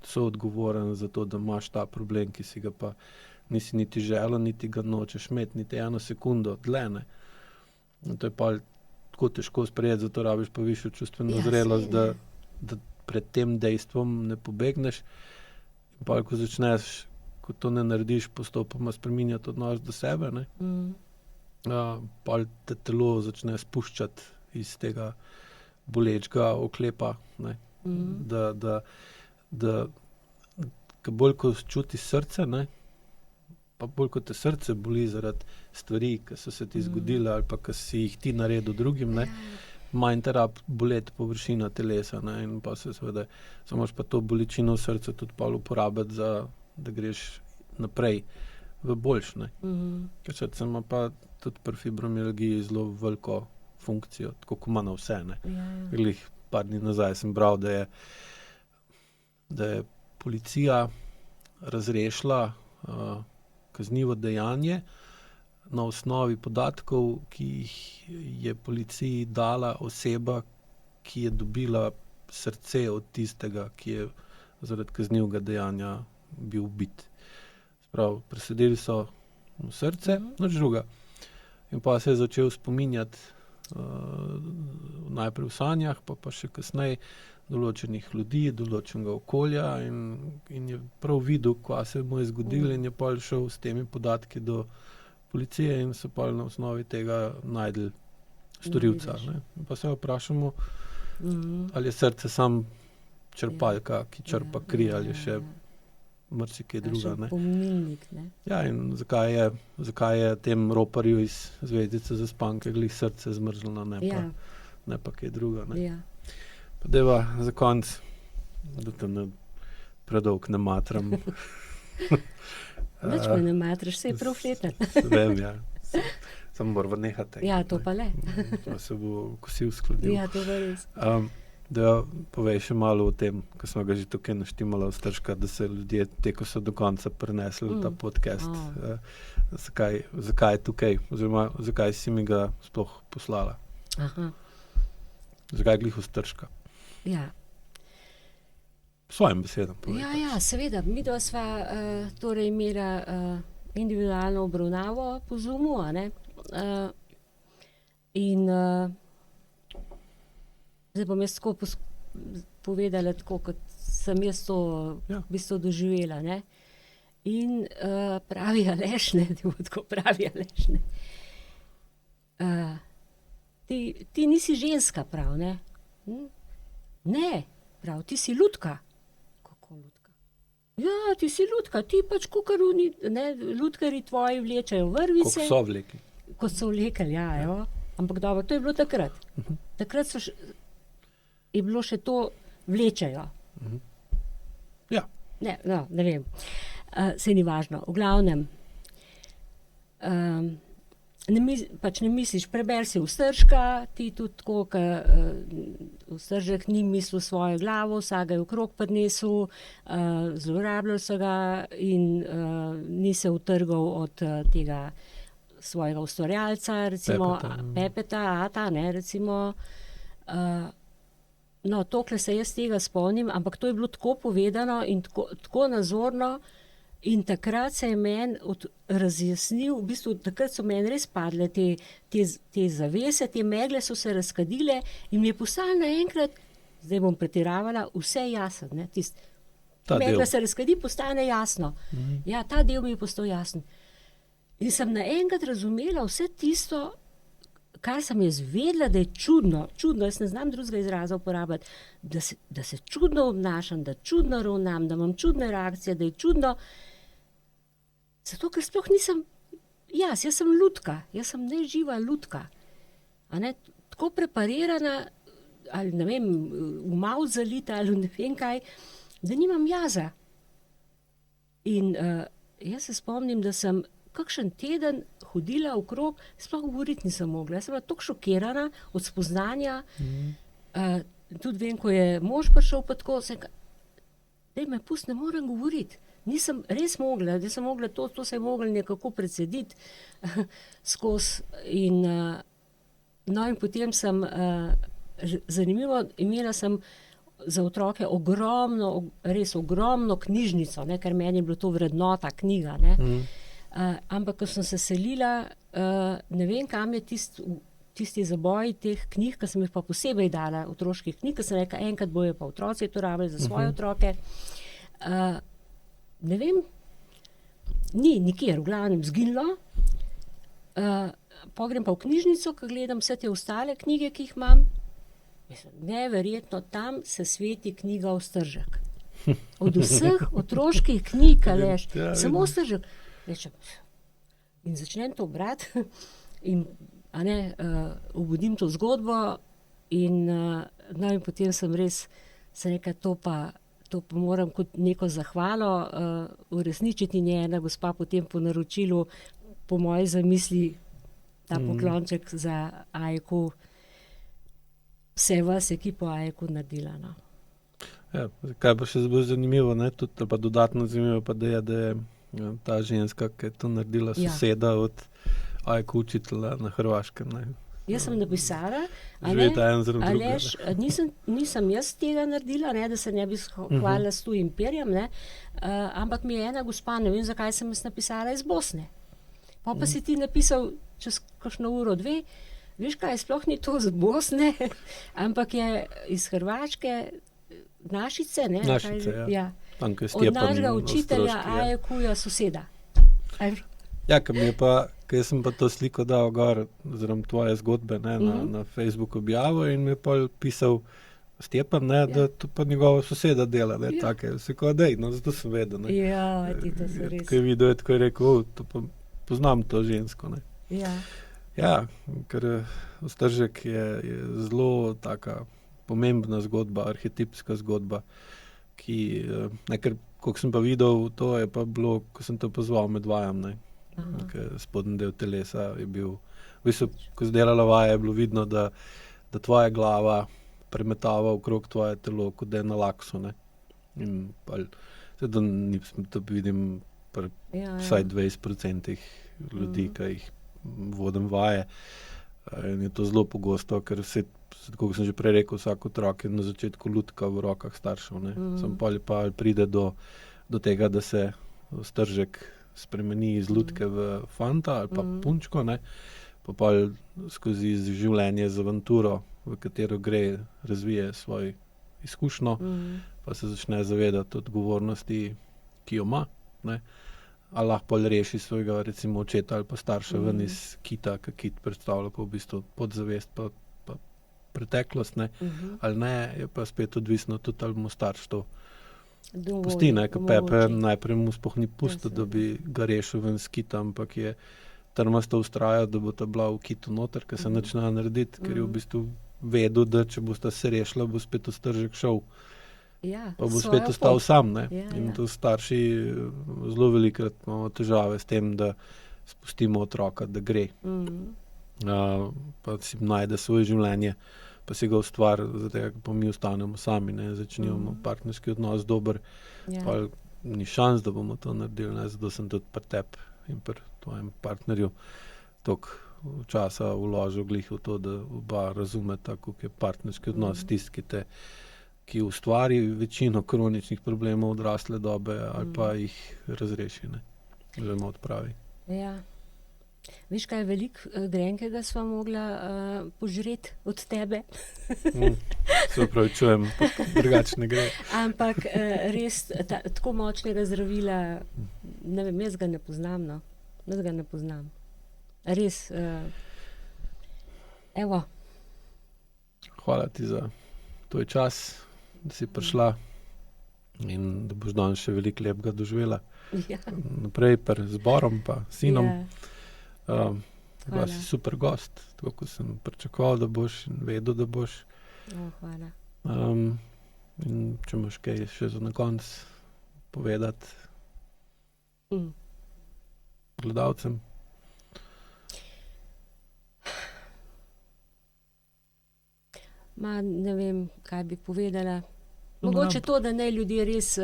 soodgovoren za to, da imaš ta problem, ki si ga pa nisi niti želel, niti ga nočeš imeti, niti eno sekundo dlje, ne. In to je pa tako težko sprejeti, zato rabiš pa višjo čustveno zrelost, da pred tem dejstvom ne pobegneš. In pa, ko začneš, ko to ne narediš, postopoma spreminjati odnos do sebe, ne, pa te telo začne spuščati iz tega bolečega oklepa, ne, da bolj, ko čuti srce, ne, pa bolj, ko te srce boli zaradi stvari, ki so se ti zgodile, ali pa ki si jih ti naredil drugim, ne, manj te rab boleti površina telesa, ne, in pa se seveda, samo moraš pa to bolečino v srcu tudi pol uporabiti za, da greš naprej v boljš, ne. Ker srce ima pa tudi pri fibromialgiji zelo veliko funkcijo, tako kot ima na vse, ne. Glih par dni nazaj sem bral, da je policija razrešila kaznivo dejanje na osnovi podatkov, ki jih je policiji dala oseba, ki je dobila srce od tistega, ki je zaradi kaznivega dejanja bil ubit. Sprav, presadili so mu srce, nič druga. In pa se je začel spominjati najprej v sanjah, pa še kasneje določenih ljudi, določenega okolja in je prav videl, kaj se mu je zgodilo in je pol šel s temi podatki do policije in so pol na osnovi tega najdli storilca. Ne? Pa se vprašamo, ali je srce sam črpalka, ki črpa kri, ali je še marsikaj druga. Še pomnilnik, ne? Ja, in zakaj je tem roparju iz Zvezdice za spanke glih srce zmrzlo, ne pa kaj druga. Ne? Ja. Pa deva za konc, da te ne predolg ne matram. Nič me ne matraš, se je prav fletan. Vem, ja. Samo moramo nehati. Ja, to pa le. To se bo kosil skladil. Ja, to pa res. Da povej še malo o tem, ko smo ga že tukaj naštimala v Stržka, da se ljudje, ko so do konca prenesli ta podcast. Zakaj je tukaj? Oziroma, zakaj si mi ga sploh poslala? Aha. Zakaj glih v Stržka? Ja. Svojim besedam povej. Ja, seveda. Midva sva torej imela individualno obravnavo po Zoomu, a ne? In zdaj bom jaz tako povedala, tako kot sem jaz to v bistvu doživela, ne? In pravi Aleš, ne, tako pravi Aleš, ne. Ti nisi ženska, prav, ne? Ne, prav, ti si lutka. Kako lutka? Ja, ti si lutka, ti pač kukaruni, ne, lutkari tvoji vlečajo vrvice. Kako so vlekli? Ko so vlekli, ja, evo. Ampak dobro, to je bilo takrat. Takrat je bilo še to vlečajo. Ja. Ne vem. Saj ni važno. V glavnem, ne misliš, preber si v Stržka, ti tudi tako, v Stržek ni mislil svojo glavo, vsak ga je okrog prinesel, zlorabljal se ga in ni se utrgal od tega svojega ustvarjalca, recimo Pepeta, Ata, ne, recimo. No, tokle se jaz tega spomnim, ampak to je bilo tako povedano in tako nazorno in takrat se je meni razjasnil, v bistvu takrat so meni res padle te zavese, te megle so se razkadile in mi je postalo naenkrat, zdaj bom pretiravala, vse jasno, ne, megla se razkadi, postane jasno. Ja, ta del mi je postal jasen. In sem naenkrat razumela vse tisto, kar sem jaz vedela, da je čudno, jaz ne znam drugega izraza uporabljati, da se čudno obnašam, da čudno ravnam, da imam čudne reakcije, da je čudno, zato ker sploh nisem jaz sem lutka, jaz sem neživa lutka. A ne, tako preparirana, ali ne vem, v mavt zalita, ali ne vem kaj, da nimam jaza. In jaz se spomnim, da sem kakšen teden hodila okrog, sploh govoriti nisem mogla. Jaz sem bila tako šokirana od spoznanja. Tudi vem, ko je mož prišel pa tako, daj me pust, ne morem govoriti. Nisem res mogla, da sem mogla to se je mogla nekako predsediti skozi. In potem sem, zanimivo, imela sem za otroke res ogromno knjižnico, ne, ker meni je bilo to vrednota knjiga, ne. Ampak, ko sem se selila, ne vem, kam je tisti zaboj teh knjig, ki sem jih pa posebej dala, otroških knjig, ki sem rekla, enkrat bojo pa otroci to rabili za svoje otroke. Ne vem, ni nikjer, v glavnem zginilo. Pogrem pa v knjižnico, ko gledam vse te ostale knjige, ki jih imam. Mislim, neverjetno, tam se sveti knjiga o Stržek. Od vseh otroških knjig, Aleš, samo Stržek. Rečem, in začnem to brati in obudim to zgodbo in potem sem res se nekaj to pa moram kot neko zahvalo uresničiti in je ena gospa potem po naročilu, po moji zamisli, ta poklonček za AEK, vse vas ekipo AEK naredila, no. Ja, kaj pa še bolj zanimivo, ne, tudi pa dodatno zanimivo pa da je ta ženska, ki je to naredila, soseda od AEK učitelja na Hrvaškem. Ne. Jaz sem napisala, Aleš, nisem jaz tega naredila, ne, da se ne bi hvalila s tujim perjem, ne, ampak mi je ena gospa, ne vem, zakaj sem jaz napisala iz Bosne. Pa si ti napisal čez kakšno uro, dve, Veš kaj, sploh ni to z Bosne, ampak je iz Hrvaške, Našice, ne? Našice, ja. Tam, ko je Od Stjepan našega učitelja Ostroški, ja. Ajekuja soseda. Ja, ker sem pa to sliko dal gor, oziroma tvoje zgodbe, ne, na Facebook objavo in mi je pol pisal Stjepan, ne, da to pa njegova soseda dela, ne, take. Vse ko dej, no, zato sem vedel, ne. Ja, ti to so res. Ko je videl, tako je rekel, to pa poznam to žensko, ne. Ja. Ja, ker Ostržek je zelo taka pomembna zgodba, arhetipska zgodba, ki, ker, koliko sem pa videl, to je pa bilo, ko sem to pozval med vajam, ne. Ker spodnji del telesa je bil, v bistvu, ko si delala vaje, je bilo vidno, da tvoja glava premetava okrog tvoje telo, kot da je na laksu, ne. In pa, to vidim pri vsaj 20% ljudi, ki jih vodim vaje. In je to zelo pogosto, ker kot sem že prej rekel, vsak otrok je na začetku lutka v rokah staršev, ne. Samo pol pa pride do tega, da se Ostržek spremeni iz lutke v fanta ali pa punčko, ne. Pa pol skozi življenje z avanturo, v katero gre, razvije svoj izkušnjo, pa se začne zavedati odgovornosti, ki jo ima, ne. Ali lahko pol reši svojega, recimo, očeta ali pa starša ven iz kita, ker kit predstavlja pa v bistvu podzavest pa preteklost, ne. Ali ne, je pa spet odvisno tudi, ali mu starš to pusti, ne, ker Pepe najprej mu sploh ni pustil, da bi ga rešil ven iz kita, ampak je trmasto vztrajal, da bo ta bila v kitu noter, ker se nič ne narediti, ker je v bistvu vedel, da če bosta se rešila, bo spet Ostržek šel. Ja, pa bo spet ostal sam, ne. In to starši zelo velikokrat imamo težave s tem, da spustimo otroka, da gre. Pa si najde svoje življenje, pa si ga ustvari, zato pa mi ostanemo sami, ne. Če nimamo partnerski odnos dober, pa ni šans, da bomo to naredili, ne. Zato sem tudi pri tebi in pri tvojem partnerju toliko časa vložil glih v to, da oba razumeta, koliko je partnerski odnos tisti, ki ustvari večino kroničnih problemov odrasle dobe ali pa jih razreši, ne. Oziroma odpravi. Ja. Veš kaj, veliko grenkega sva mogla požreti od tebe. Se opravičujem, drugače ne gre. Ampak res, tako močnega zdravila, ne vem, jaz ga ne poznam, no. Jaz ga ne poznam. Res, evo. Hvala ti za tvoj čas, da si prišla in da boš danes še veliko lepega doživela. Ja. Naprej pri zborom pa sinom. Hvala. Si super gost, tako kot sem pričakoval, da boš in vedel, da boš. Hvala. In če imaš kaj še za na konec povedati gledalcem. Ne vem, kaj bi povedala. Mogoče to, da naj ljudje res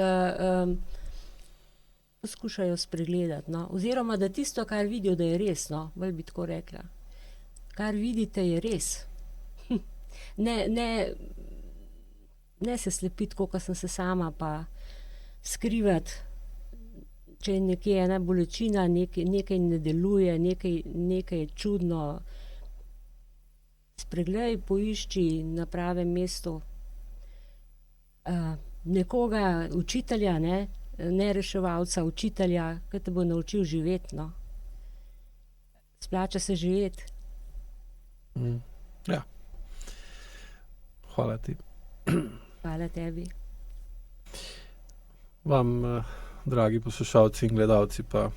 poskušajo spregledati, no. Oziroma, da tisto, kar vidijo, da je res, no. Bolj bi tako rekla. Kar vidite, je res. Ne se slepiti, kot sem se sama, pa skrivati, če je nekje ena bolečina, nekaj ne deluje, nekaj je čudno. Spreglej, poišči na pravem mestu nekoga, učitelja, ne reševalca, učitelja, ki te bo naučil živeti, no. Splača se živeti. Ja. Hvala ti. Hvala tebi. Vam, dragi poslušalci in gledalci, pa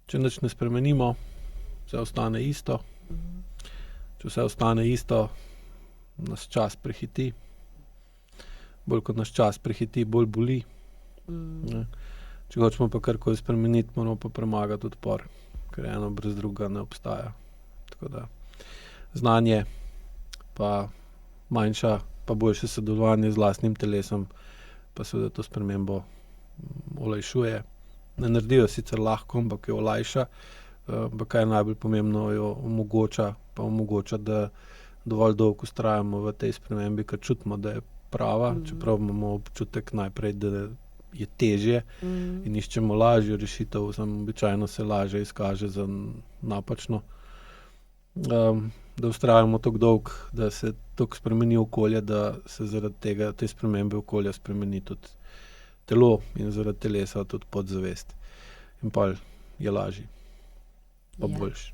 če nič ne spremenimo, vse ostane isto. Če vse ostane isto, nas čas prehiti. Bolj kot nas čas prehiti, bolj boli. Če hočemo pa karkoli spremeniti, moramo pa premagati odpor, ker eno brez drugega ne obstaja. Tako da znanje, pa manjša, pa boljše sodelovanje z lastnim telesom, pa seveda to spremembo olajšuje. Ne naredijo sicer lahko, ampak jo olajša. Pa kaj je najbolj pomembno, jo omogoča, da dovolj dolgo vztrajamo v tej spremembi, ker čutimo, da je prava, čeprav imamo občutek najprej, da je težje in iščemo lažjo rešitev, samo običajno se lažje izkaže za napačno. da ustrajamo tako dolgo, da se tako spremeni okolje, da se zaradi tega, te spremembe okolja spremeni tudi telo in zaradi telesa tudi podzavest. In pol je lažje, pa boljše.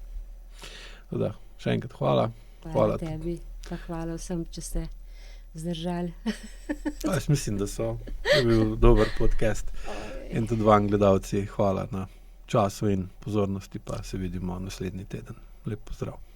Tako da, še enkrat hvala. Hvala tebi, pa hvala vsem, če ste zdržali. Jaz mislim, da so. Je bil dober podcast. In tudi vam, gledalci, hvala na času in pozornosti, pa se vidimo naslednji teden. Lep pozdrav.